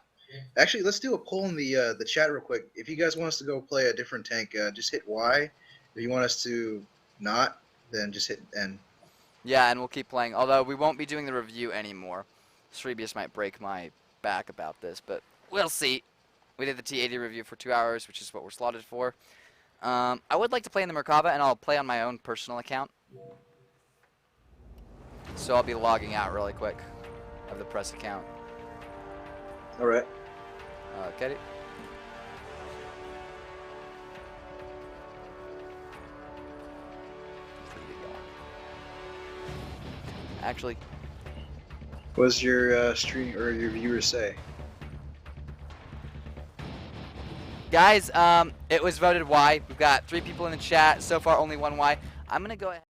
Actually, let's do a poll in the chat real quick. If you guys want us to go play a different tank, just hit Y. If you want us to not, then just hit N. Yeah, and we'll keep playing. Although we won't be doing the review anymore. Srebius might break my back about this, but we'll see. We did the T-80 review for 2 hours, which is what we're slotted for. I would like to play in the Merkava, and I'll play on my own personal account. So I'll be logging out really quick of the press account. All right. Get it? Actually, What does your stream or your viewers say? guys, it was voted Y. We've got 3 people in the chat. So far, only 1 Y. I'm gonna go ahead.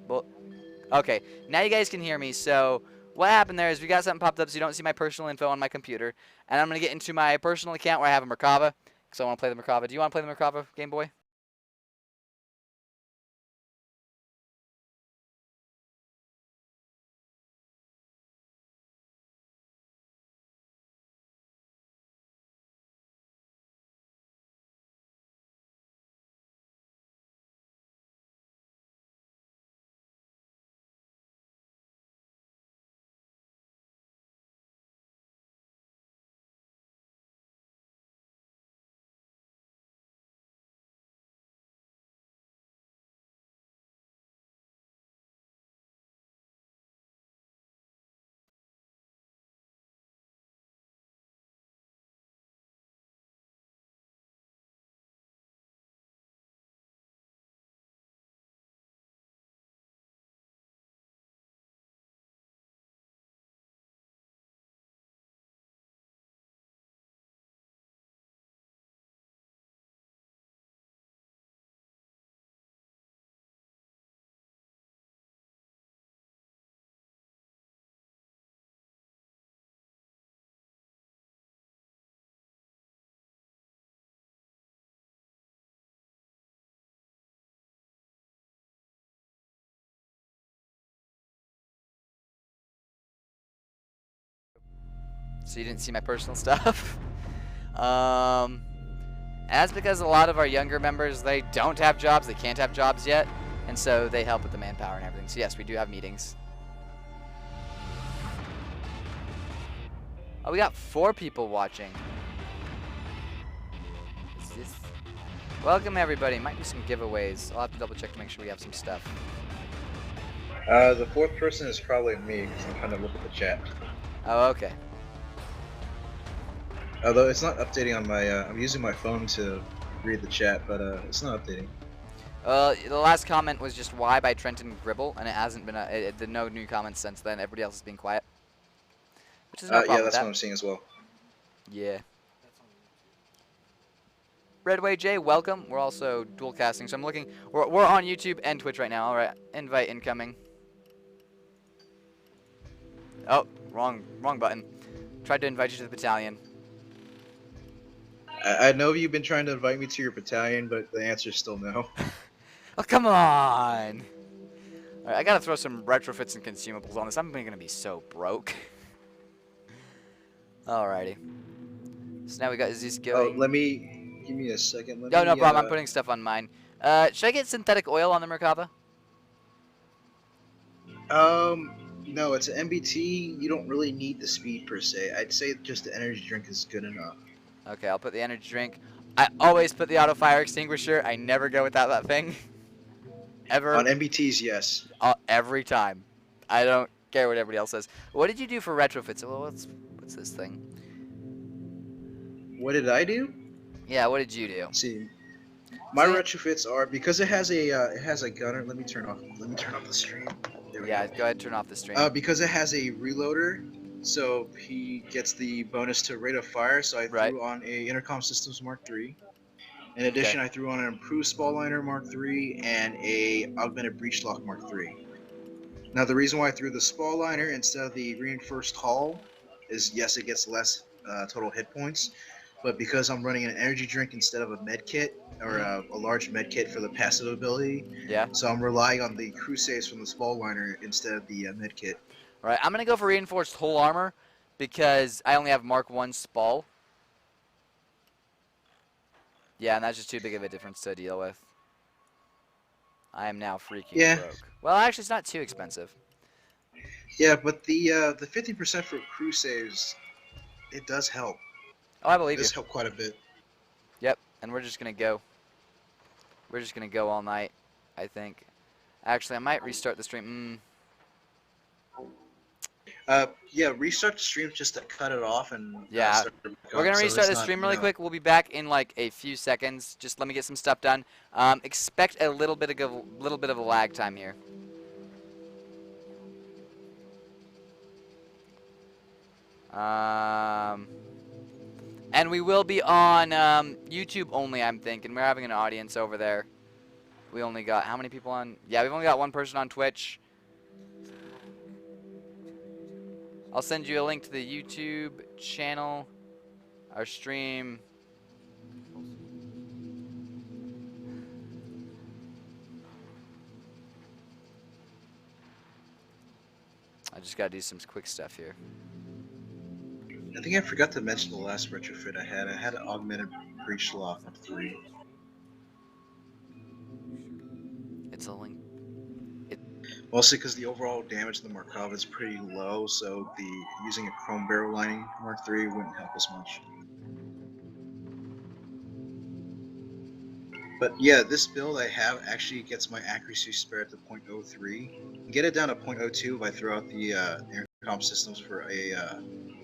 Well, okay, now you guys can hear me. So what happened there is we got something popped up so you don't see my personal info on my computer. And I'm going to get into my personal account where I have a Merkava because I want to play the Merkava. Do you want to play the Merkava, Game Boy? So you didn't see my personal stuff. That's because a lot of our younger members, they don't have jobs. They can't have jobs yet. And so they help with the manpower and everything. So yes, we do have meetings. Oh, we got 4 people watching. Is this... Welcome everybody. Might be some giveaways. I'll have to double check to make sure we have some stuff. The 4th person is probably me because I'm trying to look at the chat. Oh, okay. Although it's not updating on my, I'm using my phone to read the chat, but it's not updating. The last comment was just "Why" by Trenton Gribble, and it hasn't been. No new comments since then. Everybody else has been quiet, which is no problem yeah, with that's that. what I'm seeing as well. Yeah. Redway J, welcome. We're also dual casting, so I'm looking. We're on YouTube and Twitch right now. All right, invite incoming. Oh, wrong button. Tried to invite you to the battalion. I know you've been trying to invite me to your battalion, but the answer is still no. Oh, come on. All right, I gotta throw some retrofits and consumables on this. I'm gonna be so broke. Alrighty. So now we got Zeus Oh, going. give me a second. No, no problem. I'm putting stuff on mine. Should I get synthetic oil on the Merkava? No, it's an MBT. You don't really need the speed per se. I'd say just the energy drink is good enough. Okay, I'll put the energy drink. I always put the auto fire extinguisher. I never go without that thing. Ever. On MBTs, yes. Every time. I don't care what everybody else says. What did you do for retrofits? Well, what's this thing? What did I do? Yeah, what did you do? Let's see, my See? retrofits are because it has a gunner. Let me turn off the stream. There we Yeah, go. go ahead and turn off the stream. Because it has a reloader, so he gets the bonus to rate of fire. So I Right. threw on a intercom systems Mark III. In addition, I threw on an improved spall liner Mark III and a augmented breech lock Mark III. Now the reason why I threw the spall liner instead of the reinforced hull is yes, it gets less total hit points, but because I'm running an energy drink instead of a med kit or a large med kit for the passive ability, Yeah. so I'm relying on the crew saves from the spall liner instead of the med kit. All right, I'm gonna go for reinforced whole armor because I only have Mark 1 Spall. Yeah, and that's just too big of a difference to deal with. I am now freaking broke. Well, actually, it's not too expensive. Yeah, but the 50% for crew saves, it does help. Oh, I It believe you. does help quite a bit. Yep, and we're just gonna go. We're just gonna go all night, I think. Actually, I might restart the stream. Yeah, restart the stream just to cut it off and Yeah. start it back We're up, gonna so restart it's the not, stream you really know. quick. We'll be back in like a few seconds. Just let me get some stuff done. Expect a little bit of a lag time here. And we will be on YouTube only, I'm thinking. We're having an audience over there. We only got, how many people on? Yeah, we've only got one person on Twitch. I'll send you a link to the YouTube channel, our stream. I just gotta do some quick stuff here. I think I forgot to mention the last retrofit I had. I had an augmented breach lock of 3. It's a link. Mostly because the overall damage to the Markov is pretty low, so using a chrome barrel lining Mark III wouldn't help as much. But yeah, this build I have actually gets my accuracy spared to 0.03. Get it down to 0.02 if I throw out the intercom systems for a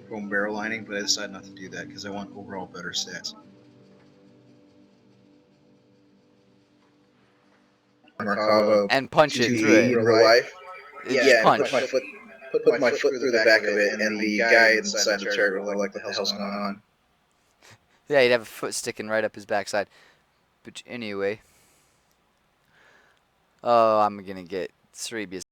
chrome barrel lining, but I decided not to do that because I want overall better stats. Markava And punch it through in it. real life. Just punch. Put my foot through the back of it, and the guy inside the turret will like, what the hell's going on? Yeah, he'd have a foot sticking right up his backside. But anyway. Oh, I'm gonna get Cerebius